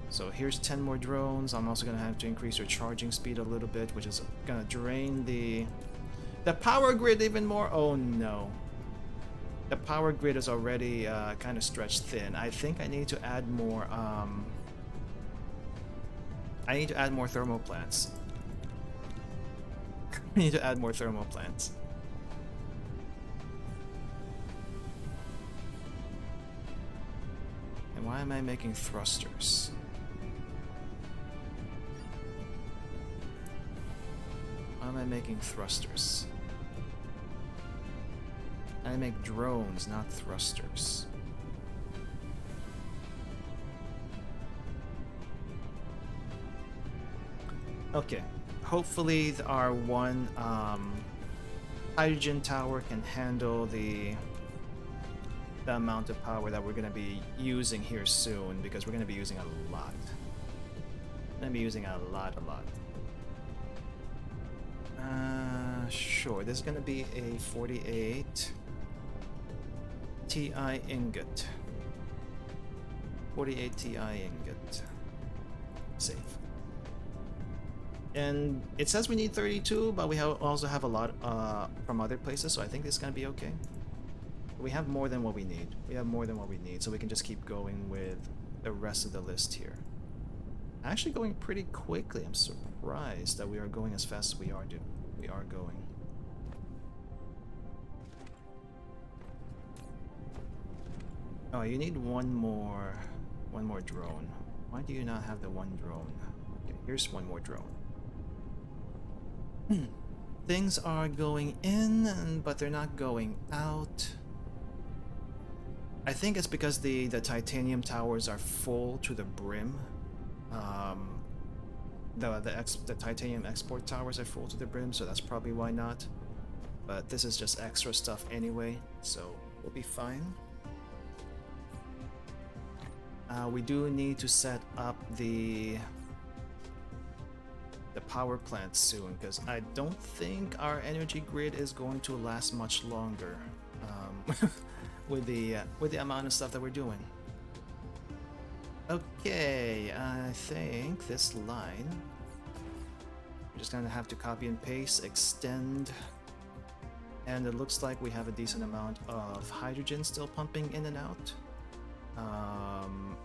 So here's 10 more drones. I'm also gonna have to increase your charging speed a little bit, which is gonna drain the power grid even more. Oh no. The power grid is already kind of stretched thin. I think I need to add more. I need to add more thermal plants. I need to add more thermal plants. And why am I making thrusters? Why am I making thrusters? I make drones, not thrusters. Okay, hopefully our one hydrogen tower can handle the amount of power that we're going to be using here soon, because we're going to be using a lot. We're going to be using a lot. Sure, this is going to be a 48 Ti ingot. 48 Ti ingot. Save. And it says we need 32, but we also have a lot from other places, so I think this is gonna be okay. We have more than what we need. So we can just keep going with the rest of the list here. Actually going pretty quickly. I'm surprised that we are going as fast as we are, dude. We are going. Oh, you need one more drone. Why do you not have the one drone? Okay, here's one more drone. Things are going in, but they're not going out. I think it's because the titanium towers are full to the brim. The titanium export towers are full to the brim, so that's probably why not. But this is just extra stuff anyway, so we'll be fine. We do need to set up the power plant soon, because I don't think our energy grid is going to last much longer with the amount of stuff that we're doing. Okay, I think this line we're just gonna have to copy and paste, extend, and it looks like we have a decent amount of hydrogen still pumping in and out.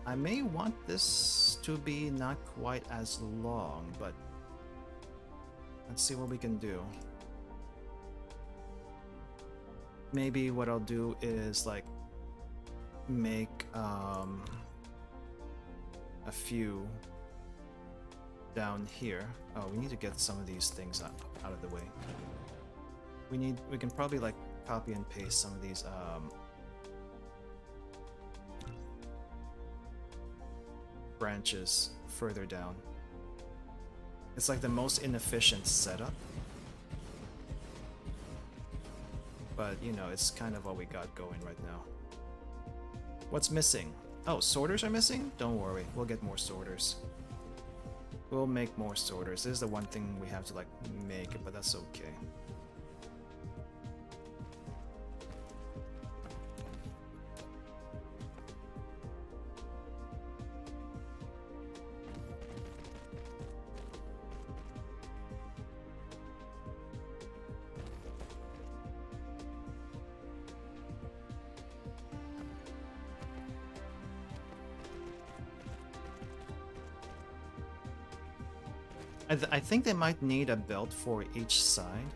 I may want this to be not quite as long, but let's see what we can do. Maybe what I'll do is like make a few down here. Oh, we need to get some of these things out of the way. We can probably like copy and paste some of these branches further down. It's like the most inefficient setup, but you know, it's kind of what we got going right now. What's missing? Oh, sorters are missing? Don't worry, we'll get more sorters. We'll make more sorters. This is the one thing we have to like make it, but that's okay. I think they might need a belt for each side,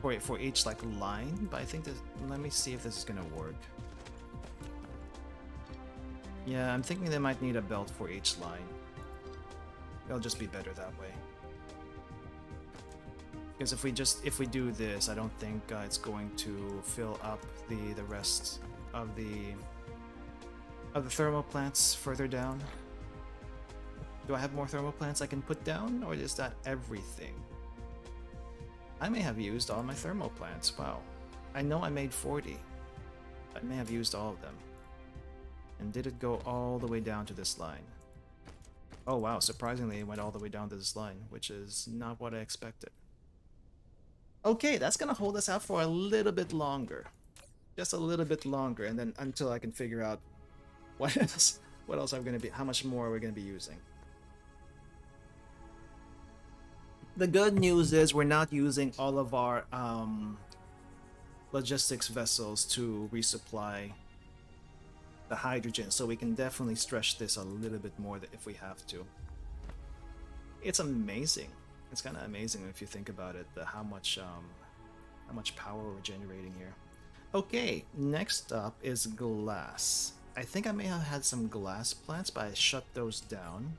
for each like line. But I think that, let me see if this is gonna work. Yeah, I'm thinking they might need a belt for each line. It'll just be better that way. Because if we do this, I don't think it's going to fill up the rest of the thermal plants further down. Do I have more thermal plants I can put down, or is that everything? I may have used all my thermal plants. Wow. I know I made 40. I may have used all of them. And did it go all the way down to this line? Oh wow, surprisingly it went all the way down to this line, which is not what I expected. Okay, that's gonna hold us out for a little bit longer. Just a little bit longer, and then until I can figure out what else I'm gonna be, how much more we're gonna be using. The good news is we're not using all of our logistics vessels to resupply the hydrogen, so we can definitely stretch this a little bit more if we have to. It's amazing. It's kind of amazing if you think about it, how much power we're generating here. Okay, next up is glass. I think I may have had some glass plants, but I shut those down.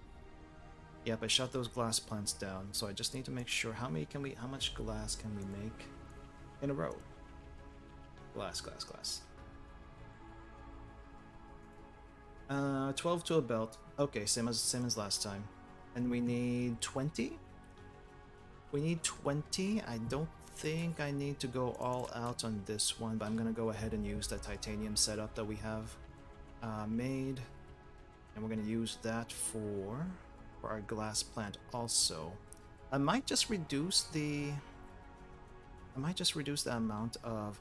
Yep, I shut those glass plants down, so I just need to make sure how much glass can we make in a row? Glass. 12 to a belt. Okay, same as last time. And we need 20? We need 20. I don't think I need to go all out on this one, but I'm gonna go ahead and use the titanium setup that we have made. And we're gonna use that for our glass plant also. I might just reduce the amount of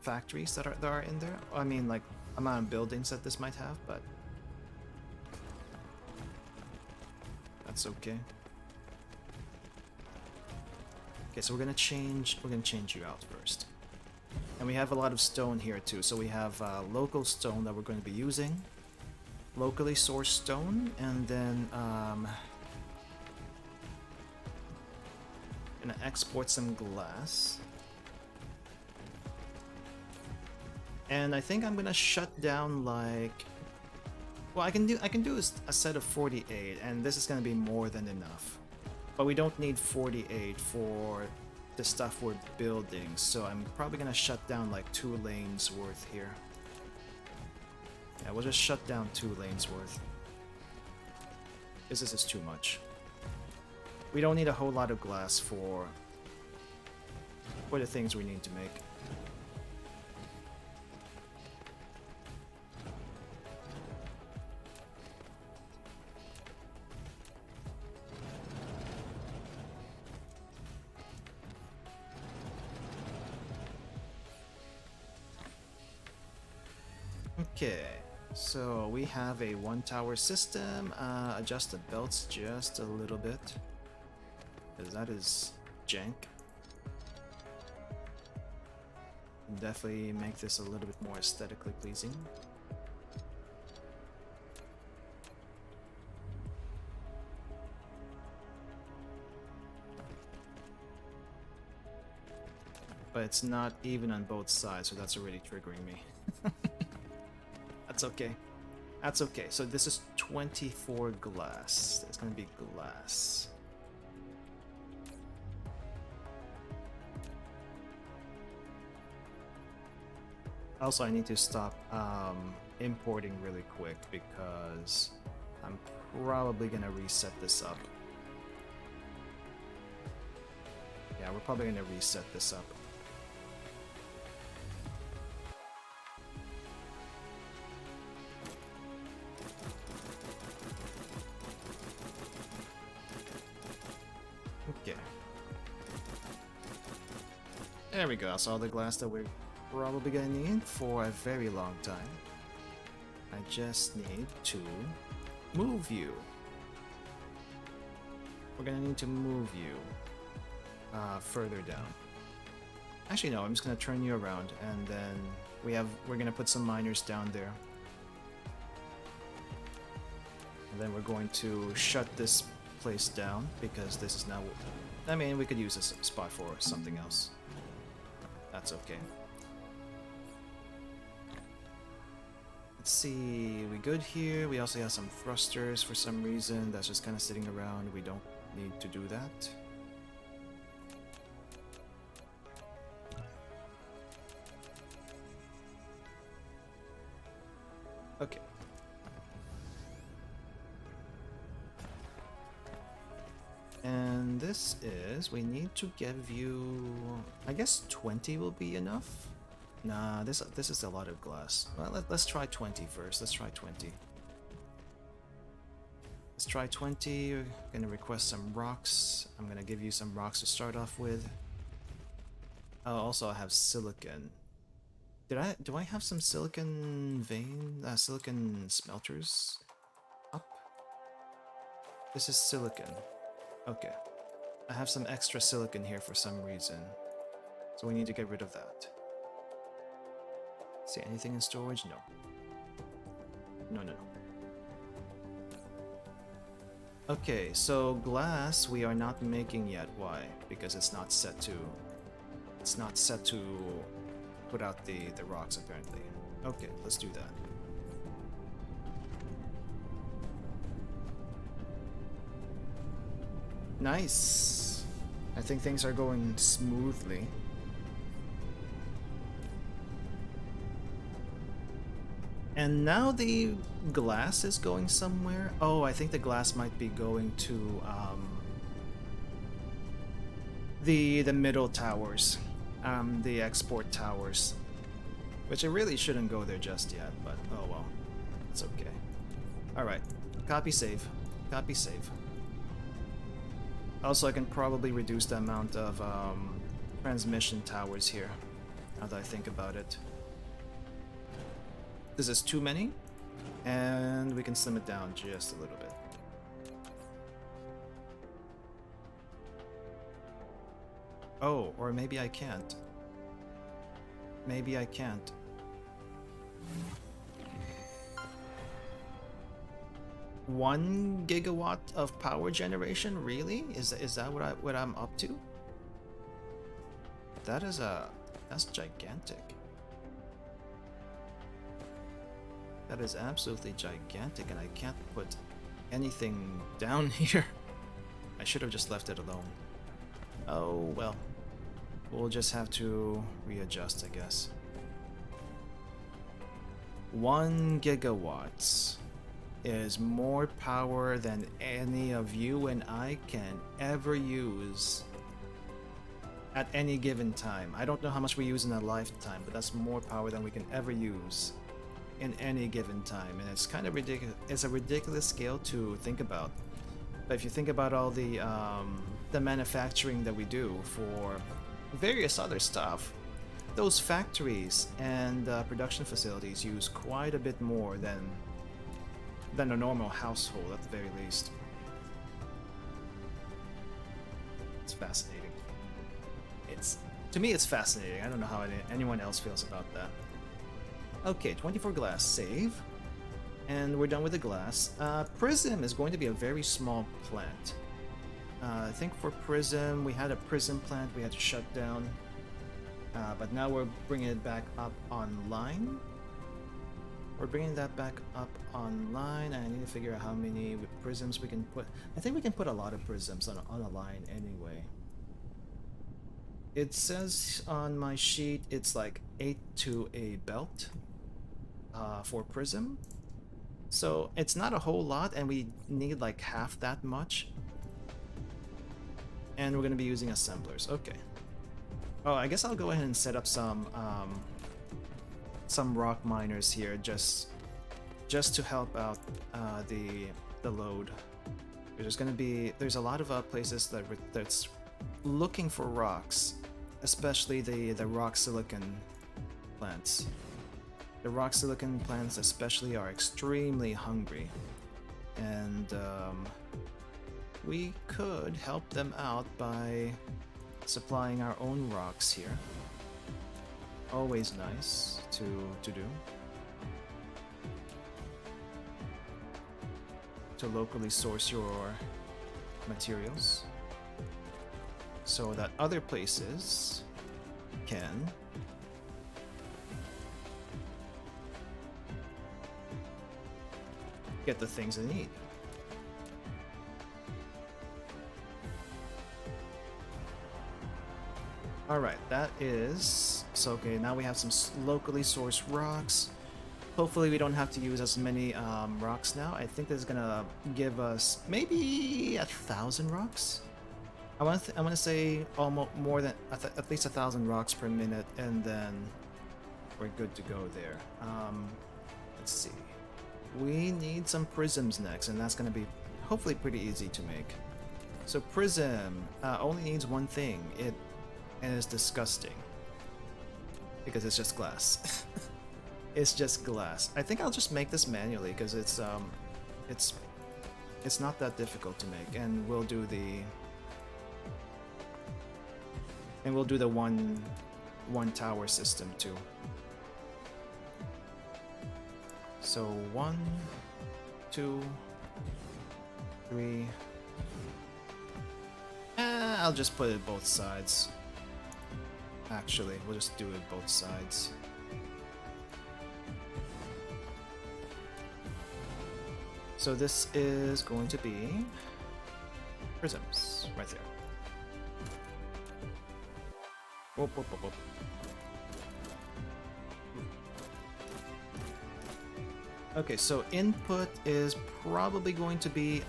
factories that are in there. I mean, like, amount of buildings that this might have, but that's okay. Okay, so we're gonna change you out first. And we have a lot of stone here too, so we have local stone that we're going to be using, locally sourced stone, and then gonna export some glass. And I think I'm gonna shut down like, well, I can do a set of 48, and this is gonna be more than enough. But we don't need 48 for the stuff we're building, so I'm probably gonna shut down like 2 lanes worth here. Yeah, we'll just shut down 2 lanes worth. This is too much. We don't need a whole lot of glass for the things we need to make. Okay, so we have a 1-tower system. Adjust the belts just a little bit, because that is jank. Definitely make this a little bit more aesthetically pleasing. it's not even on both sides, so that's already triggering me. That's okay. That's okay. So this is 24 glass. It's gonna be glass. Also, I need to stop importing really quick because I'm probably gonna reset this up. Yeah, we're probably gonna reset this up. Okay. There we go. That's all the glass that we're probably gonna need for a very long time. I just need to move you. We're gonna need to move you further down. Actually, no. I'm just gonna turn you around, and then we're gonna put some miners down there, and then we're going to shut this place down because this is now. I mean, we could use this spot for something else. That's okay. Let's see, we good here. We also have some thrusters for some reason. That's just kind of sitting around. We don't need to do that. Okay. And this is, we need to give you, I guess 20 will be enough. Nah, this is a lot of glass. Well, let's try 20 first. Let's try 20. Let's try 20. We're gonna request some rocks. I'm gonna give you some rocks to start off with. Oh, also I have silicon. Do I have some silicon silicon smelters up? This is silicon. Okay. I have some extra silicon here for some reason. So we need to get rid of that. See anything in storage? No. No. Okay, so glass we are not making yet. Why? Because it's not set to put out the rocks apparently. Okay, let's do that. Nice. I think things are going smoothly. And now the glass is going somewhere. Oh, I think the glass might be going to the middle towers, the export towers, which it really shouldn't go there just yet. But oh well, it's okay. All right, copy save, copy save. Also, I can probably reduce the amount of transmission towers here. Now that I think about it. This is too many, and we can slim it down just a little bit. Oh, or maybe I can't. Maybe I can't. One gigawatt of power generation? Really? Is that what I'm up to? That's gigantic. That is absolutely gigantic, and I can't put anything down here. I should have just left it alone. Oh well. We'll just have to readjust, I guess. 1 gigawatt is more power than any of you and I can ever use at any given time. I don't know how much we use in a lifetime, but that's more power than we can ever use in any given time, and it's kind of ridiculous. It's a ridiculous scale to think about, but if you think about all the manufacturing that we do for various other stuff, those factories and production facilities use quite a bit more than a normal household at the very least. It's fascinating. To me it's fascinating. I don't know how anyone else feels about that. Okay, 24 glass, save. And we're done with the glass. Prism is going to be a very small plant. I think for Prism, we had a Prism plant we had to shut down. But now we're bringing it back up online. We're bringing that back up online, and I need to figure out how many prisms we can put. I think we can put a lot of prisms on a line anyway. It says on my sheet it's like 8 to a belt for prism. So it's not a whole lot, and we need like half that much. And we're going to be using assemblers. Okay. Oh, I guess I'll go ahead and set up some rock miners here just to help out the load. There's a lot of places that's looking for rocks, especially the rock silicon plants. The rock silicon plants especially are extremely hungry, and we could help them out by supplying our own rocks here. Always nice to do. To locally source your materials so that other places can get the things they need. Alright, that is... So, okay, now we have some locally sourced rocks. Hopefully we don't have to use as many rocks now. I think this is gonna give us maybe 1,000 rocks? I want to say almost more than... at least 1,000 rocks per minute, and then we're good to go there. Let's see. We need some prisms next, and that's gonna be hopefully pretty easy to make. So prism only needs one thing. And it's disgusting because it's just glass. It's just glass. I think I'll just make this manually because it's not that difficult to make, and we'll do the one tower system too. So 1, 2, 3. I'll just put it both sides. Actually, we'll just do it both sides. So this is going to be prisms right there. Whoop, whoop, whoop, whoop. Okay, so input is probably going to be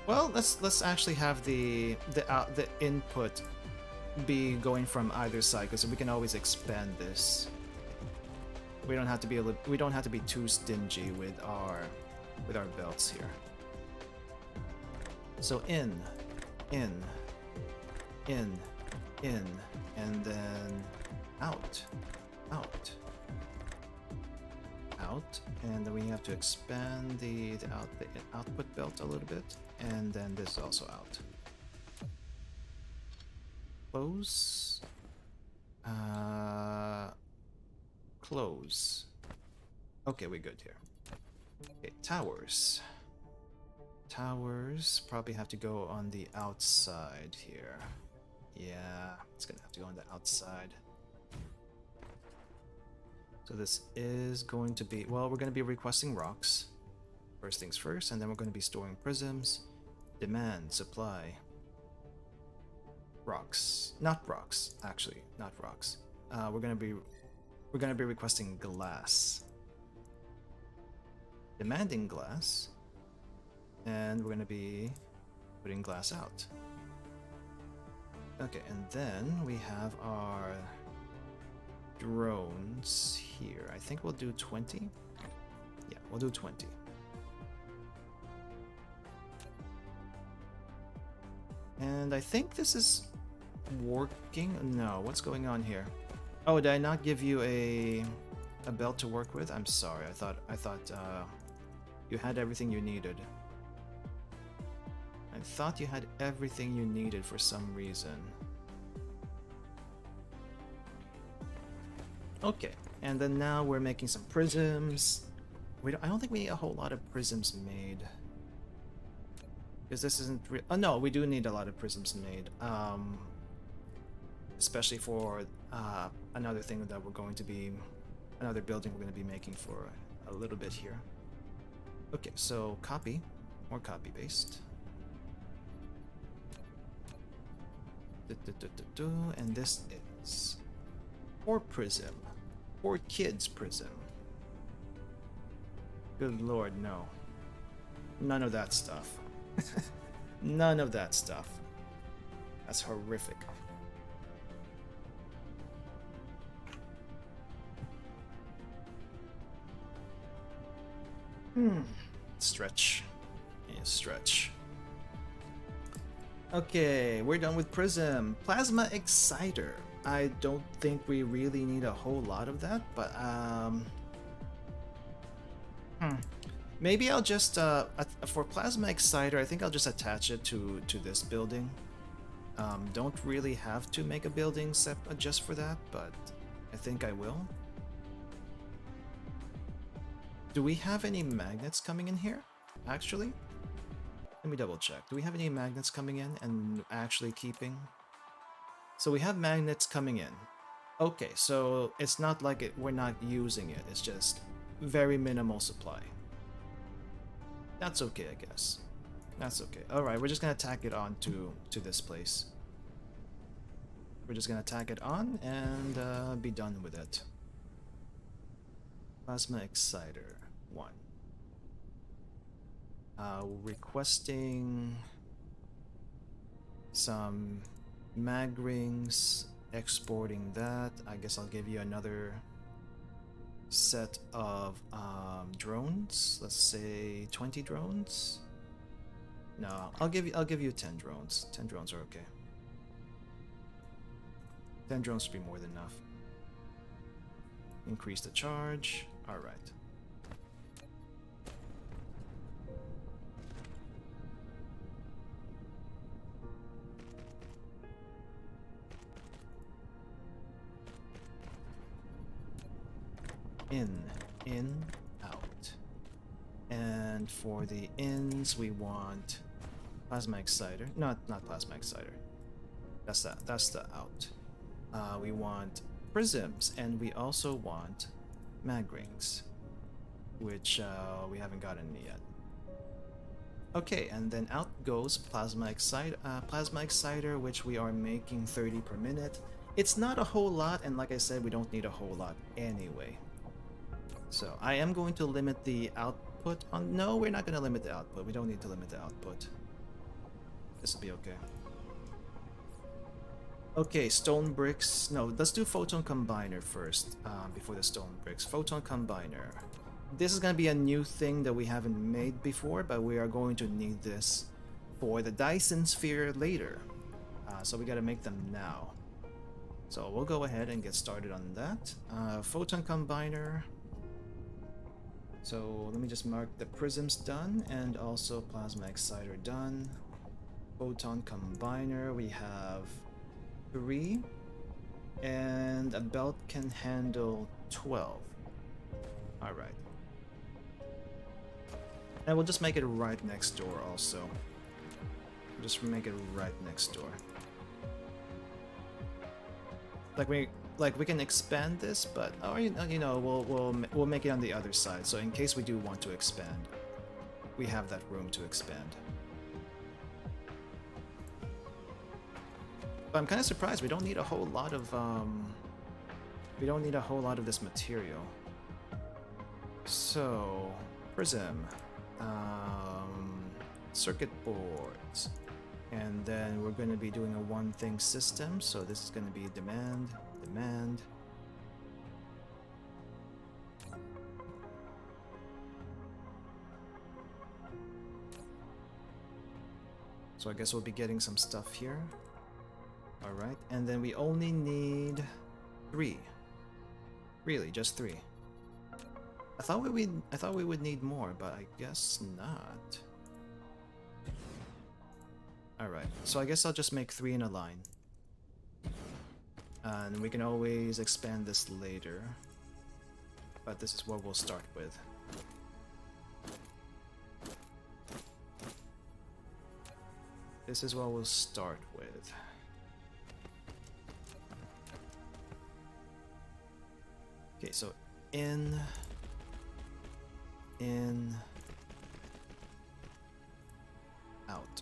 well, let's actually have the input be going from either side, because we can always expand this. We don't have to be too stingy with our belts here. So in, and then out, and then we have to expand the output belt a little bit, and then this is also out. Close. Close. Okay, we're good here. Okay, towers. Towers probably have to go on the outside here. Yeah, it's gonna have to go on the outside. So this is going to be, well, we're going to be requesting rocks. First things first, and then we're going to be storing prisms. Demand, supply. Rocks. Not rocks, actually, not rocks. We're going to be requesting glass. Demanding glass. And we're going to be putting glass out. Okay, and then we have our drones here. I think we'll do 20. Yeah, we'll do 20. And I think this is working. No, what's going on here? Oh, did I not give you a belt to work with? I'm sorry. I thought you had everything you needed. I thought you had everything you needed for some reason. Okay, and then now we're making some prisms. I don't think we need a whole lot of prisms made. Because this isn't oh no, we do need a lot of prisms made. especially for another thing that we're going to be, another building we're going to be making for a little bit here. Okay, so copy, or copy paste. And this is for prism, for kids prism. Good lord, no. None of that stuff. None of that stuff. That's horrific. Stretch. Yeah, stretch. Okay, we're done with Prism. Plasma Exciter. I don't think we really need a whole lot of that, but maybe I'll just for Plasma Exciter, I think I'll just attach it to this building. Don't really have to make a building set just for that, but I think I will. Do we have any magnets coming in here, actually? Let me double check. Do we have any magnets coming in and actually keeping? So we have magnets coming in. Okay, so it's not like we're not using it. It's just very minimal supply. That's okay, I guess. That's okay. Alright, we're just gonna tack it on to this place. We're just gonna tack it on and be done with it. Plasma Exciter 1. Requesting some mag rings, exporting that. I guess I'll give you another set of drones. Let's say 20 drones. No, I'll give you 10 drones. 10 drones are okay. 10 drones should be more than enough. Increase the charge. All right. In, out. And for the ins, we want Plasma Exciter. Not Plasma Exciter. That's the out. We want prisms, and we also want mag rings, which we haven't gotten yet. Okay, and then out goes Plasma Exciter, which we are making 30 per minute. It's not a whole lot, and like I said, we don't need a whole lot anyway. So I am going to limit the output on... No, we're not going to limit the output. We don't need to limit the output. This will be okay. Okay, stone bricks. No, let's do photon combiner first, before the stone bricks. Photon combiner. This is going to be a new thing that we haven't made before, but we are going to need this for the Dyson Sphere later. So we got to make them now. So we'll go ahead and get started on that. Photon combiner. So let me just mark the prisms done and also Plasma Exciter done. Photon combiner, we have 3 and a belt can handle 12. Alright. And we'll just make it right next door also. Just make it right next door. Like we can expand this, but or you know we'll make it on the other side. So in case we do want to expand, we have that room to expand. But I'm kind of surprised we don't need a whole lot of this material. So prism, circuit boards, and then we're going to be doing a one thing system. So this is going to be demand. So I guess we'll be getting some stuff here. Alright, and then we only need 3. Really, just 3. I thought we would need more, but I guess not. Alright, so I guess I'll just make 3 in a line. And we can always expand this later. But this is what we'll start with. This is what we'll start with. Okay, so in, out.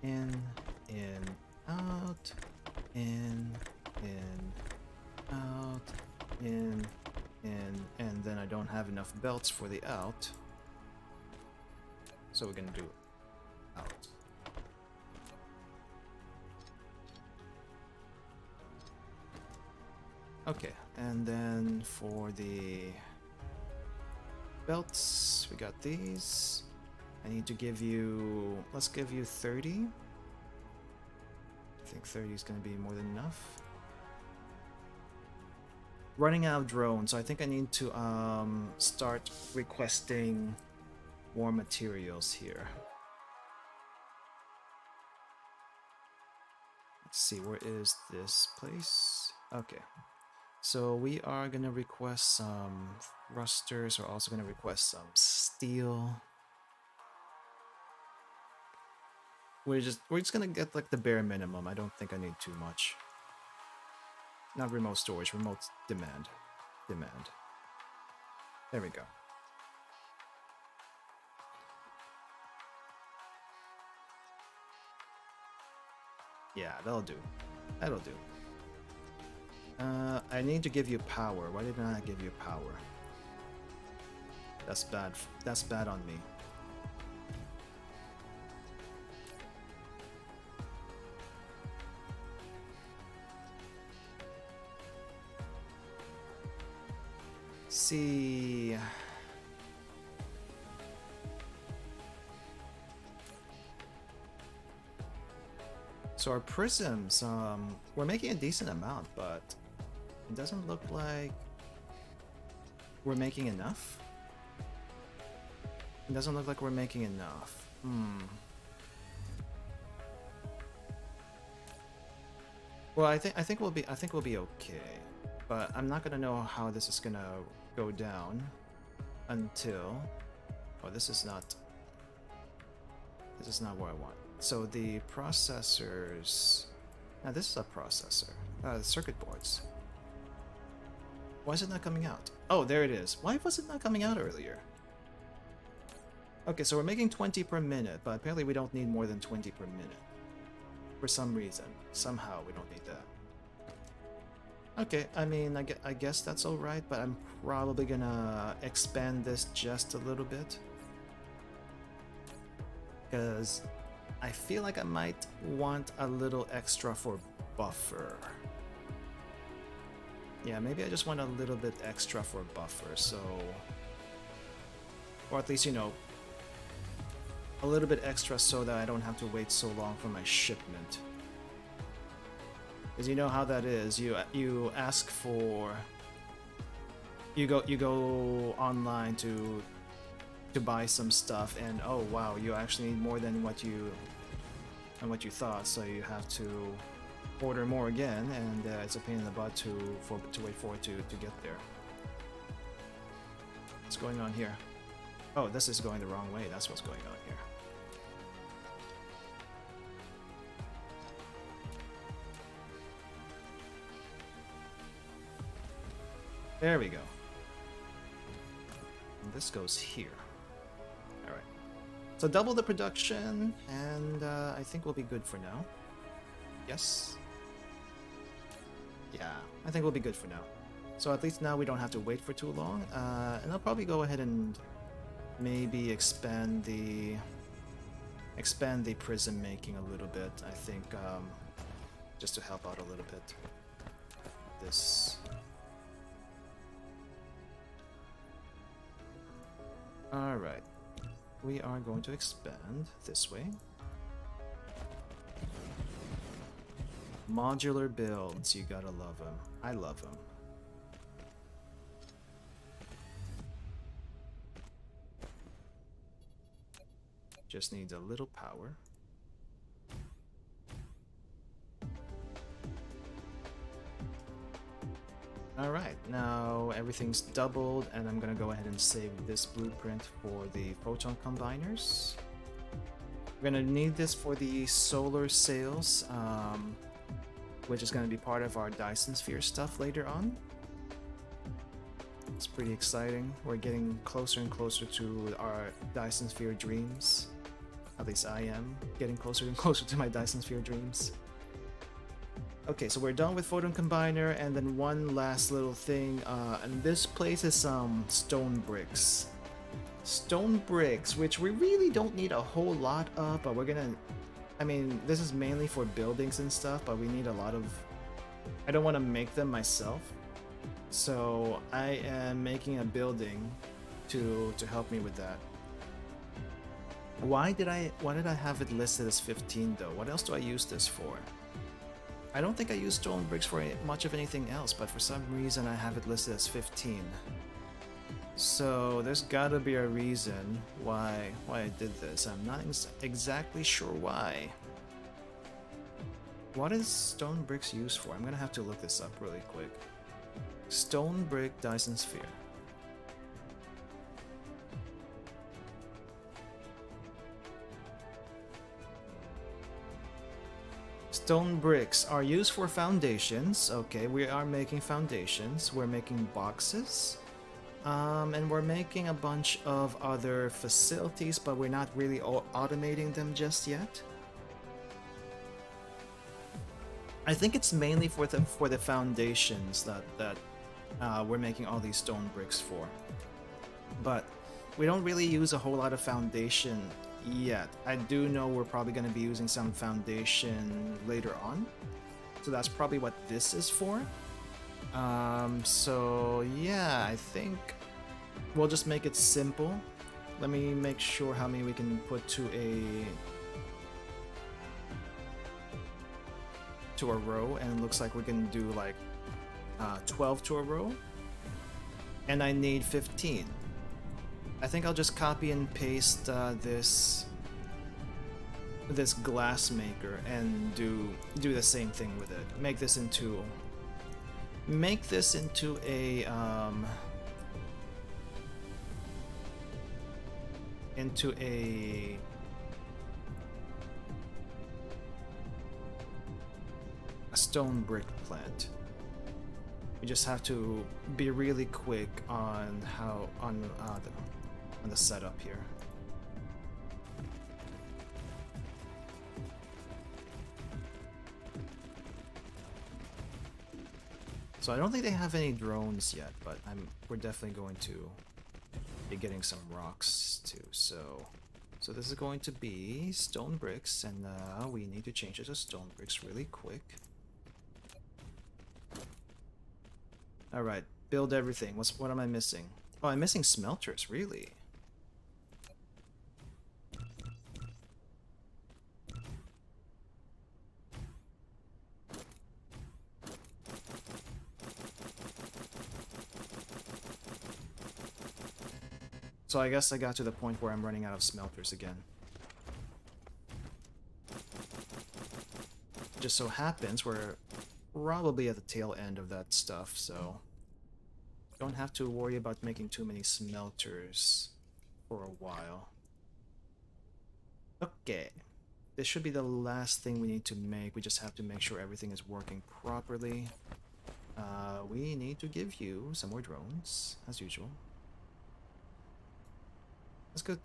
In, out, in, out, in, and then I don't have enough belts for the out. So we're gonna do out. Okay, and then for the belts, we got these. I need to give you, let's give you 30. I think 30 is going to be more than enough. Running out of drones, so I think I need to start requesting more materials here. Let's see, where is this place? Okay. So we are going to request some thrusters. We're also going to request some steel. We're just gonna get like the bare minimum. I don't think I need too much. Not remote storage, remote demand. There we go. Yeah, that'll do. That'll do. I need to give you power. Why didn't I give you power? That's bad. That's bad on me. See. So our prisms, we're making a decent amount, but it doesn't look like we're making enough. It doesn't look like we're making enough. Well, I think we'll be okay, but I'm not gonna know how this is gonna go down until. Oh, this is not what I want. So the processors. Now this is a processor. The circuit boards. Why is it not coming out? Oh, there it is. Why was it not coming out earlier? Okay, so we're making 20 per minute, but apparently we don't need more than 20 per minute. For some reason. Somehow we don't need that. Okay, I mean, I guess that's alright, but I'm probably gonna expand this just a little bit. Because I feel like I might want a little extra for buffer. Yeah, maybe I just want a little bit extra for buffer, so... Or at least, you know, a little bit extra so that I don't have to wait so long for my shipment. Because you know how that is. You ask for... You go online to buy some stuff, and oh wow, you actually need more than what you thought, so you have to order more again, and it's a pain in the butt to wait for it to get there. What's going on here? Oh, this is going the wrong way. That's what's going on here. There we go. And this goes here. Alright. So double the production, and I think we'll be good for now. Yes? Yeah, I think we'll be good for now. So at least now we don't have to wait for too long. And I'll probably go ahead and maybe expand the prism making a little bit. I think just to help out a little bit. This. Alright, we are going to expand this way. Modular builds, you gotta love them. I love them. Just needs a little power. Alright, now everything's doubled, and I'm gonna go ahead and save this blueprint for the photon combiners. We're gonna need this for the solar sails, which is gonna be part of our Dyson Sphere stuff later on. It's pretty exciting. We're getting closer and closer to our Dyson Sphere dreams. At least I am getting closer and closer to my Dyson Sphere dreams. Okay, so we're done with Photon Combiner, and then one last little thing, and this place is some stone bricks. Stone bricks, which we really don't need a whole lot of, but we're gonna... I mean, this is mainly for buildings and stuff, but we need a lot of... I don't want to make them myself, so I am making a building to help me with that. Why did I have it listed as 15 though? What else do I use this for? I don't think I use stone bricks for much of anything else, but for some reason I have it listed as 15. So there's gotta be a reason why I did this. I'm not exactly sure why. What is stone bricks used for? I'm gonna have to look this up really quick. Stone brick Dyson Sphere. Stone bricks are used for foundations. Okay, we are making foundations. We're making boxes. And we're making a bunch of other facilities, but we're not really automating them just yet. I think it's mainly for the foundations that we're making all these stone bricks for. But we don't really use a whole lot of foundation yet. I do know we're probably going to be using some foundation later on, so that's probably what this is for. So yeah, I think we'll just make it simple. Let me make sure how many we can put to a row, and it looks like we can do like 12 to a row, and I need 15. I think I'll just copy and paste this glass maker and do the same thing with it. Make this into a stone brick plant. We just have to be really quick on the setup here. So I don't think they have any drones yet, but we're definitely going to be getting some rocks too. So this is going to be stone bricks, and we need to change it to stone bricks really quick. All right, build everything. What am I missing? Oh, I'm missing smelters, really. So I guess I got to the point where I'm running out of smelters again. Just so happens we're probably at the tail end of that stuff, so don't have to worry about making too many smelters for a while. Okay, this should be the last thing we need to make. We just have to make sure everything is working properly. We need to give you some more drones, as usual.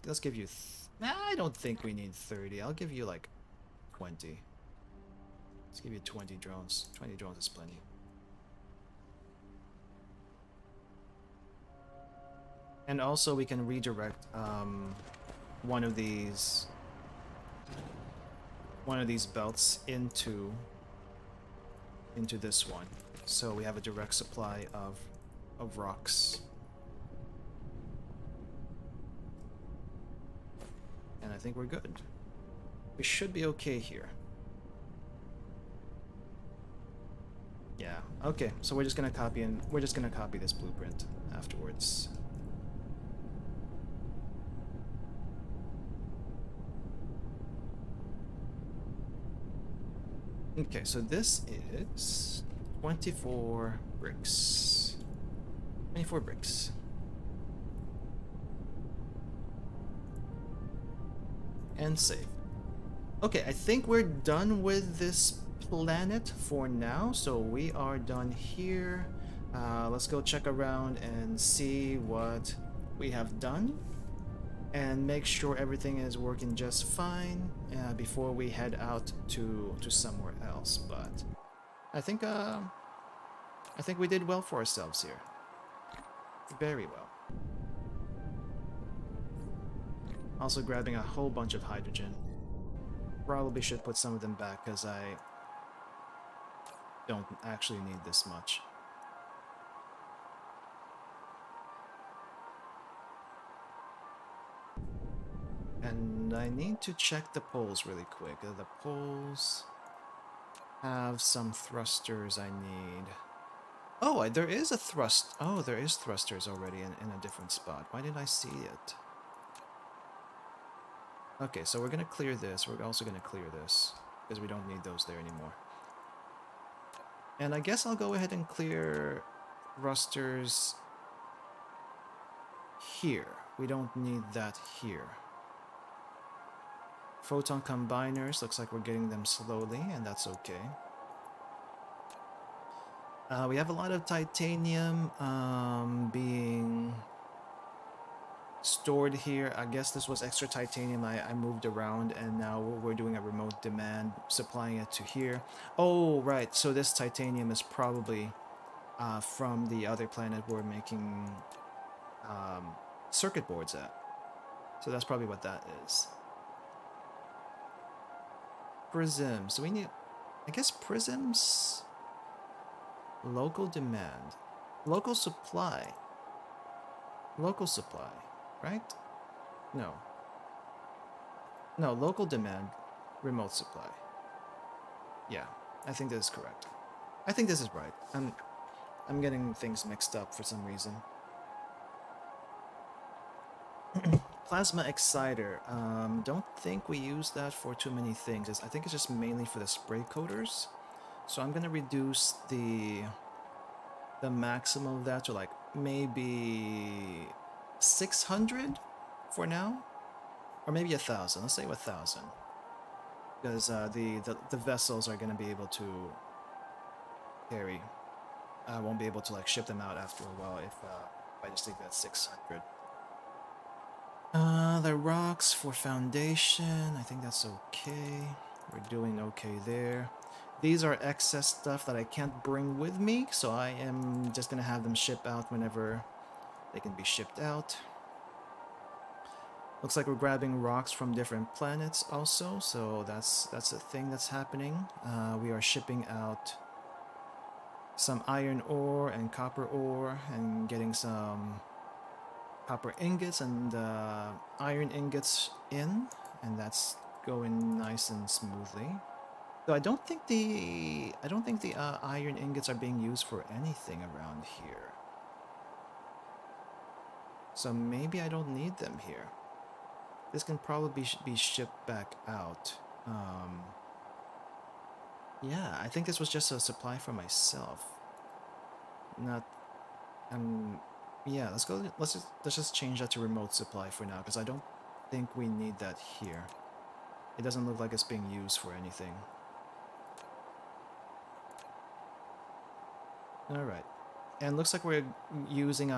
Let's give you... I don't think we need 30. I'll give you like 20. Let's give you 20 drones. 20 drones is plenty. And also we can redirect one of these belts into this one. So we have a direct supply of rocks. And I think we're good. We should be okay here. Yeah, okay, so we're just gonna copy this blueprint afterwards. Okay, so this is 24 bricks. 24 bricks. And save. Okay, I think we're done with this planet for now, so we are done here. Let's go check around and see what we have done and make sure everything is working just fine before we head out to somewhere else. But I think we did well for ourselves here. Very well. Also grabbing a whole bunch of hydrogen. Probably should put some of them back because I don't actually need this much. And I need to check the poles really quick. The poles have some thrusters I need. Oh, there is a thrust. Oh, there is thrusters already in a different spot. Why didn't I see it? Okay, so we're gonna clear this. We're also gonna clear this because we don't need those there anymore. And I guess I'll go ahead and clear thrusters here. We don't need that here. Photon combiners, looks like we're getting them slowly, and that's okay. We have a lot of titanium being stored here. I guess this was extra titanium I moved around, and now we're doing a remote demand, supplying it to here. Oh, right, so this titanium is probably from the other planet we're making circuit boards at. So that's probably what that is. Prisms. So we need, I guess, prisms. Local demand. Local supply. Local supply, right? No. No, local demand, remote supply. Yeah, I think this is correct. I think this is right. I'm getting things mixed up for some reason. Plasma exciter. Don't think we use that for too many things. I think it's just mainly for the spray coaters. So I'm gonna reduce the maximum of that to like maybe 600 for now, or maybe 1,000. Let's say 1,000, because the vessels are gonna be able to carry. I won't be able to like ship them out after a while if I just leave that 600. The rocks for foundation, I think that's okay. We're doing okay there. These are excess stuff that I can't bring with me, so I am just gonna have them ship out whenever they can be shipped out. Looks like we're grabbing rocks from different planets also, so that's a thing that's happening. We are shipping out some iron ore and copper ore and getting some copper ingots and iron ingots in, and that's going nice and smoothly. So I don't think the iron ingots are being used for anything around here. So maybe I don't need them here. This can probably be shipped back out. Yeah, I think this was just a supply for myself. Not, yeah. Let's just change that to remote supply for now, because I don't think we need that here. It doesn't look like it's being used for anything. Alright. And looks like we're using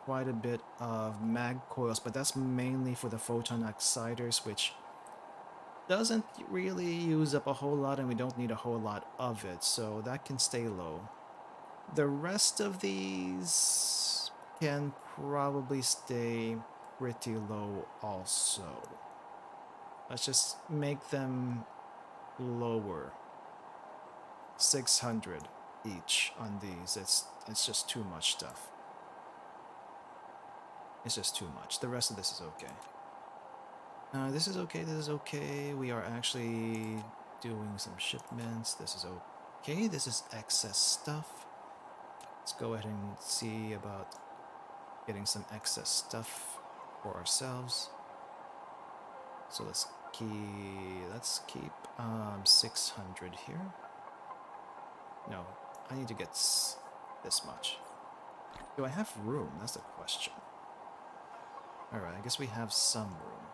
quite a bit of mag coils, but that's mainly for the photon exciters, which doesn't really use up a whole lot, and we don't need a whole lot of it, so that can stay low. The rest of these can probably stay pretty low also. Let's just make them lower. 600 each on these. It's just too much stuff. It's just too much. The rest of this is okay. This is okay, this is okay. We are actually doing some shipments. This is okay. This is excess stuff. Let's go ahead and see about getting some excess stuff for ourselves. So let's keep 600 here. No, I need to get this much. Do I have room? That's the question. Alright, I guess we have some room.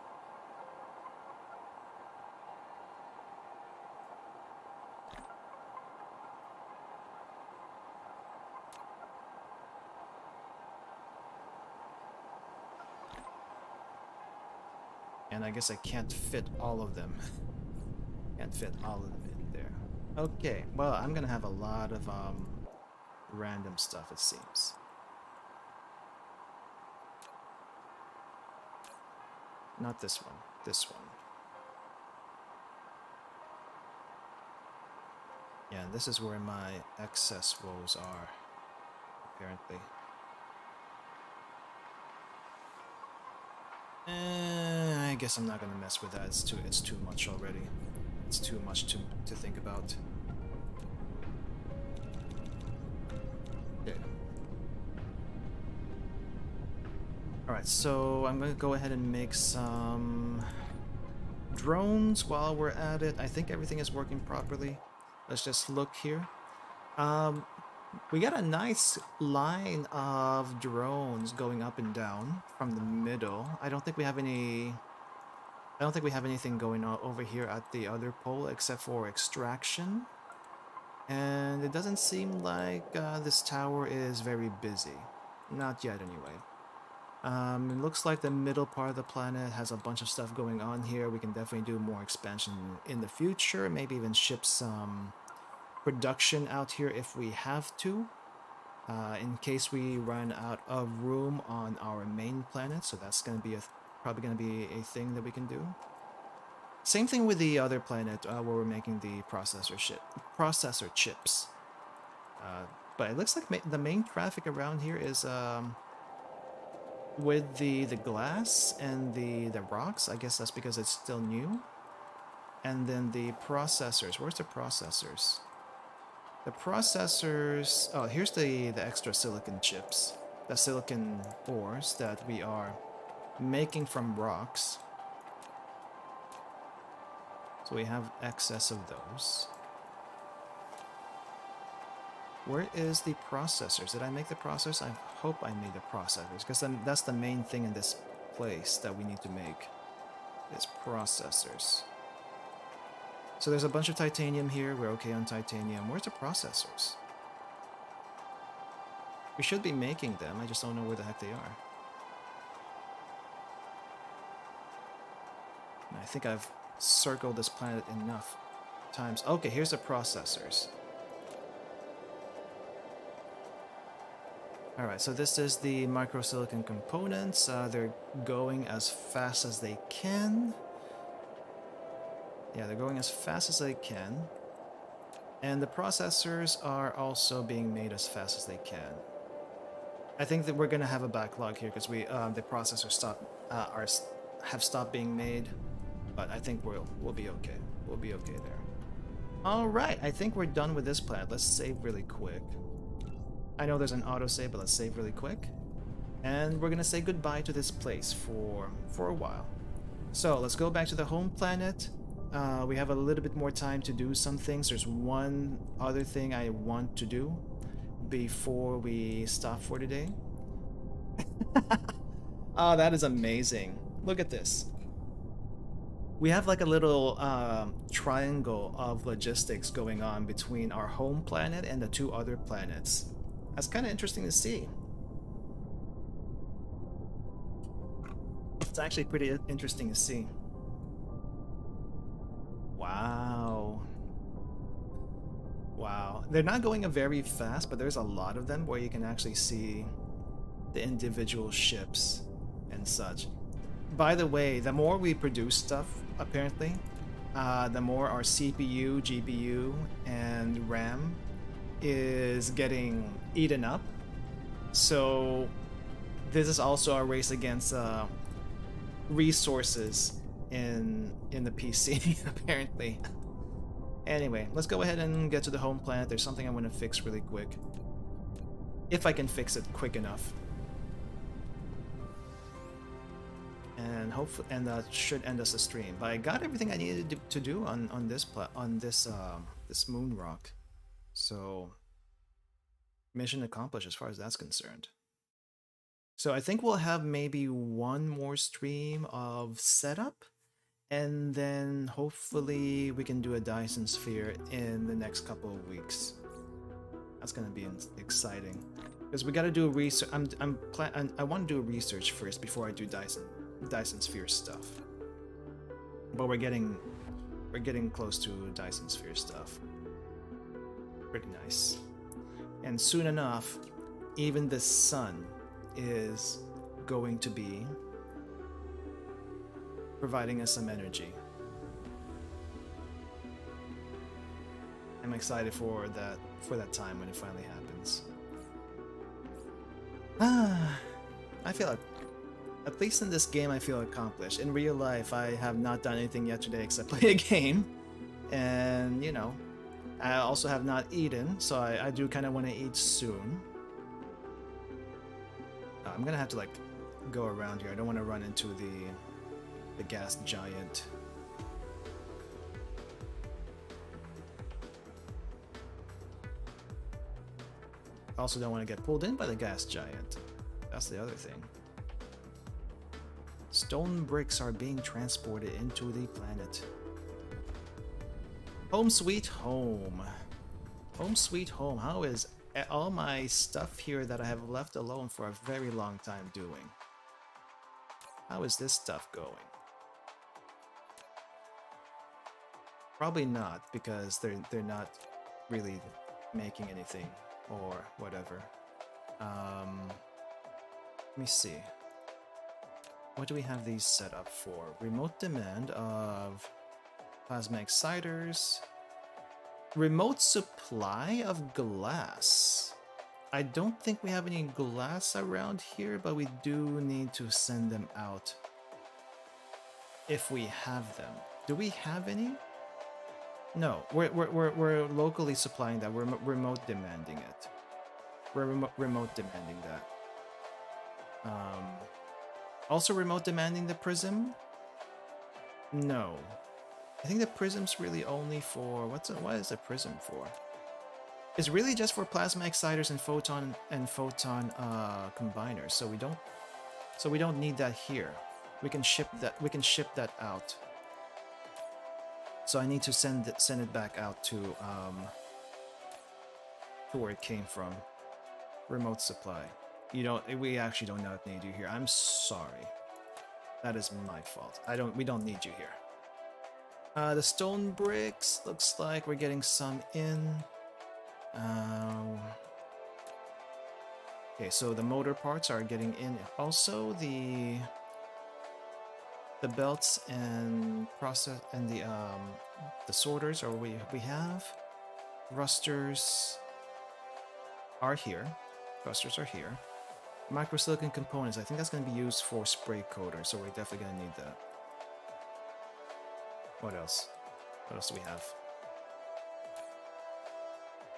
And I guess I can't fit all of them. Can't fit all of them in there. Okay, well, I'm gonna have a lot of random stuff, it seems. Not this one, this one. Yeah, and this is where my excess woes are, apparently. I guess I'm not gonna mess with that. It's too much already. It's too much to think about. Okay. Alright, so I'm gonna go ahead and make some drones while we're at it. I think everything is working properly. Let's just look here. We got a nice line of drones going up and down from the middle. I don't think we have anything going on over here at the other pole except for extraction. And it doesn't seem like this tower is very busy. Not yet, anyway. It looks like the middle part of the planet has a bunch of stuff going on here. We can definitely do more expansion in the future. Maybe even ship some production out here if we have to. In case we run out of room on our main planet. So that's going to be probably going to be a thing that we can do. Same thing with the other planet where we're making the processor chips. But it looks like the main traffic around here is with the glass and the rocks. I guess that's because it's still new. And then the processors. Where's the processors? The processors... Oh, here's the extra silicon chips. The silicon ores that we are making from rocks. So we have excess of those. Where is the processors? Did I make the processors? I hope I made the processors, because that's the main thing in this place that we need to make, is processors. So there's a bunch of titanium here. We're okay on titanium. Where's the processors? We should be making them. I just don't know where the heck they are. And I think I've circled this planet enough times. Okay, here's the processors. Alright, so this is the microsilicon components. They're going as fast as they can. Yeah, they're going as fast as they can. And the processors are also being made as fast as they can. I think that we're going to have a backlog here because the processors have stopped being made. But I think we'll be okay. We'll be okay there. Alright, I think we're done with this planet. Let's save really quick. I know there's an autosave, but let's save really quick. And we're gonna say goodbye to this place for a while. So let's go back to the home planet. We have a little bit more time to do some things. There's one other thing I want to do before we stop for today. Oh, that is amazing. Look at this. We have like a little triangle of logistics going on between our home planet and the two other planets. That's kind of interesting to see. It's actually pretty interesting to see. Wow. Wow. They're not going very fast, but there's a lot of them where you can actually see the individual ships and such. By the way, the more we produce stuff, apparently, the more our CPU, GPU, and RAM is getting eaten up. So this is also a race against resources in the PC, apparently. Anyway, let's go ahead and get to the home planet. There's something I want to fix really quick. If I can fix it quick enough. And hopefully, and that should end us a stream. But I got everything I needed to do on this moon rock. So mission accomplished as far as that's concerned. So I think we'll have maybe one more stream of setup, and then hopefully we can do a Dyson Sphere in the next couple of weeks. That's gonna be exciting because we got to do a research. I want to do a research first before I do Dyson Sphere stuff. But we're getting close to Dyson Sphere stuff. Pretty nice. And soon enough, even the sun is going to be providing us some energy. I'm excited for that time when it finally happens. I feel at least in this game I feel accomplished. In real life I have not done anything yet today except play a game. And you know, I also have not eaten, so I do kind of want to eat soon. I'm gonna have to like go around here. I don't want to run into the gas giant. I also don't want to get pulled in by the gas giant. That's the other thing. Stone bricks are being transported into the planet. Home sweet home. Home sweet home. How is all my stuff here that I have left alone for a very long time doing? How is this stuff going? Probably not, because they're not really making anything or whatever. Let me see. What do we have these set up for? Remote demand of plasma exciters. Remote supply of glass. I don't think we have any glass around here, but we do need to send them out if we have them. Do we have any? No, we're locally supplying that. We're remote demanding it. We're remote demanding that. Also remote demanding the prism? No. I think the prism's really only for what is the prism for? It's really just for plasma exciters and photon combiners. So we don't need that here. We can ship that out. So I need to send it back out to where it came from. Remote supply. We actually do not need you here. I'm sorry. That is my fault. We don't need you here. The stone bricks, looks like we're getting some in. Okay, so the motor parts are getting in. Also the belts and process and the sorters are we have. Thrusters are here. Thrusters are here. Microsilicon components, I think that's going to be used for spray coater, so we're definitely going to need that. What else? What else do we have?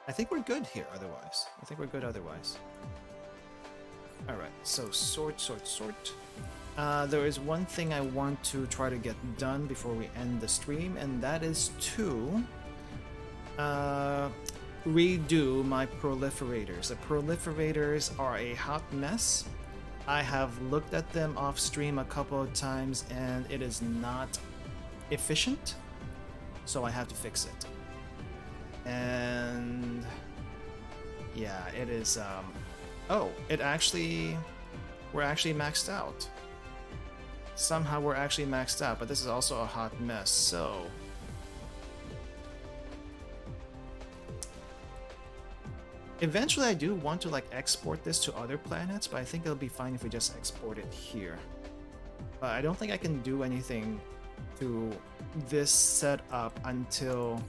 I think we're good here otherwise. I think we're good otherwise. Alright, so sort. There is one thing I want to try to get done before we end the stream, and that is to redo my proliferators. The proliferators are a hot mess. I have looked at them off stream a couple of times and it is not efficient, so I have to fix it. And yeah, it is oh, we're actually maxed out. Somehow we're actually maxed out, but this is also a hot mess, so eventually I do want to like export this to other planets, but I think it'll be fine if we just export it here. But I don't think I can do anything to this setup until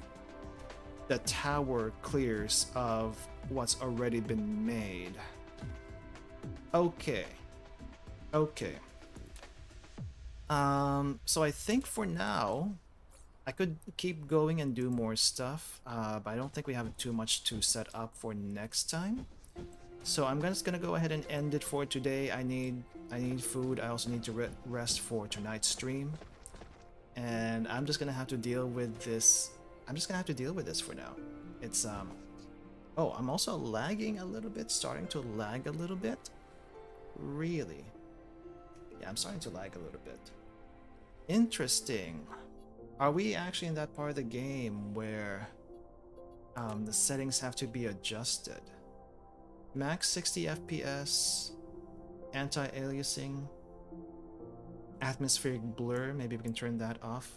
the tower clears of what's already been made. Okay. So I think for now I could keep going and do more stuff, but I don't think we have too much to set up for next time. So I'm just gonna go ahead and end it for today. I need food. I also need to rest for tonight's stream, and I'm just gonna have to deal with this. For now. It's oh, I'm also lagging a little bit. Starting to lag a little bit. Really? Yeah, I'm starting to lag a little bit. Interesting. Are we actually in that part of the game where the settings have to be adjusted? Max 60 FPS, anti-aliasing, atmospheric blur, maybe we can turn that off.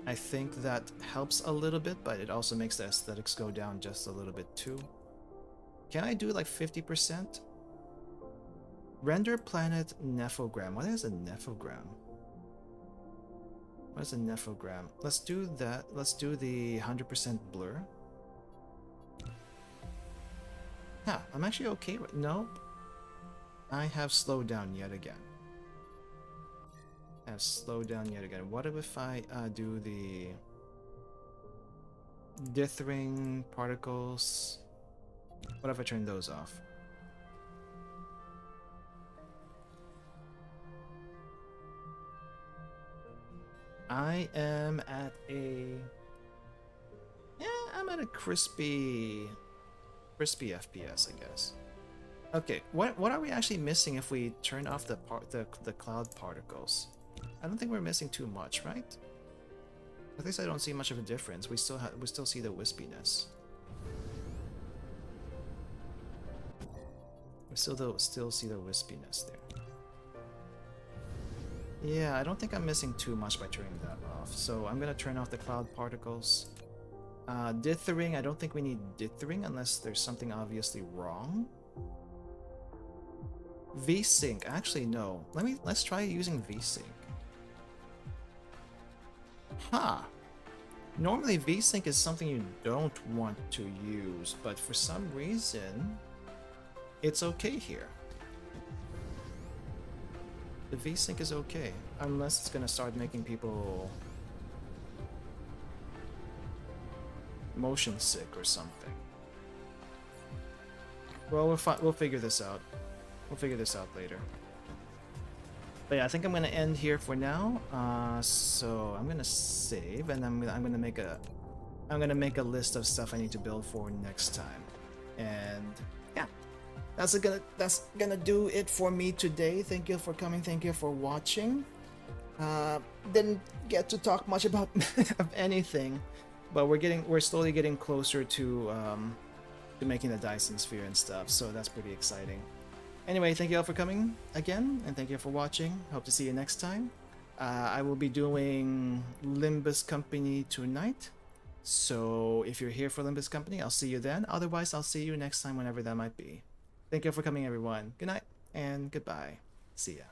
I think that helps a little bit, but it also makes the aesthetics go down just a little bit too. Can I do like 50%? Render planet nephogram. What is a nephogram? What is a nephogram? Let's do that. Let's do the 100% blur. Huh, I'm actually okay with... Nope. I have slowed down yet again. What if I do the dithering particles? What if I turn those off? I am at a... Yeah, I'm at a crispy FPS, I guess. Okay, what are we actually missing if we turn off the cloud particles? I don't think we're missing too much, right? At least I don't see much of a difference. We still see the wispiness. We still see the wispiness there. Yeah, I don't think I'm missing too much by turning that off. So I'm gonna turn off the cloud particles. Dithering, I don't think we need dithering unless there's something obviously wrong. VSync, actually no. Let's try using VSync. Huh. Normally VSync is something you don't want to use, but for some reason it's okay here. The VSync is okay, unless it's gonna start making people motion sick or something. Well, we'll figure this out. We'll figure this out later. But yeah, I think I'm gonna end here for now. So I'm gonna save, and I'm gonna make a list of stuff I need to build for next time. And yeah, that's gonna do it for me today. Thank you for coming. Thank you for watching. Didn't get to talk much about of anything, but we're slowly getting closer to making the Dyson Sphere and stuff. So that's pretty exciting. Anyway, thank you all for coming again, and thank you for watching. Hope to see you next time. I will be doing Limbus Company tonight, so if you're here for Limbus Company, I'll see you then. Otherwise, I'll see you next time, whenever that might be. Thank you for coming, everyone. Good night, and goodbye. See ya.